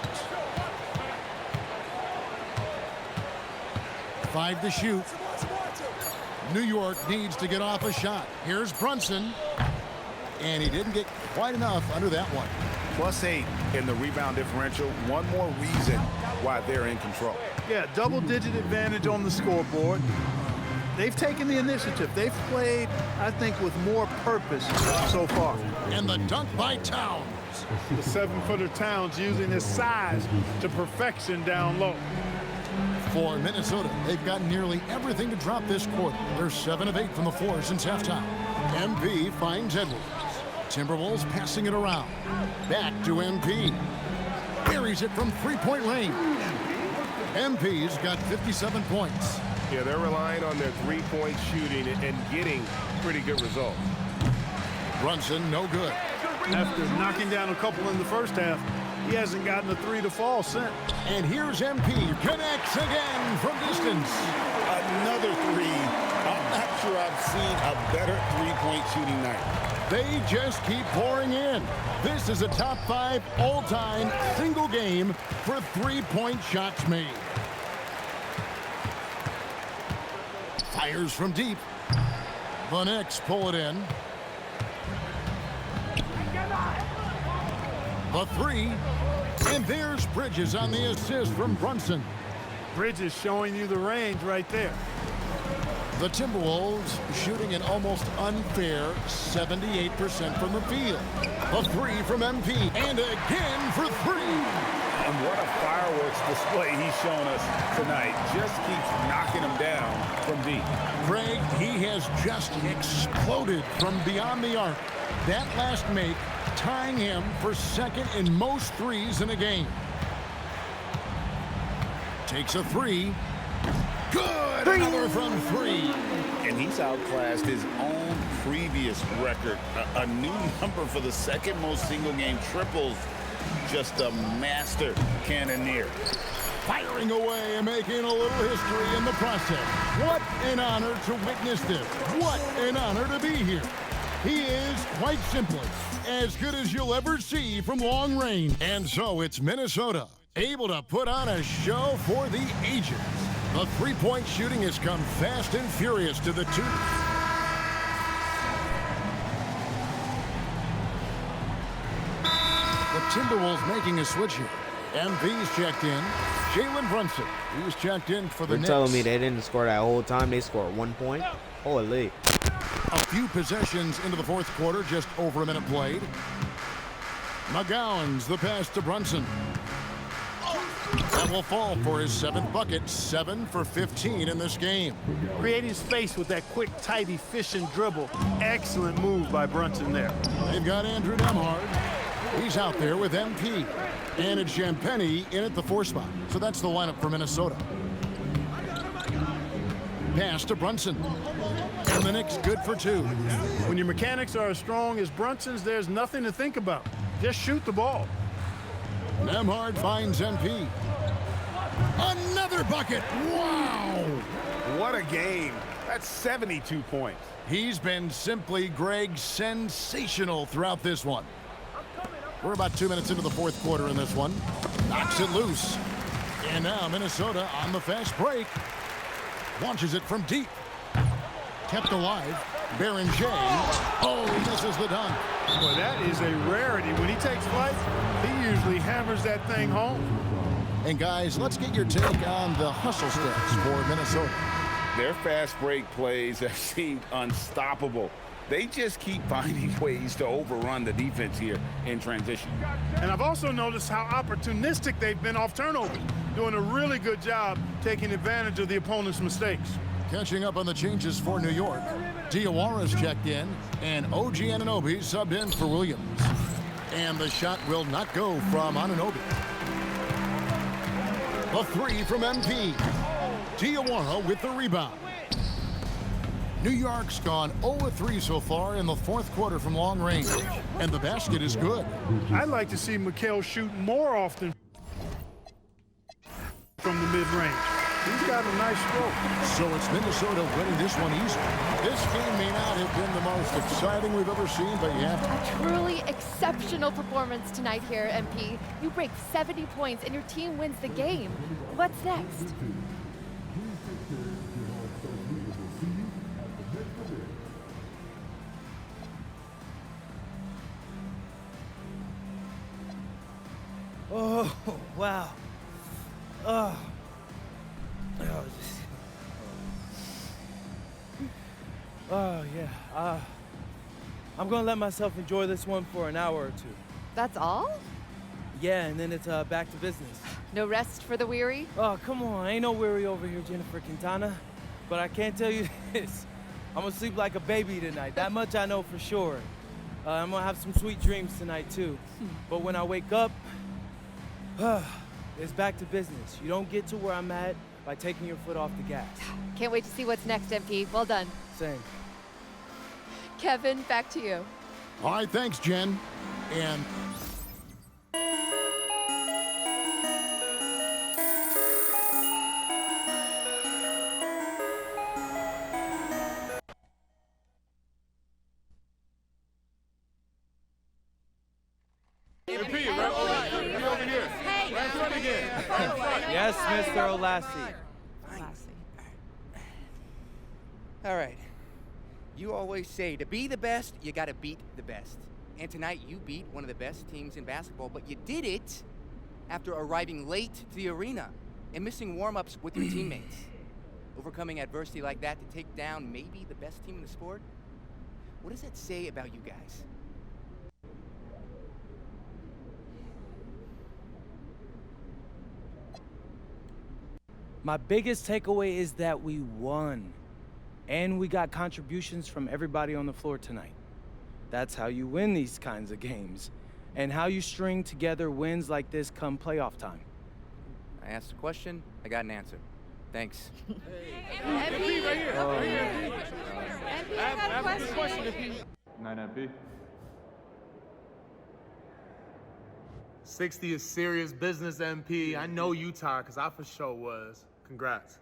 5 to shoot. New York needs to get off a shot. Here's Brunson. And he didn't get quite enough under that one. +8 in the rebound differential. One more reason why they're in control. Yeah, double-digit advantage on the scoreboard. They've taken the initiative. They've played, I think, with more purpose so far. And the dunk by Towns. The 7-footer Towns using his size to perfection down low. For Minnesota, they've got nearly everything to drop this quarter. They're 7 of 8 from the floor since halftime. MP finds Edwards. Timberwolves passing it around. Back to MP. Buries it from three-point range. MP's got 57 points. Yeah, they're relying on their three-point shooting and getting pretty good results. Brunson, no good. After knocking down a couple in the first half, he hasn't gotten a 3 to fall since. And here's MP. Connects again from distance. Another 3. I'm not sure I've seen a better three-point shooting night. They just keep pouring in. This is a top 5 all-time single game for three-point shots made. Fires from deep. The Knicks pull it in. The 3. And there's Bridges on the assist from Brunson. Bridges showing you the range right there. The Timberwolves shooting an almost unfair 78% from the field. A three from MP, and again for three. And what a fireworks display he's shown us tonight. Just keeps knocking him down from deep. Greg, he has just exploded from beyond the arc. That last make tying him for second in most threes in a game. Takes a three. Good! Another from three. And he's outclassed his own previous record. A new number for the second most single-game triples. Just a master cannoneer. Firing away and making a little history in the process. What an honor to witness this. What an honor to be here. He is, quite simply, as good as you'll ever see from long range. And so it's Minnesota, able to put on a show for the ages. The three-point shooting has come fast and furious to the two. The Timberwolves making a switch here. MV's checked in. Jalen Brunson, he's checked in for the You're Knicks. telling me they didn't score that whole time? They scored 1 point? Holy. A few possessions into the fourth quarter, just over a minute played. McGowan's the pass to Brunson. That will fall for his 7th bucket, 7 for 15 in this game. Creating space with that quick, tight, efficient dribble. Excellent move by Brunson there. They've got Andrew Nemhard. He's out there with MP. And it's Champagny in at the 4 spot. So that's the lineup for Minnesota. Pass to Brunson. And the Knicks good for 2. When your mechanics are as strong as Brunson's, there's nothing to think about. Just shoot the ball. Nemhard finds MP. Another bucket. Wow. What a game. That's 72 points. He's been simply, Greg, sensational throughout this one. We're about 2 minutes into the fourth quarter in this one. Knocks it loose. And now Minnesota on the fast break. Launches it from deep. Kept alive. Baron J. Oh, he misses the dunk. Boy, that is a rarity. When he takes flight, he usually hammers that thing home. And guys, let's get your take on the hustle steps for Minnesota. Their fast break plays have seemed unstoppable. They just keep finding ways to overrun the defense here in transition. And I've also noticed how opportunistic they've been off turnovers, doing a really good job taking advantage of the opponent's mistakes. Catching up on the changes for New York. Diawara's checked in, and OG Anunoby subbed in for Williams. And the shot will not go from Anunoby. A three from MP. Diawara with the rebound. New York's gone 0-3 so far in the fourth quarter from long range, and the basket is good. I'd like to see Mikal shoot more often from the mid-range. He's got a nice stroke. So it's Minnesota winning this one easily. This game may not have been the most exciting we've ever seen, but yeah. A truly exceptional performance tonight here, MP. You break 70 points and your team wins the game. What's next? Oh, wow. Oh. Oh, yeah. I'm going to let myself enjoy this one for an hour or two. That's all? Yeah, and then it's back to business. No rest for the weary? Oh, come on. Ain't no weary over here, Jennifer Quintana. But I can't tell you this. I'm going to sleep like a baby tonight. That much I know for sure. I'm going to have some sweet dreams tonight, too. But when I wake up, it's back to business. You don't get to where I'm at by taking your foot off the gas. Can't wait to see what's next, MP. Well done. Same. Kevin, back to you. All right, thanks, Jen. And Yes, Mr. Olassie. All right. You always say to be the best, you got to beat the best. And tonight you beat one of the best teams in basketball, but you did it after arriving late to the arena and missing warm-ups with your teammates. overcoming adversity like that to take down maybe the best team in the sport? What does that say about you guys? My biggest takeaway is that we won. And we got contributions from everybody on the floor tonight. That's how you win these kinds of games. And how you string together wins like this come playoff time. I asked a question, I got an answer. Thanks. MP, right here. MP, I got a question. 9 MP. 60 is serious business, MP. I know you tired, because I for sure was. Congrats.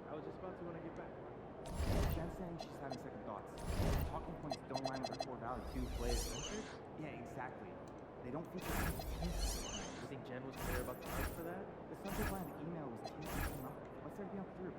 I was just about to when I get back. Jen's saying she's having second thoughts. Talking points don't align with her core value. 2 players centered? Yeah, exactly. They don't feature any pieces. You think Jen was clear about the price for that? The subject line of the email was team team up. What's there to be up through?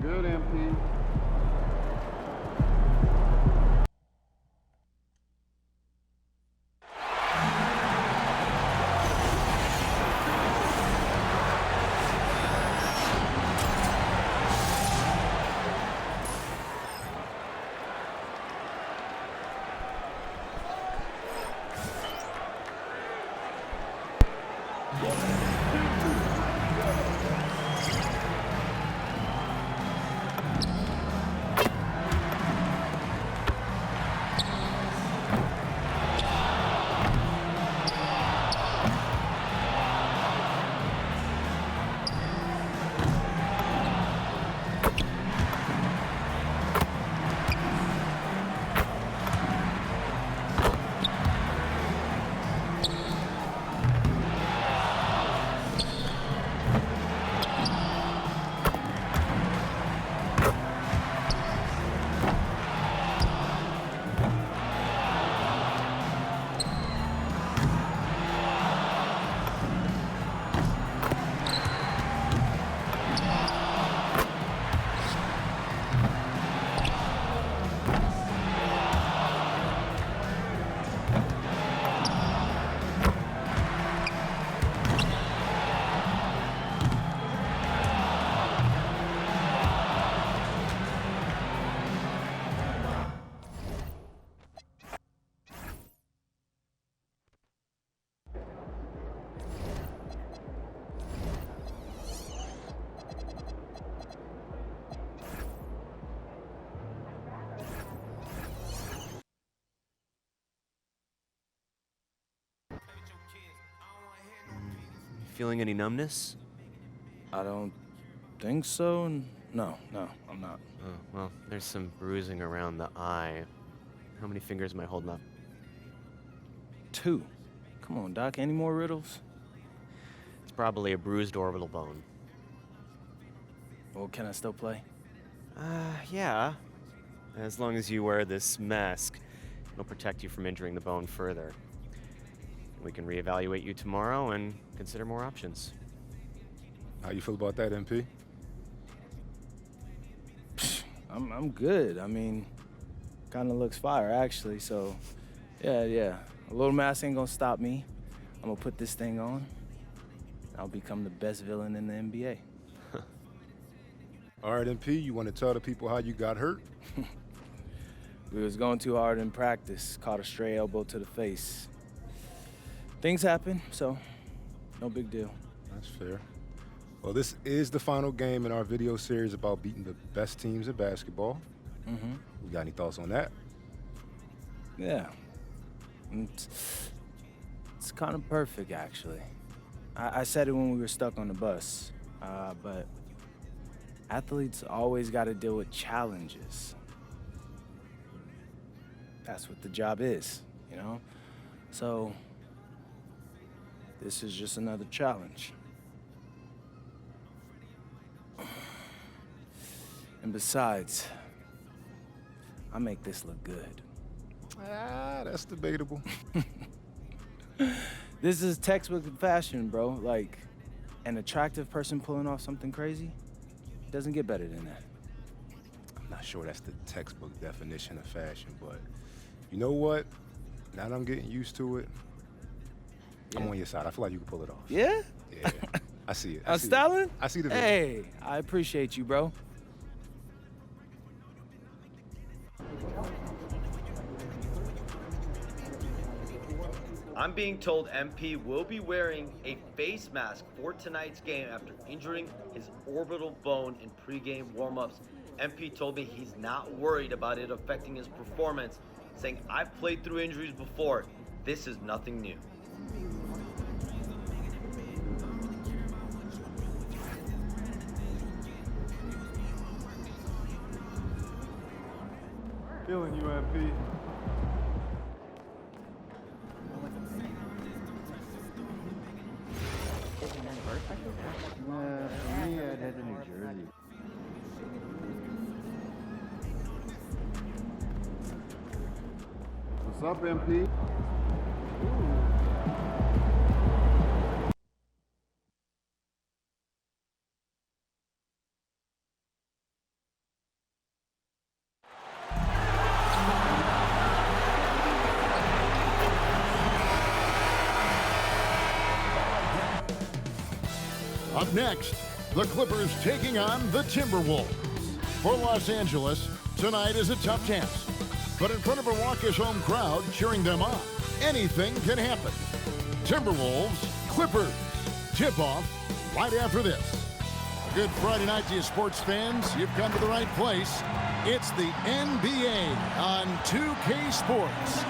Good, MP. Feeling any numbness? I don't think so. No, I'm not. Oh, well, there's some bruising around the eye. How many fingers am I holding up? 2. Come on, Doc, any more riddles? It's probably a bruised orbital bone. Well, can I still play? Yeah. As long as you wear this mask, it'll protect you from injuring the bone further. We can reevaluate you tomorrow and consider more options. How you feel about that, MP? I'm good. I mean, kind of looks fire, actually. So, yeah. A little mask ain't gonna stop me. I'm gonna put this thing on. I'll become the best villain in the NBA. All right, MP, you want to tell the people how you got hurt? We was going too hard in practice. Caught a stray elbow to the face. Things happen, so no big deal. That's fair. Well, this is the final game in our video series about beating the best teams in basketball. Mm-hmm. You got any thoughts on that? Yeah. It's kind of perfect, actually. I said it when we were stuck on the bus, but athletes always got to deal with challenges. That's what the job is, you know? So, this is just another challenge. And besides, I make this look good. That's That's debatable. This is textbook fashion, bro. Like, an attractive person pulling off something crazy doesn't get better than that. I'm not sure that's the textbook definition of fashion, but you know what? Now that I'm getting used to it, I'm on your side. I feel like you can pull it off. Yeah? Yeah. I see it. I'm styling? I see the vision. Hey, I appreciate you, bro. I'm being told MP will be wearing a face mask for tonight's game after injuring his orbital bone in pregame warmups. MP told me he's not worried about it affecting his performance, saying, "I've played through injuries before. This is nothing new." Feeling you, MP. For me, I'd head to New Jersey. What's up, MP? Up next, the Clippers taking on the Timberwolves. For Los Angeles, tonight is a tough task. But in front of a raucous home crowd cheering them on, anything can happen. Timberwolves, Clippers. Tip-off right after this. Good Friday night to you, sports fans. You've come to the right place. It's the NBA on 2K Sports.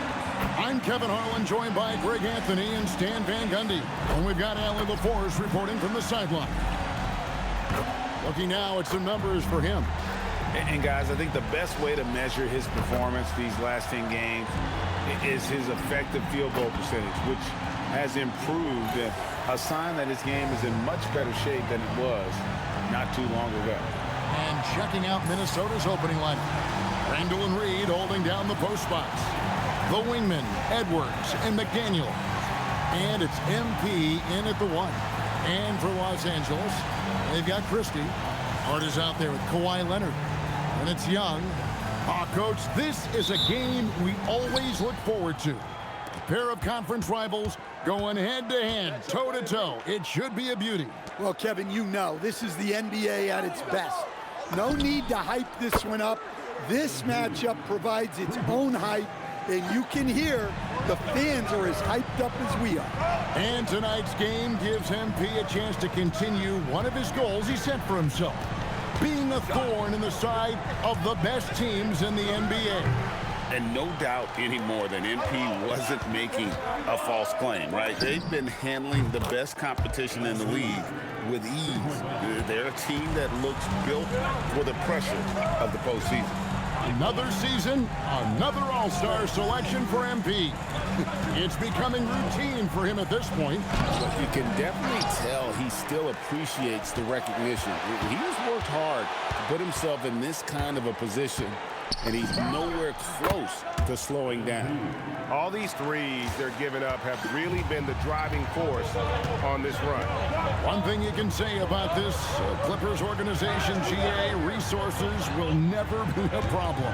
I'm Kevin Harlan, joined by Greg Anthony and Stan Van Gundy. And we've got Allie LaForce reporting from the sideline. Looking now at some numbers for him. And guys, I think the best way to measure his performance these last 10 games is his effective field goal percentage, which has improved, a sign that his game is in much better shape than it was not too long ago. And checking out Minnesota's opening lineup. Randall and Reed holding down the post spots. The wingmen, Edwards and McDaniel. And it's MP in at the 1. And for Los Angeles, they've got Christie. Hart is out there with Kawhi Leonard. And it's Young. Coach, this is a game we always look forward to. A pair of conference rivals going head-to-head, toe-to-toe. It should be a beauty. Well, Kevin, you know, this is the NBA at its best. No need to hype this one up. This matchup provides its own hype, and you can hear the fans are as hyped up as we are. And tonight's game gives MP a chance to continue one of his goals he set for himself, being a thorn in the side of the best teams in the NBA. And no doubt anymore that MP wasn't making a false claim, right? They've been handling the best competition in the league with ease. They're a team that looks built for the pressure of the postseason. Another season, another all-star selection for MP. It's becoming routine for him at this point. But you can definitely tell he still appreciates the recognition. He's worked hard to put himself in this kind of a position, and he's nowhere close to slowing down. All these threes they're giving up have really been the driving force on this run. One thing you can say about this Clippers organization, GA, resources will never be a problem.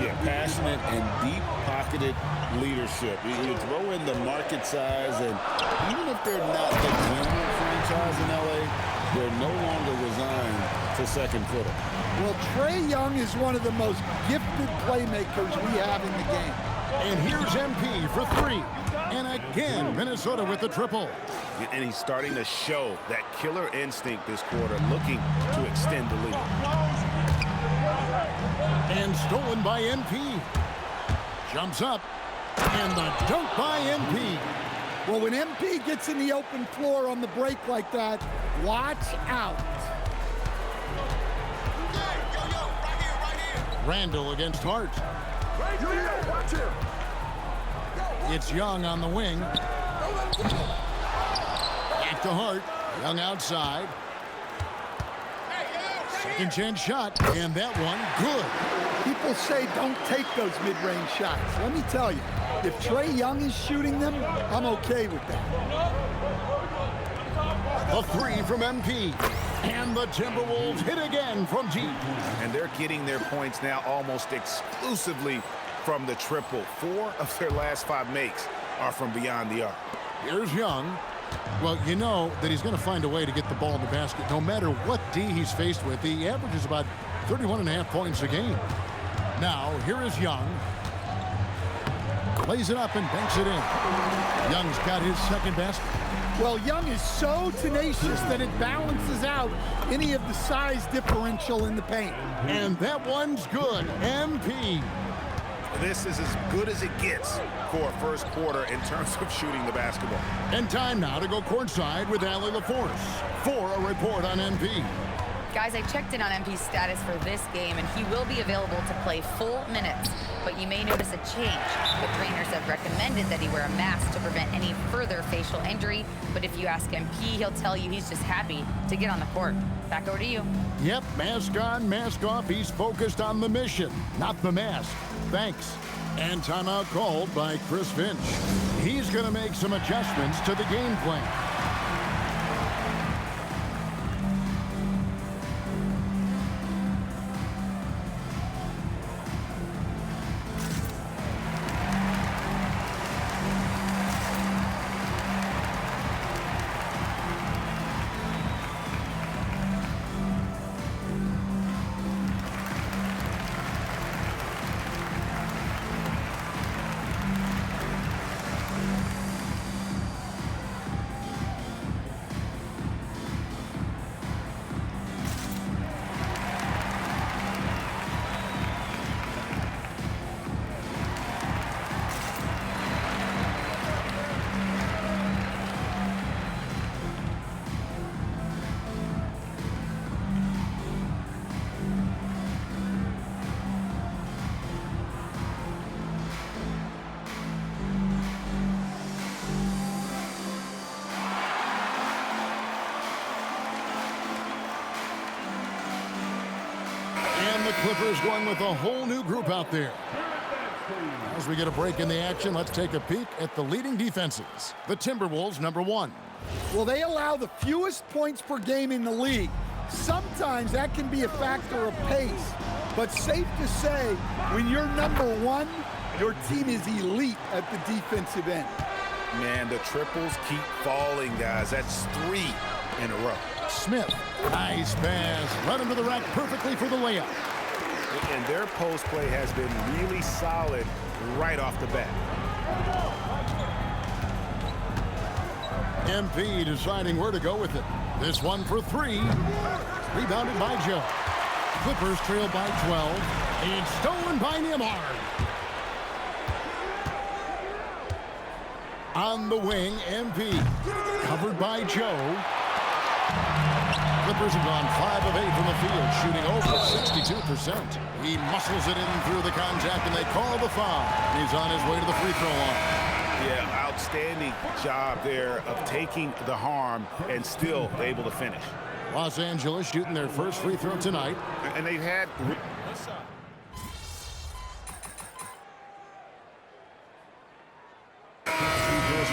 Yeah, passionate and deep-pocketed leadership. You throw in the market size, and even if they're not the general franchise in LA, they're no longer resigned to second footer. Well, Trae Young is one of the most gifted playmakers we have in the game. And here's MP for 3. And again, Minnesota with the triple. And he's starting to show that killer instinct this quarter, looking to extend the lead. And stolen by MP. Jumps up. And the dunk by MP. Well, when MP gets in the open floor on the break like that, watch out. Randall against Hart. It's Young on the wing. Back to Hart. Young outside. Second chance shot, and that one good. People say don't take those mid-range shots. Let me tell you, If Trae Young is shooting them, I'm okay with that. The three from MP. And the Timberwolves hit again from deep. And they're getting their points now almost exclusively from the triple. 4 of their last 5 makes are from beyond the arc. Here's Young. Well, you know that he's going to find a way to get the ball in the basket. No matter what D he's faced with, he averages about 31.5 points a game. Now, here is Young. Lays it up and banks it in. Young's got his second basket. Well, Young is so tenacious that it balances out any of the size differential in the paint. And that one's good. MP. This is as good as it gets for a first quarter in terms of shooting the basketball. And time now to go courtside with Allie LaForce for a report on MP. Guys, I checked in on MP's status for this game, and he will be available to play full minutes. But you may notice a change. The trainers have recommended that he wear a mask to prevent any further facial injury. But if you ask MP, he'll tell you he's just happy to get on the court. Back over to you. Yep, mask on, mask off. He's focused on the mission, not the mask. Thanks. And timeout called by Chris Finch. He's going to make some adjustments to the game plan. The Clippers going with a whole new group out there. As we get a break in the action, let's take a peek at the leading defenses. The Timberwolves, number 1. Well, they allow the fewest points per game in the league. Sometimes that can be a factor of pace. But safe to say, when you're number 1, your team is elite at the defensive end. Man, the triples keep falling, guys. That's 3 in a row. Smith, nice pass. Run into the rack perfectly for the layup. And their post play has been really solid right off the bat. MP deciding where to go with it. This one for 3. Rebounded by Joe. Clippers trail by 12. And stolen by Nembhard. On the wing, MP. Covered by Joe. Clippers have gone 5 of 8 from the field, shooting over 62%. He muscles it in through the contact, and they call the foul. He's on his way to the free throw line. Yeah, outstanding job there of taking the harm and still able to finish. Los Angeles shooting their first free throw tonight. And they've had...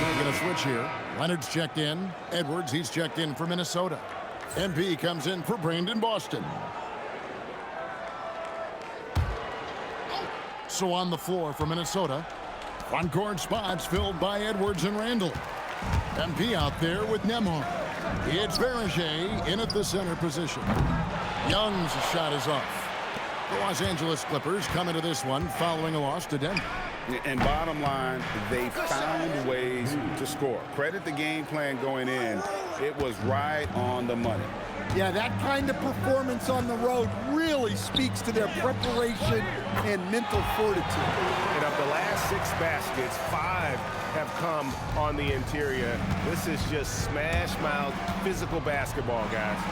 Making a switch here. Leonard's checked in. Edwards, he's checked in for Minnesota. MP comes in for Brandon Boston. So on the floor for Minnesota. Front court spots filled by Edwards and Randall. MP out there with Nembhard. It's Verge in at the center position. Young's shot is off. The Los Angeles Clippers come into this one following a loss to Denver. And bottom line, they found ways to score. Credit the game plan going in. It was right on the money. Yeah, that kind of performance on the road really speaks to their preparation and mental fortitude. And of the last 6 baskets, 5 have come on the interior. This is just smash mouth physical basketball, guys.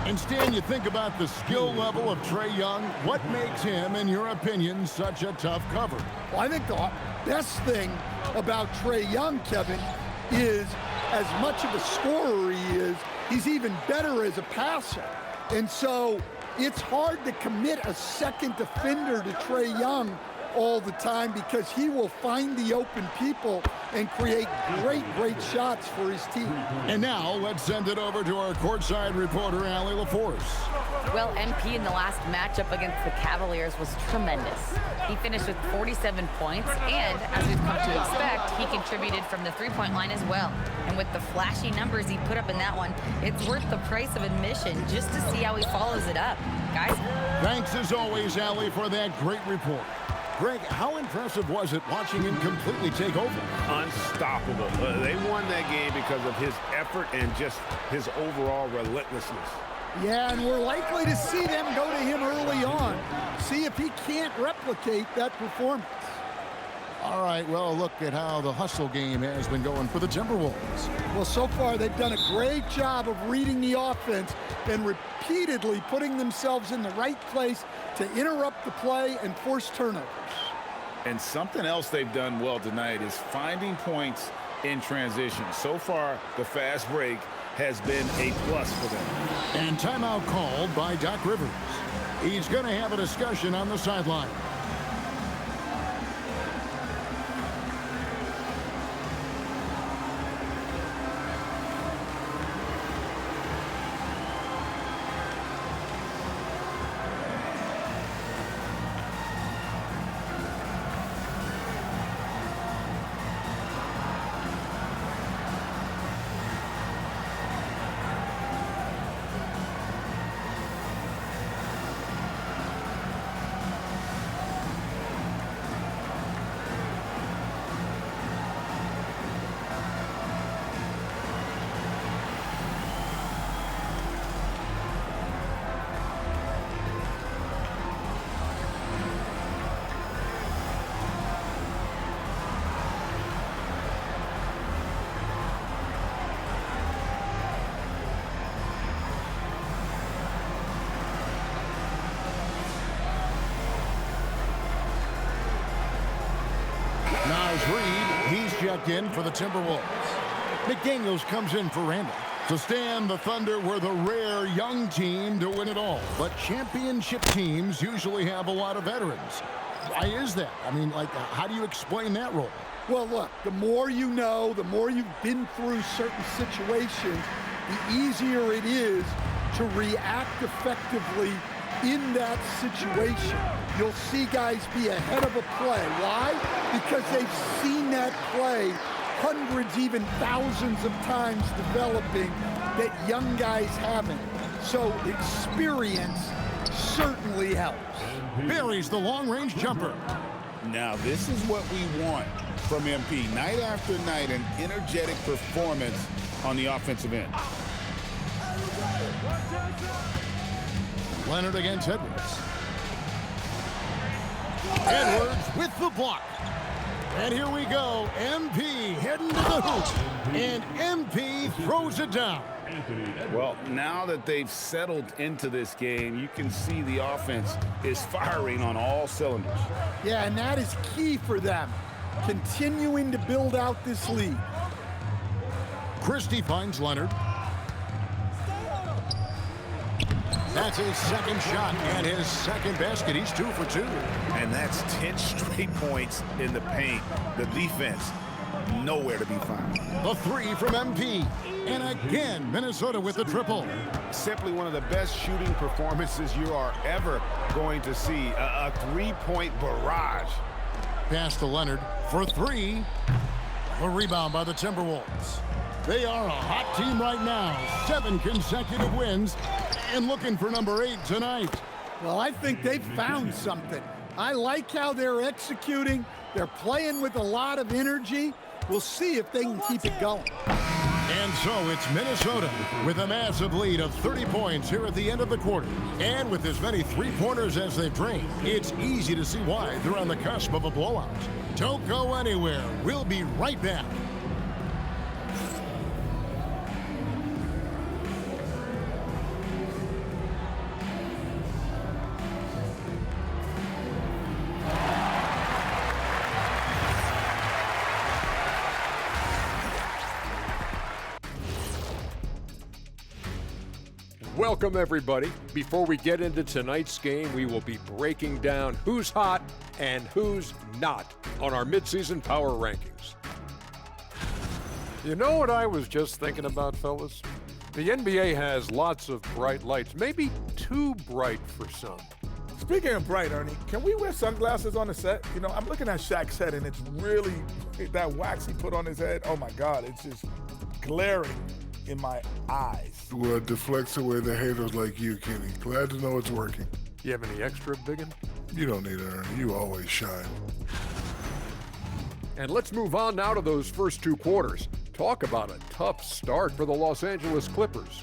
And Stan, you think about the skill level of Trae Young. What makes him, in your opinion, such a tough cover? Well, I think the best thing about Trae Young, Kevin, is as much of a scorer he is, he's even better as a passer. And so it's hard to commit a second defender to Trae Young all the time because he will find the open people and create great shots for his team. And now let's send it over to our courtside reporter, Allie LaForce. Well, MP in the last matchup against the Cavaliers was tremendous. He finished with 47 points, and as we've come to expect, he contributed from the three-point line as well. And with the flashy numbers he put up in that one, it's worth the price of admission just to see how he follows it up. Guys? Thanks as always, Allie, for that great report. Greg, how impressive was it watching him completely take over? Unstoppable. They won that game because of his effort and just his overall relentlessness. Yeah, and we're likely to see them go to him early on. See if he can't replicate that performance. All right, well, look at how the hustle game has been going for the Timberwolves. Well, so far they've done a great job of reading the offense and repeatedly putting themselves in the right place to interrupt the play and force turnovers. And something else they've done well tonight is finding points in transition. So far, the fast break has been a plus for them. And timeout called by Doc Rivers. He's going to have a discussion on the sideline. Reed, he's checked in for the Timberwolves. McDaniels comes in for Randall. To stand, the Thunder were the rare young team to win it all. But championship teams usually have a lot of veterans. Why is that? I mean, like, how do you explain that role? Well, look, the more you know, the more you've been through certain situations, the easier it is to react effectively in that situation. You'll see guys be ahead of a play. Why? Because they've seen that play hundreds, even thousands of times developing that young guys haven't. So experience certainly helps. Buries the long-range jumper. Now, this is what we want from MP. Night after night, an energetic performance on the offensive end. Leonard against Edwards. Edwards with the block. And here we go. MP heading to the hoop. And MP throws it down. Well, now that they've settled into this game, you can see the offense is firing on all cylinders. Yeah, and that is key for them, continuing to build out this lead. Christie finds Leonard. That's his second shot and his second basket. He's 2 for 2. And that's 10 straight points in the paint. The defense, nowhere to be found. The three from MP. And again, Minnesota with the triple. Simply one of the best shooting performances you are ever going to see. A three-point barrage. Pass to Leonard for 3. A rebound by the Timberwolves. They are a hot team right now. 7 consecutive wins. And looking for number 8 tonight. Well, I think they've found something. I like how they're executing. They're playing with a lot of energy. We'll see if they can keep it going. And so it's Minnesota with a massive lead of 30 points here at the end of the quarter. And with as many three-pointers as they've drained, it's easy to see why they're on the cusp of a blowout. Don't go anywhere. We'll be right back. Welcome, everybody. Before we get into tonight's game, we will be breaking down who's hot and who's not on our midseason power rankings. You know what I was just thinking about, fellas? The NBA has lots of bright lights, maybe too bright for some. Speaking of bright, Ernie, can we wear sunglasses on the set? You know, I'm looking at Shaq's head, and it's really, that wax he put on his head, oh my God, it's just glaring in my eyes. Well, it deflects away the haters like you, Kenny. Glad to know it's working. You have any extra, Biggin? You don't need it, Ernie. You always shine. And let's move on now to those first two quarters. Talk about a tough start for the Los Angeles Clippers.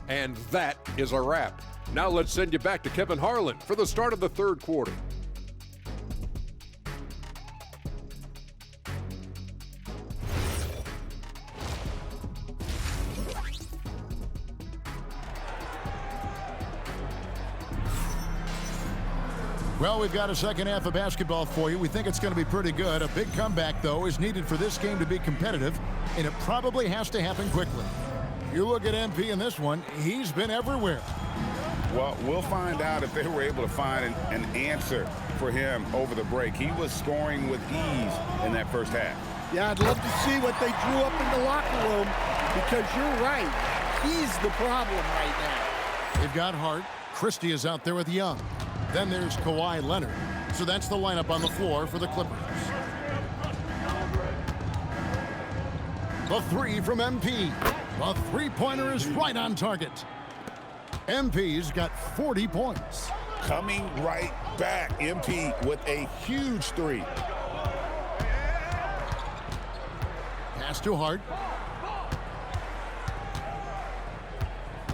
And that is a wrap. Now let's send you back to Kevin Harlan for the start of the third quarter. Well, we've got a second half of basketball for you. We think it's going to be pretty good. A big comeback, though, is needed for this game to be competitive, and it probably has to happen quickly. You look at MP in this one, he's been everywhere. Well, we'll find out if they were able to find an answer for him over the break. He was scoring with ease in that first half. Yeah, I'd love to see what they drew up in the locker room, because you're right. He's the problem right now. They've got Hart. Christie is out there with Young. Then there's Kawhi Leonard. So that's the lineup on the floor for the Clippers. The three from MP. The three-pointer is right on target. MP's got 40 points. Coming right back, MP with a huge three. Pass to Hart.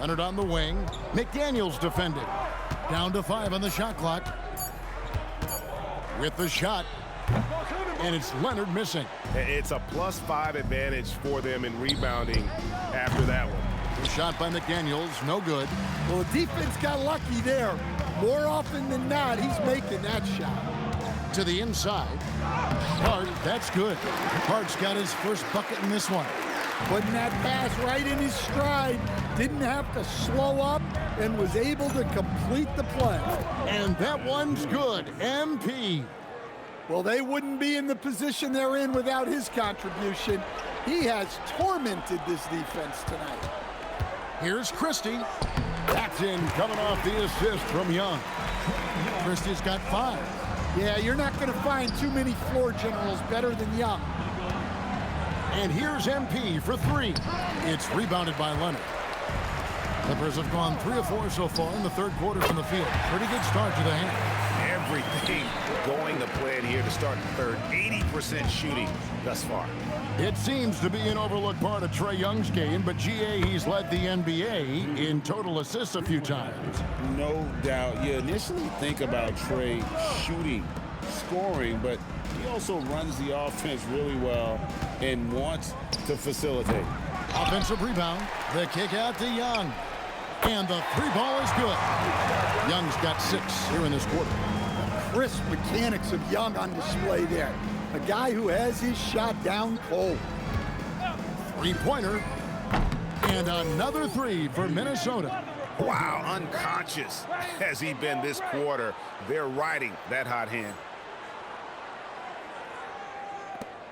Leonard on the wing. McDaniels defending. Down to 5 on the shot clock. With the shot. And it's Leonard missing. It's a +5 advantage for them in rebounding after that one. The shot by McDaniels, no good. Well, the defense got lucky there. More often than not, he's making that shot. To the inside. Hart, that's good. Hart's got his first bucket in this one. Putting that pass right in his stride. Didn't have to slow up and was able to complete the play. And that one's good. MP. Well, they wouldn't be in the position they're in without his contribution. He has tormented this defense tonight. Here's Christie. That's in, coming off the assist from Young. Christie's got 5. Yeah, you're not going to find too many floor generals better than Young. And here's MP for 3. It's rebounded by Leonard. Clippers have gone 3 of 4 so far in the third quarter from the field. Pretty good start to the hand. Everything going to plan here to start the third. 80% shooting thus far. It seems to be an overlooked part of Trae Young's game, but GA, he's led the NBA in total assists a few times. No doubt. You initially think about Trae shooting, scoring, but he also runs the offense really well and wants to facilitate. Offensive rebound. The kick out to Young. And the 3 ball is good. Young's got 6 here in this quarter. Crisp mechanics of Young on display there. A guy who has his shot down cold. 3-pointer. And another 3 for Minnesota. Wow, unconscious has he been this quarter. They're riding that hot hand.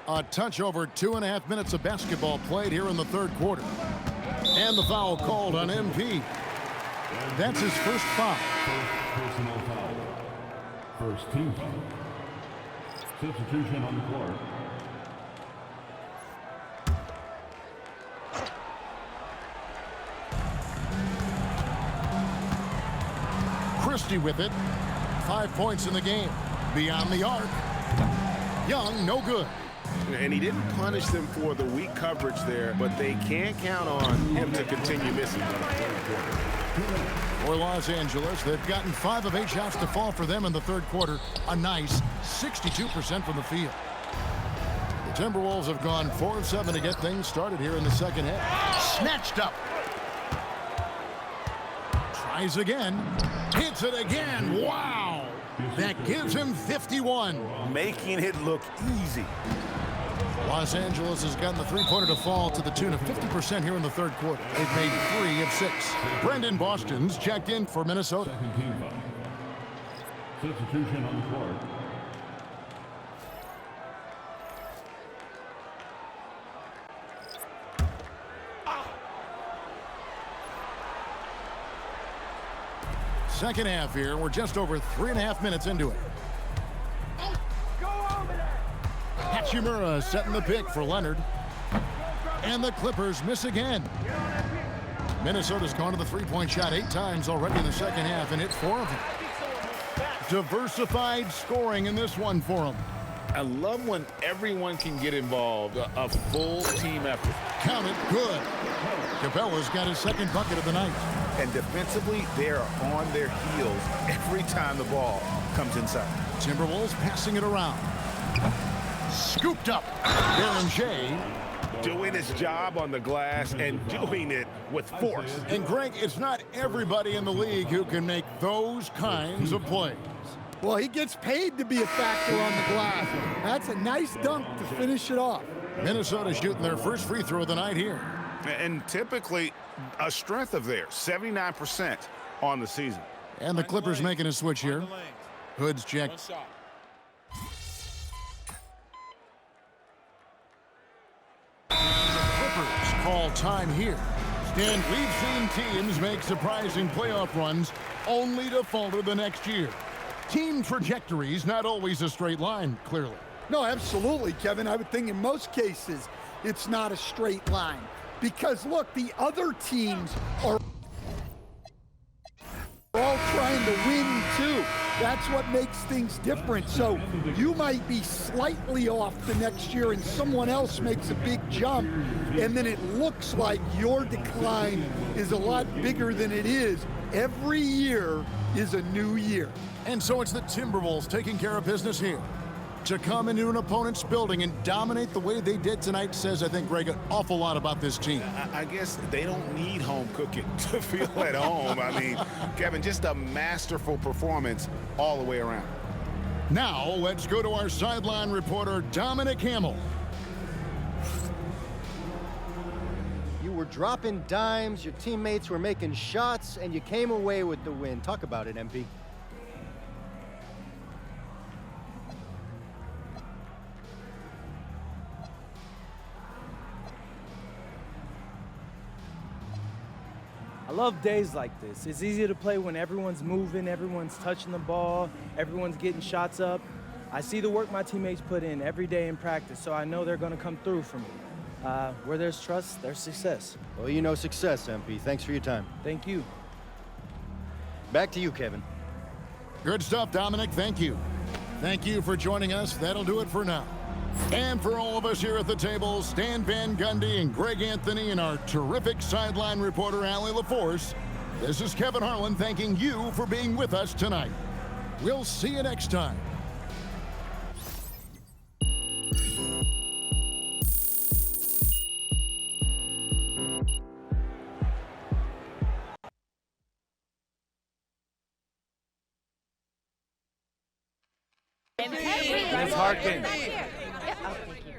A touch over 2.5 minutes of basketball played here in the third quarter. And the foul called on MP. That's his first foul. Personal foul. First team foul. Substitution on the court. Christie with it. 5 points in the game. Beyond the arc. Young, no good. And he didn't punish them for the weak coverage there, but they can't count on him to continue missing. For Los Angeles, they've gotten 5 of 8 shots to fall for them in the third quarter. A nice 62% from the field. The Timberwolves have gone 4 of 7 to get things started here in the second half. Snatched up. Tries again. Hits it again. Wow. That gives him 51. Making it look easy. Los Angeles has gotten the three-pointer to fall to the tune of 50% here in the third quarter. They've made 3 of 6. Brendan Boston's checked in for Minnesota. Substitution on the court. Second half here. We're just over 3.5 minutes into it. Hachimura setting the pick for Leonard. And the Clippers miss again. Minnesota's gone to the three-point shot 8 times already in the second half and hit 4 of them. Diversified scoring in this one for them. I love when everyone can get involved, a full team effort. Count it, good. Capella's got his second bucket of the night. And defensively, they are on their heels every time the ball comes inside. Timberwolves passing it around. Scooped up. Baron Shea. Doing his job on the glass and doing it with force. And Greg, it's not everybody in the league who can make those kinds of plays. Well, he gets paid to be a factor on the glass. That's a nice dunk to finish it off. Minnesota shooting their first free throw of the night here. And typically a strength of theirs, 79% on the season. And the Clippers making a switch here. Hood's checked. Clippers call time here. Stan, we've seen teams make surprising playoff runs only to falter the next year. Team trajectory's not always a straight line, clearly. No, absolutely, Kevin. I would think in most cases it's not a straight line. Because, look, the other teams are all trying to win, too. That's what makes things different. So you might be slightly off the next year and someone else makes a big jump, and then it looks like your decline is a lot bigger than it is. Every year is a new year. And so it's the Timberwolves taking care of business here. To come into an opponent's building and dominate the way they did tonight says, I think, Greg, an awful lot about this team. I guess they don't need home cooking to feel at home. I mean, Kevin, just a masterful performance all the way around. Now, let's go to our sideline reporter, Dominic Hamill. You were dropping dimes, your teammates were making shots, and you came away with the win. Talk about it, MP. I love days like this. It's easy to play when everyone's moving, everyone's touching the ball, everyone's getting shots up. I see the work my teammates put in every day in practice, so I know they're going to come through for me. Where there's trust, there's success. Well, you know success, MP. Thanks for your time. Thank you. Back to you, Kevin. Good stuff, Dominic. Thank you. Thank you for joining us. That'll do it for now. And for all of us here at the table, Stan Van Gundy and Greg Anthony and our terrific sideline reporter, Allie LaForce, this is Kevin Harlan thanking you for being with us tonight. We'll see you next time. Ms. Harkin. Oh, thank you.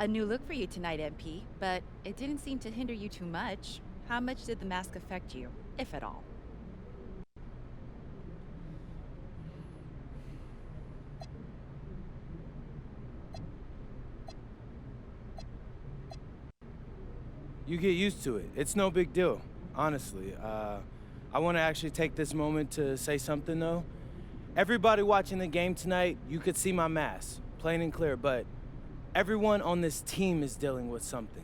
A new look for you tonight, MP, but it didn't seem to hinder you too much. How much did the mask affect you, if at all? You get used to it. It's no big deal, honestly. I want to actually take this moment to say something, though. Everybody watching the game tonight, you could see my mask, plain and clear, but everyone on this team is dealing with something.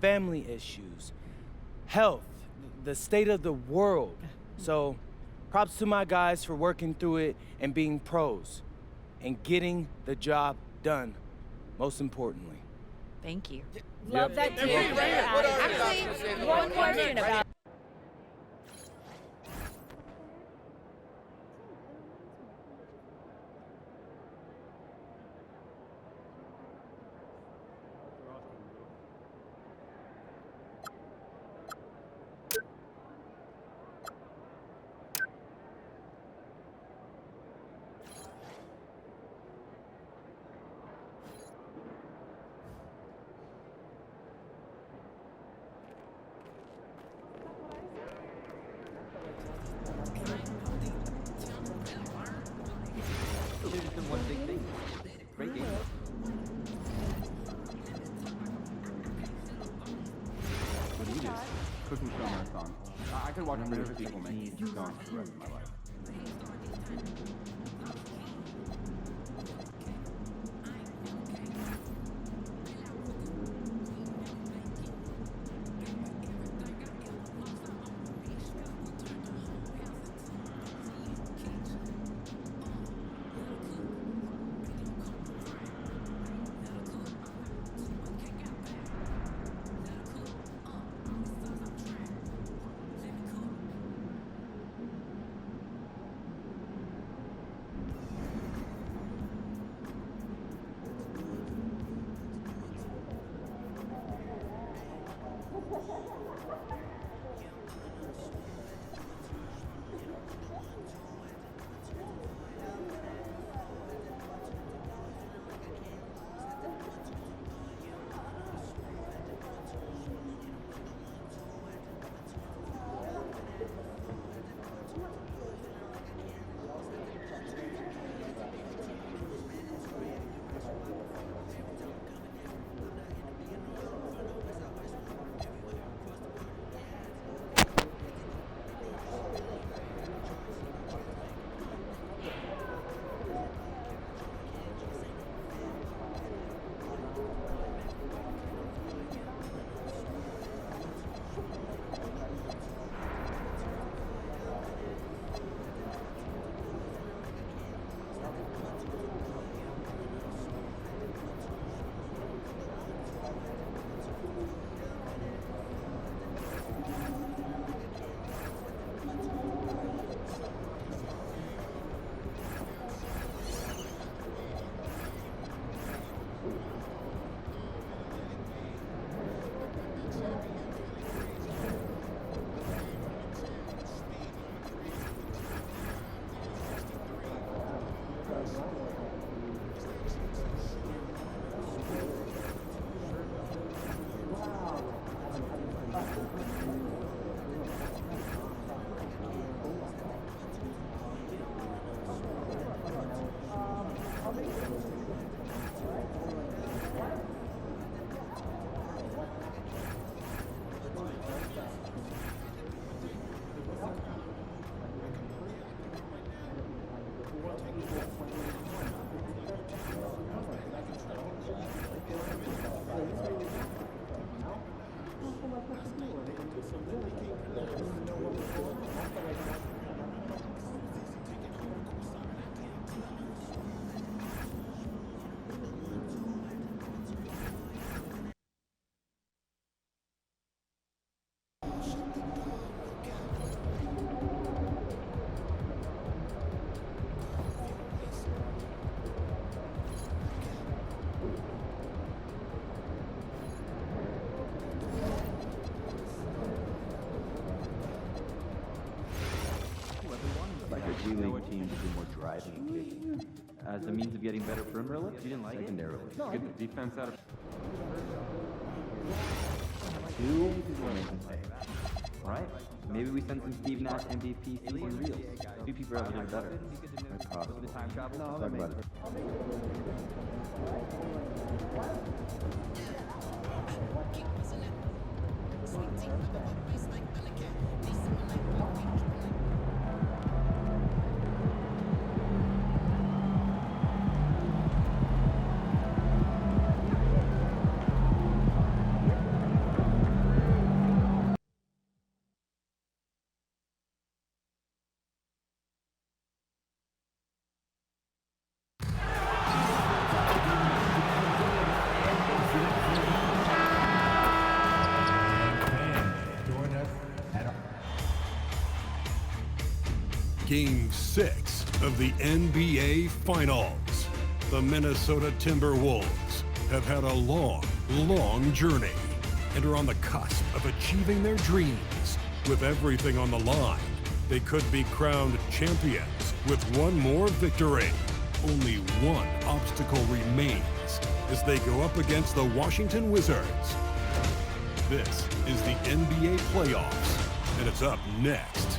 Family issues, health, the state of the world. So props to my guys for working through it and being pros and getting the job done, most importantly. Thank you. Love that too. Actually, one question about cooking show marathon. I could watch nervous people make me gone for the rest of my life. G League teams do more driving and kicking. As a means of getting better perimeter lift, you didn't like secondarily. Good defense out of two making plays. Right? Maybe we send some Steve Nash MVP season reels. Few people are doing better. That's possible. Talk about it. Game 6 of the NBA Finals. The Minnesota Timberwolves have had a long, long journey and are on the cusp of achieving their dreams. With everything on the line, they could be crowned champions with one more victory. Only one obstacle remains as they go up against the Washington Wizards. This is the NBA playoffs, and it's up next.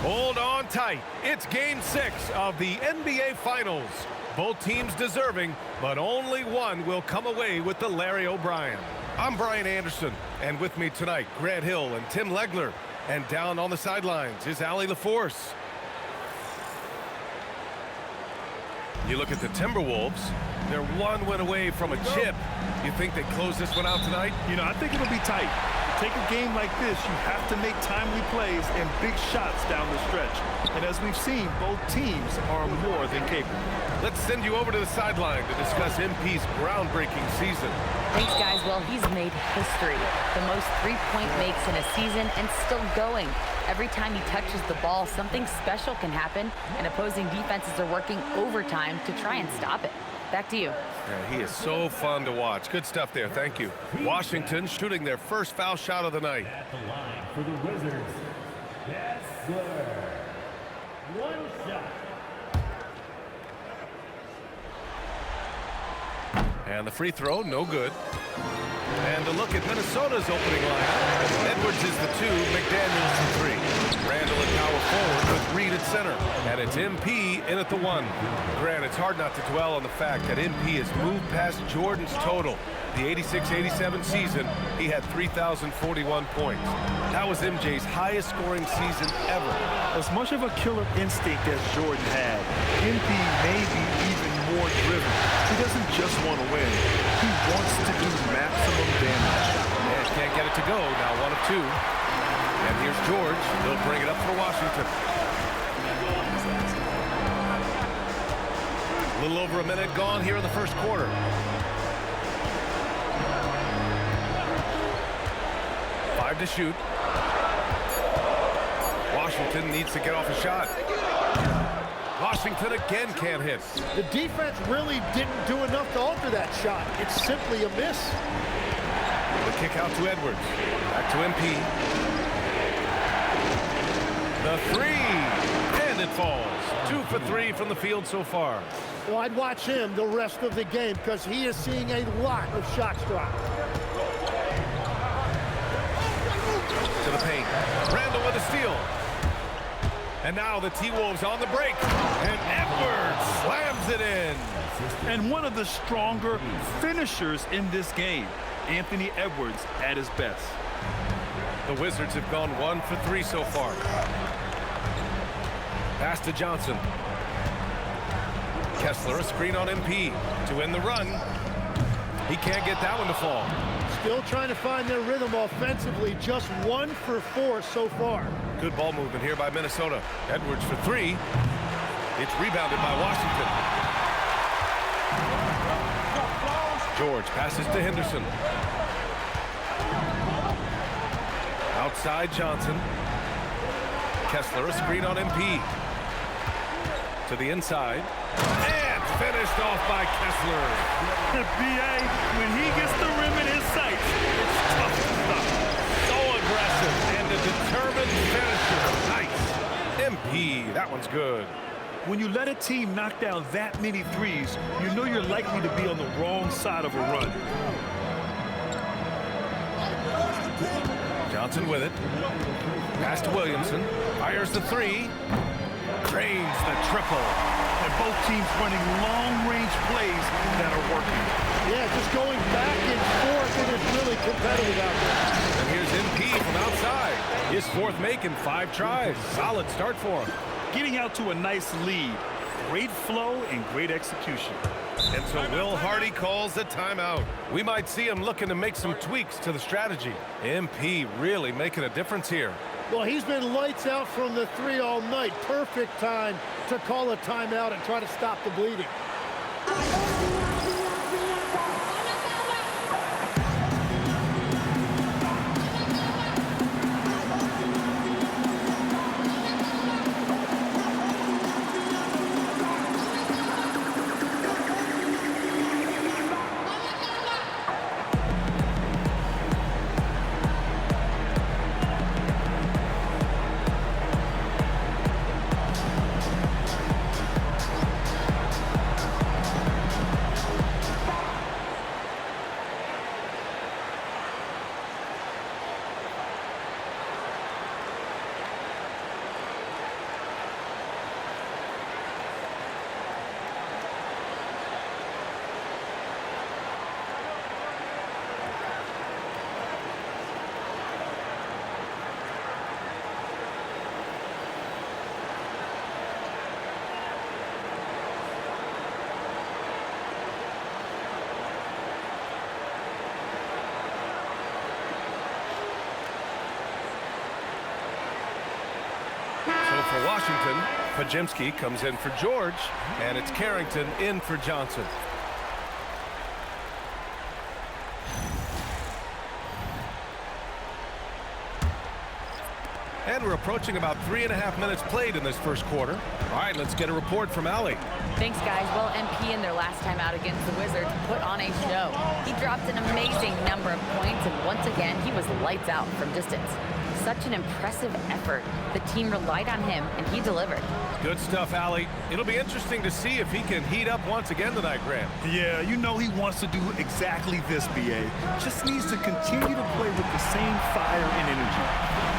Hold on tight. It's Game 6 of the NBA Finals. Both teams deserving, but only one will come away with the Larry O'Brien. I'm Brian Anderson, and with me tonight, Grant Hill and Tim Legler. And down on the sidelines is Allie LaForce. You look at the Timberwolves, they're one win away from a chip. You think they close this one out tonight? You know, I think it'll be tight. Take a game like this, you have to make timely plays and big shots down the stretch. And as we've seen, both teams are more than capable. Let's send you over to the sideline to discuss MP's groundbreaking season. Thanks, guys. Well, he's made history. The most three-point makes in a season and still going. Every time he touches the ball, something special can happen, and opposing defenses are working overtime to try and stop it. Back to you. Yeah, he is so fun to watch. Good stuff there. Thank you. Washington shooting their first foul shot of the night. At the line for the Wizards, Kessler. One shot. And the free throw, no good. And a look at Minnesota's opening lineup. Edwards is the 2, McDaniels the 3. Randall at power forward with Reed at center. And it's MP in at the 1. Grant, it's hard not to dwell on the fact that MP has moved past Jordan's total. The 86-87 season, he had 3,041 points. That was MJ's highest scoring season ever. As much of a killer instinct as Jordan had, MP may be even more driven. He doesn't just want to win. He wants to do maximum damage. And can't get it to go. Now 1 of 2. And here's George. He'll bring it up for Washington. A little over a minute gone here in the first quarter. To shoot. Washington needs to get off a shot. Washington again can't hit. The defense really didn't do enough to alter that shot. It's simply a miss. The kick out to Edwards. Back to MP. The 3. And it falls. 2 for 3 from the field so far. Well, I'd watch him the rest of the game because he is seeing a lot of shots drop. To the paint. Randall with a steal. And now the T-Wolves on the break. And Edwards slams it in. And one of the stronger finishers in this game, Anthony Edwards at his best. The Wizards have gone 1 for 3 so far. Pass to Johnson. Kessler, a screen on MP to end the run. He can't get that one to fall. Still trying to find their rhythm offensively. Just 1 for 4 so far. Good ball movement here by Minnesota. Edwards for 3. It's rebounded by Washington. George passes to Henderson. Outside Johnson. Kessler, a screen on MP. To the inside. And finished off by Kessler. BA, when he gets the rim in his sights, it's tough to stop. So aggressive and a determined finisher. Nice. MP, that one's good. When you let a team knock down that many threes, you know you're likely to be on the wrong side of a run. Johnson with it. Pass to Williamson. Fires the 3. Drains the triple. And both teams running long-range plays that are working. Yeah, just going back and forth, and it's really competitive out there. And here's MP from outside. His 4th make in 5 tries. Solid start for him. Getting out to a nice lead. Great flow and great execution. And so Will Hardy calls a timeout. We might see him looking to make some tweaks to the strategy. MP really making a difference here. Well, he's been lights out from the 3 all night. Perfect time to call a timeout and try to stop the bleeding. Washington. Pajemski comes in for George, and it's Carrington in for Johnson. And we're approaching about 3.5 minutes played in this first quarter. All right, let's get a report from Allie. Thanks, guys. Well, MP in their last time out against the Wizards put on a show. He dropped an amazing number of points, and once again, he was lights out from distance. Such an impressive effort. The team relied on him, and he delivered. Good stuff, Allie. It'll be interesting to see if he can heat up once again tonight, Grant. Yeah, you know he wants to do exactly this, BA. Just needs to continue to play with the same fire and energy.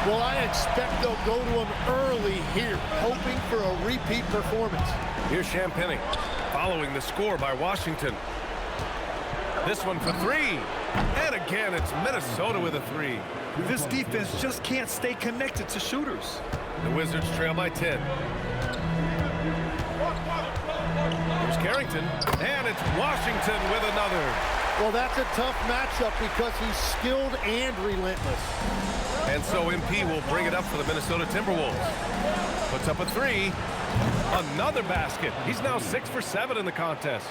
Well, I expect they'll go to him early here, hoping for a repeat performance. Here's Champagny, following the score by Washington. This one for three. And again, it's Minnesota with a three. This defense just can't stay connected to shooters. The Wizards trail by 10. Here's Carrington, and it's Washington with another. Well, that's a tough matchup because he's skilled and relentless. And so MP will bring it up for the Minnesota Timberwolves. Puts up a three. Another basket. He's now 6 for 7 in the contest.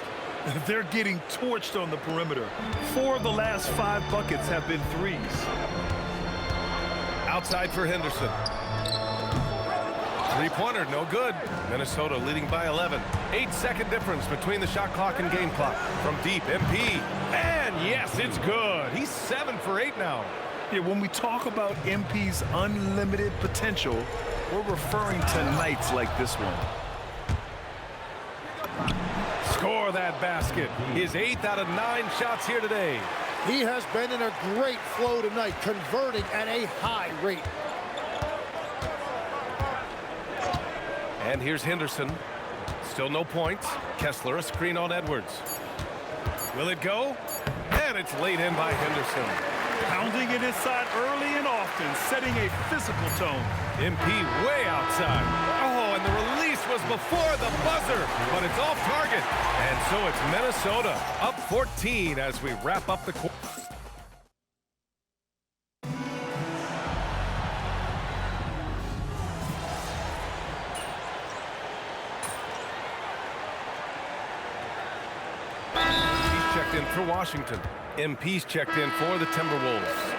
They're getting torched on the perimeter. 4 of the last 5 buckets have been threes. Outside for Henderson. Three-pointer, no good. Minnesota leading by 11. 8-second difference between the shot clock and game clock. From deep, MP. And yes, it's good. He's 7 for 8 now. Yeah, when we talk about MP's unlimited potential, we're referring to nights like this one. Score that basket. His 8th out of 9 shots here today. He has been in a great flow tonight, converting at a high rate. And here's Henderson. Still no points. Kessler, a screen on Edwards. Will it go? And it's laid in by Henderson. Pounding it inside early and often, setting a physical tone. MP way outside. Oh, and the release was before the buzzer, but it's off target. And so it's Minnesota up 14 as we wrap up the quarter. He's checked in for Washington. MP's checked in for the Timberwolves.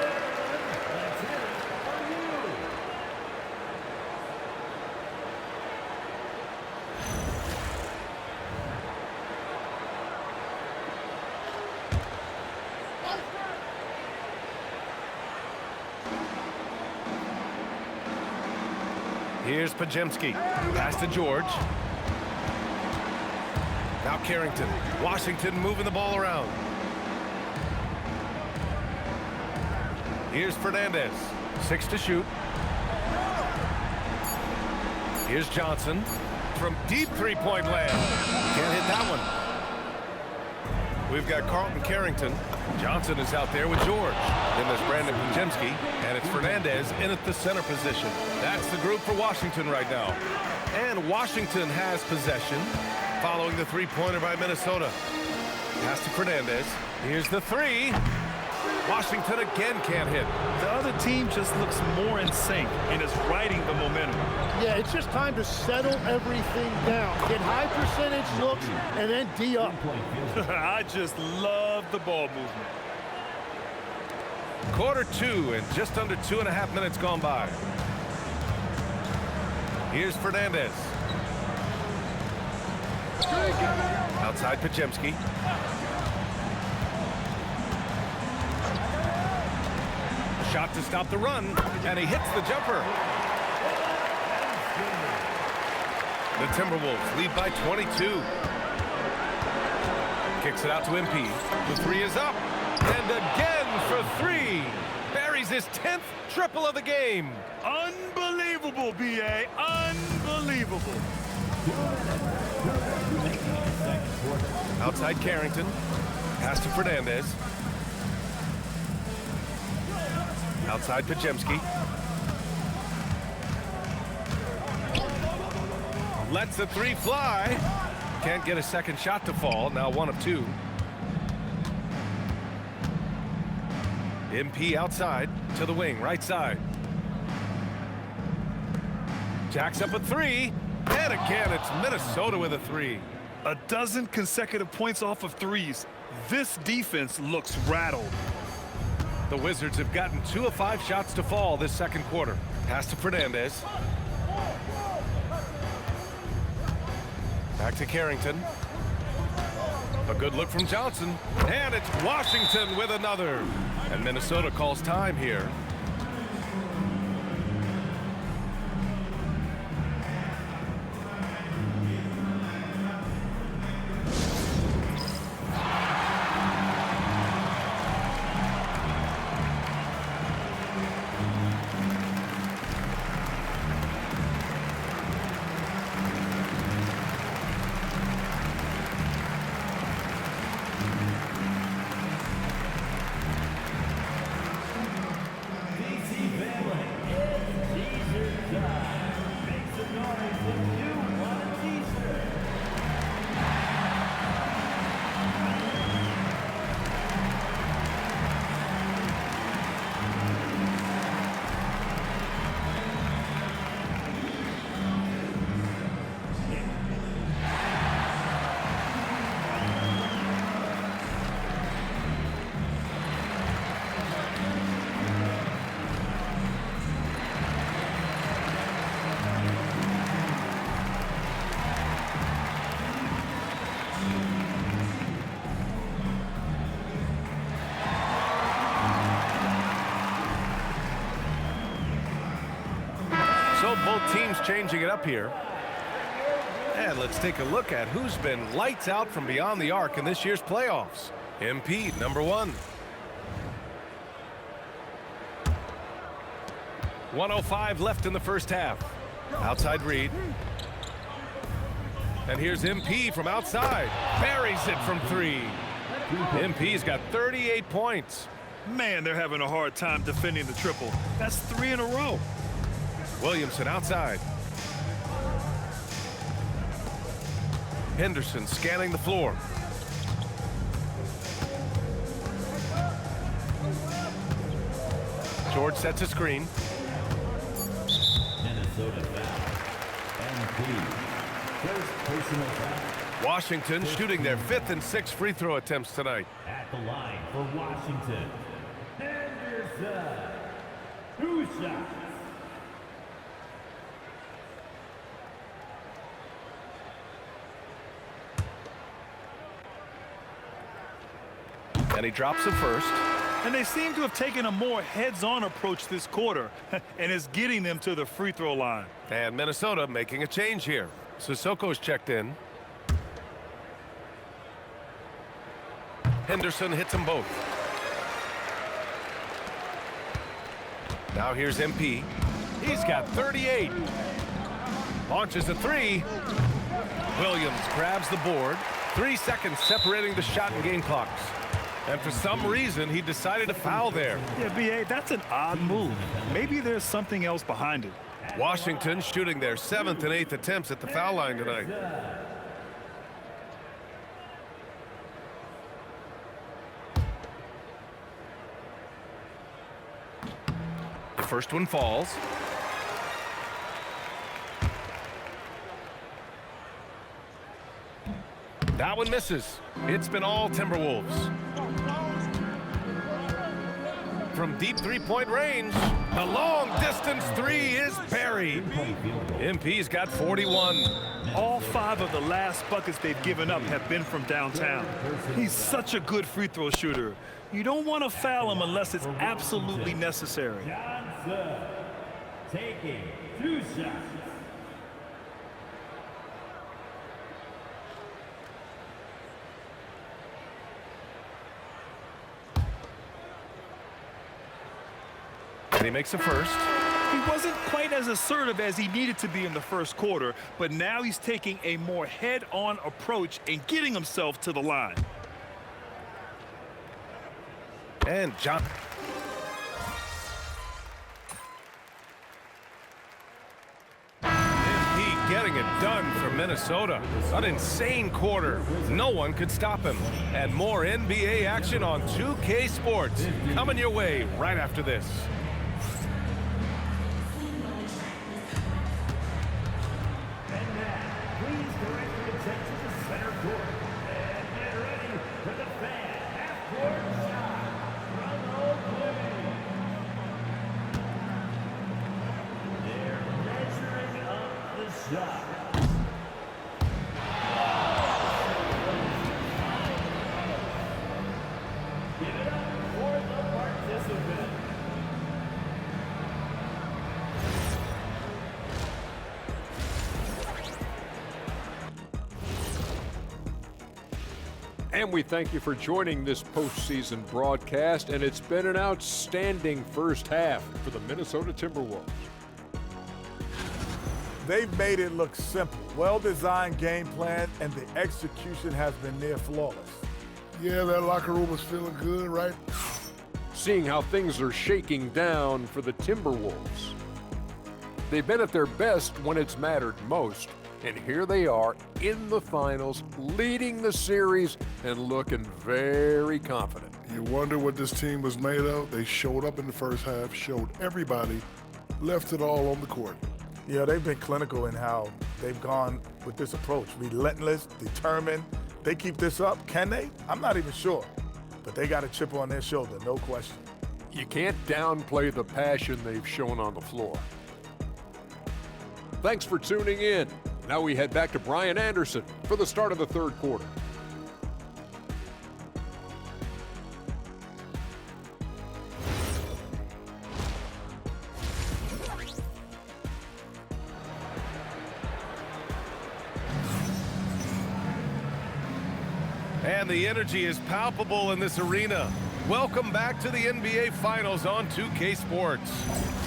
Here's Pajemski. Pass to George. Now Carrington. Washington moving the ball around. Here's Fernandez. 6 to shoot. Here's Johnson. From deep three-point land. Can't hit that one. We've got Carlton Carrington. Johnson is out there with George. Then there's Brandon Pajemski. And it's Fernandez in at the center position. That's the group for Washington right now. And Washington has possession following the three-pointer by Minnesota. Pass to Fernandez. Here's the three. Washington again can't hit. The other team just looks more in sync and is riding the momentum. Yeah, it's just time to settle everything down. Get high percentage looks and then D up. I just love the ball movement. Quarter 2 and just under 2.5 minutes gone by. Here's Fernandez. Outside Pajemski. Shot to stop the run, and he hits the jumper. The Timberwolves lead by 22. Kicks it out to MP. The three is up, and again for three. Buries his 10th triple of the game. Unbelievable, BA. Unbelievable. Outside Carrington. Pass to Fernandez. Outside Pajemski. Lets the three fly. Can't get a second shot to fall. Now 1 of 2. MP outside to the wing, right side. Jacks up a three. And again, it's Minnesota with a three. A dozen consecutive points off of threes. This defense looks rattled. The Wizards have gotten 2 of 5 shots to fall this second quarter. Pass to Fernandez. Back to Carrington. A good look from Johnson. And it's Washington with another. And Minnesota calls time here. So both teams changing it up here. And let's take a look at who's been lights out from beyond the arc in this year's playoffs. MP, number 1. 1:05 left in the first half. Outside Reed. And here's MP from outside. Buries it from 3. MP's got 38 points. Man, they're having a hard time defending the triple. That's 3 in a row. Williamson outside. Henderson scanning the floor. George sets a screen. Minnesota foul. MP. First personal foul. Washington shooting their 5th and 6th free throw attempts tonight. At the line for Washington. Henderson. 2 shots. And he drops the first. And they seem to have taken a more heads-on approach this quarter, and it's getting them to the free throw line. And Minnesota making a change here. Sissoko's checked in. Henderson hits them both. Now here's MP. He's got 38. Launches a 3. Williams grabs the board. 3 seconds separating the shot and game clocks. And for some reason, he decided to foul there. Yeah, B.A., that's an odd move. Maybe there's something else behind it. Washington shooting their 7th and 8th attempts at the foul line tonight. The first one falls. That one misses. It's been all Timberwolves. From deep 3-point range, the long distance 3 is buried. MP's got 41. All 5 of the last buckets they've given up have been from downtown. He's such a good free throw shooter. You don't want to foul him unless it's absolutely necessary. Johnson taking 2 shots. And he makes the first. He wasn't quite as assertive as he needed to be in the first quarter, but now he's taking a more head-on approach and getting himself to the line. And John. MP getting it done for Minnesota. An insane quarter. No one could stop him. And more NBA action on 2K Sports coming your way right after this. And we thank you for joining this postseason broadcast, and it's been an outstanding first half for the Minnesota Timberwolves. They've made it look simple. Well-designed game plan, and the execution has been near flawless. Yeah, that locker room was feeling good, right? Seeing how things are shaking down for the Timberwolves. They've been at their best when it's mattered most, and here they are in the finals, leading the series and looking very confident. You wonder what this team was made of? They showed up in the first half, showed everybody, left it all on the court. Yeah, they've been clinical in how they've gone with this approach. Relentless, determined. They keep this up, can they? I'm not even sure. But they got a chip on their shoulder, no question. You can't downplay the passion they've shown on the floor. Thanks for tuning in. Now we head back to Brian Anderson for the start of the third quarter. And the energy is palpable in this arena. Welcome back to the NBA Finals on 2K Sports.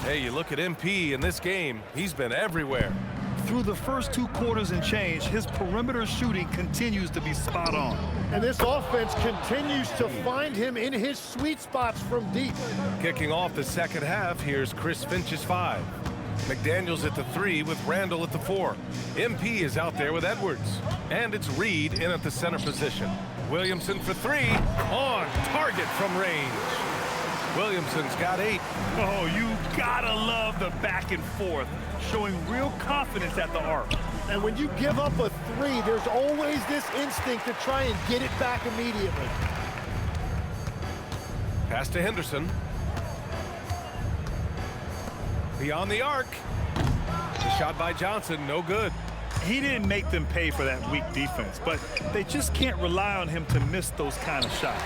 Hey, you look at MP in this game, he's been everywhere. Through the first 2 quarters and change, his perimeter shooting continues to be spot on. And this offense continues to find him in his sweet spots from deep. Kicking off the second half, here's Chris Finch's 5. McDaniels at the 3 with Randall at the 4. MP is out there with Edwards. And it's Reed in at the center position. Williamson for 3, on target from range. Williamson's got 8. Oh, you gotta love the back and forth, showing real confidence at the arc. And when you give up a 3, there's always this instinct to try and get it back immediately. Pass to Henderson. Beyond the arc. The shot by Johnson, no good. He didn't make them pay for that weak defense, but they just can't rely on him to miss those kind of shots.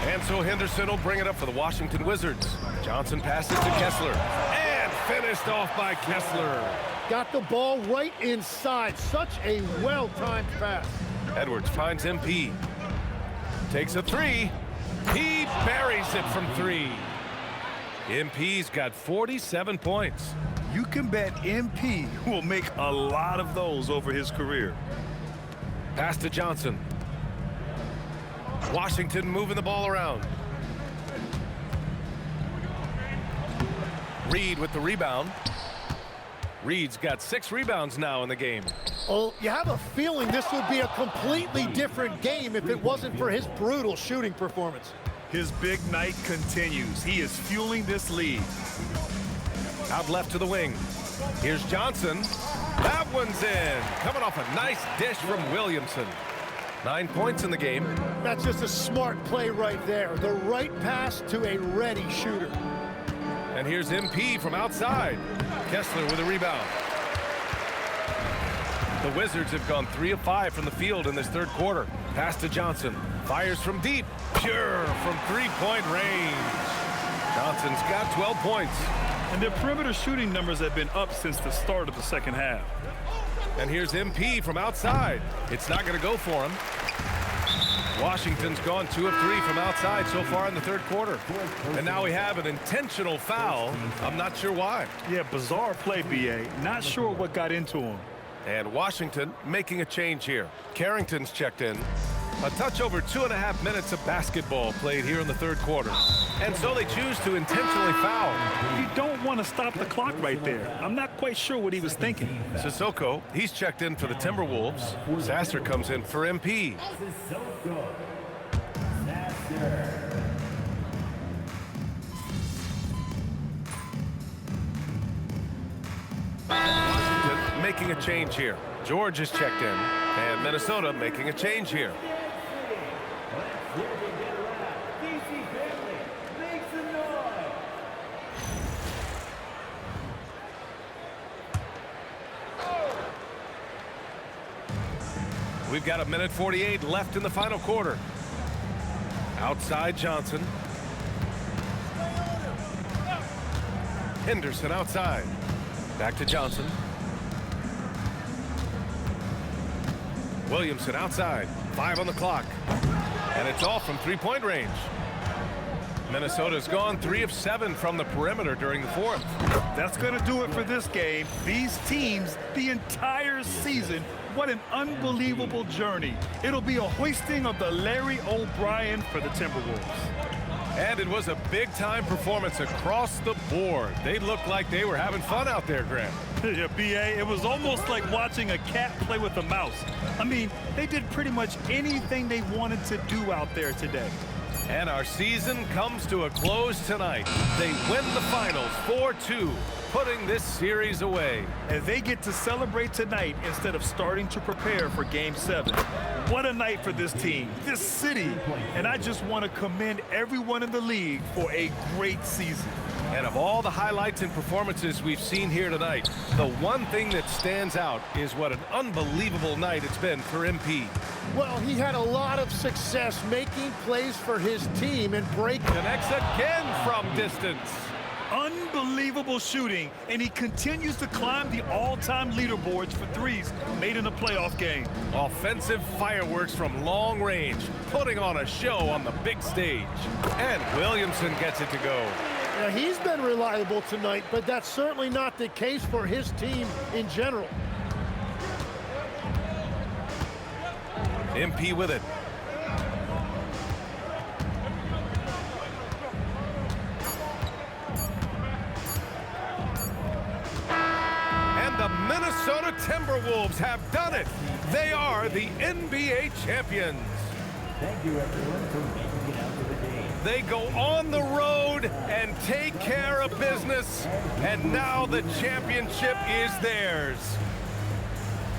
And so Henderson will bring it up for the Washington Wizards. Johnson passes to Kessler. And finished off by Kessler. Got the ball right inside. Such a well-timed pass. Edwards finds MP. Takes a 3. He buries it from 3. MP's got 47 points. You can bet MP will make a lot of those over his career. Pass to Johnson. Washington moving the ball around. Reed with the rebound. Reed's got 6 rebounds now in the game. Oh, you have a feeling this would be a completely different game if it wasn't for his brutal shooting performance. His big night continues. He is fueling this lead. Out left to the wing. Here's Johnson. That one's in. Coming off a nice dish from Williamson. 9 points in the game. That's just a smart play right there. The right pass to a ready shooter. And here's MP from outside. Kessler with a rebound. The Wizards have gone 3 of 5 from the field in this third quarter. Pass to Johnson. Fires from deep. Pure from 3-point range. Johnson's got 12 points. And their perimeter shooting numbers have been up since the start of the second half. And here's MP from outside. It's not going to go for him. Washington's gone 2 of 3 from outside so far in the third quarter. And now we have an intentional foul. I'm not sure why. Yeah, bizarre play, BA. Not sure what got into him. And Washington making a change here. Carrington's checked in. A touch over 2.5 minutes of basketball played here in the third quarter. And so they choose to intentionally foul. You don't want to stop the clock right there. I'm not quite sure what he was thinking. Sissoko, he's checked in for the Timberwolves. Sasser comes in for MP. Washington making a change here. George is checked in. And Minnesota making a change here. We've got 1:48 left in the final quarter. Outside Johnson. Henderson outside. Back to Johnson. Williamson outside, 5 on the clock. And it's off from three-point range. Minnesota's gone 3 of 7 from the perimeter during the fourth. That's going to do it for this game. These teams, the entire season, what an unbelievable journey. It'll be a hoisting of the Larry O'Brien for the Timberwolves. And it was a big-time performance across the board. They looked like they were having fun out there, Grant. Yeah, B.A., it was almost like watching a cat play with a mouse. I mean, they did pretty much anything they wanted to do out there today. And our season comes to a close tonight. They win the finals 4-2, putting this series away. And they get to celebrate tonight instead of starting to prepare for Game 7. What a night for this team, this city. And I just want to commend everyone in the league for a great season. And of all the highlights and performances we've seen here tonight, the one thing that stands out is what an unbelievable night it's been for MP. Well, he had a lot of success making plays for his team and breaking. Connects again from distance. Unbelievable shooting, and he continues to climb the all-time leaderboards for threes made in a playoff game. Offensive fireworks from long range, putting on a show on the big stage. And Williamson gets it to go. Now, he's been reliable tonight, but that's certainly not the case for his team in general. MP with it. And the Minnesota Timberwolves have done it. They are the NBA champions. Thank you, everyone, for making it out to the game. They go on the road and take care of business, and now the championship is theirs.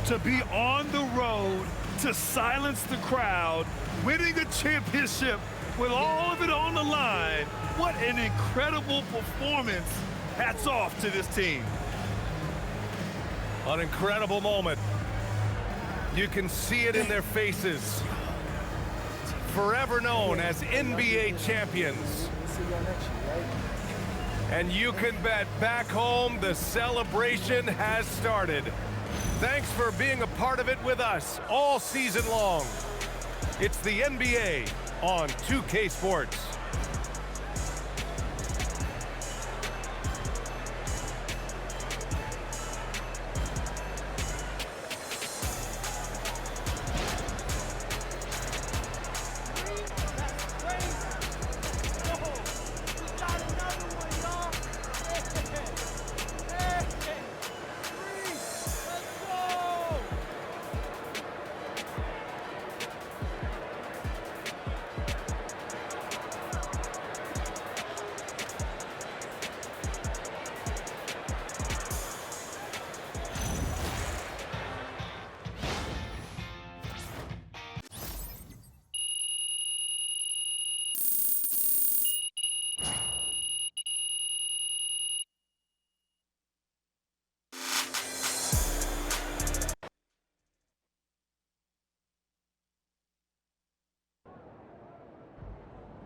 To be on the road, to silence the crowd, winning a championship with all of it on the line, what an incredible performance. Hats off to this team. An incredible moment. You can see it in their faces. Forever known as NBA champions. And you can bet back home the celebration has started. Thanks for being a part of it with us all season long. It's the NBA on 2K Sports.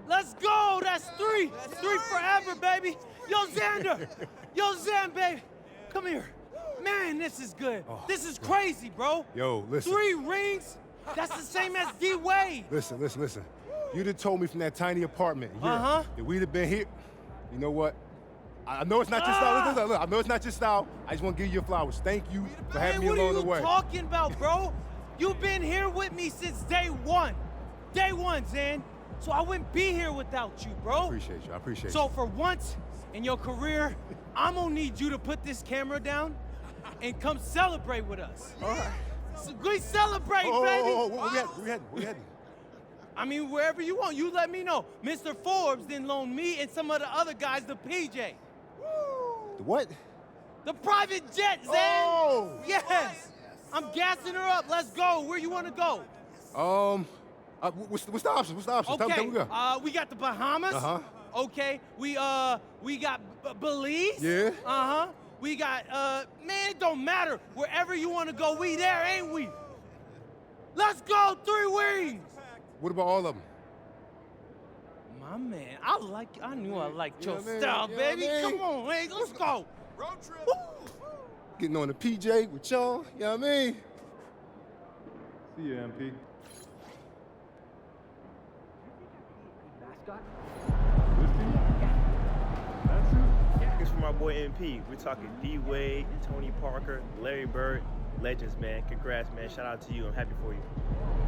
Let's go! That's three! Three forever, baby! Yo, Xander! Yo, Zan, baby! Come here. Man, this is good. This is crazy, bro. Yo, listen. 3 rings? That's the same as D-Wade. Listen. You'd have told me from that tiny apartment here that we'd have been here. You know what? I know it's not your style. Look, I know it's not your style. I just want to give you your flowers. Thank you for having me along the way. What are you talking about, bro? You've been here with me since day one. Day one, Zan. So I wouldn't be here without you, bro. I appreciate you. So for once in your career, I'm gonna need you to put this camera down and come celebrate with us. All right. So we celebrate, baby. Where we heading? I mean, wherever you want. You let me know. Mr. Forbes then loaned me and some of the other guys the PJ. The what? The private jet, Zan. Oh! Yes. I'm gassing her up. Let's go. Where you want to go? What's the options? Okay. Tell me we got. We got the Bahamas. Okay. We got Belize. Yeah. We got man, it don't matter. Wherever you want to go, we there, ain't we? Let's go, 3 wings. What about all of them? My man, I knew I liked your man? style, You know baby. what I mean? Come on, man, let's go. Road trip. Getting on the PJ with y'all, you know what I mean? See you, MP. Mascot? It's for my boy MP. We're talking D-Wade, Tony Parker, Larry Bird. Legends, man. Congrats, man. Shout out to you. I'm happy for you.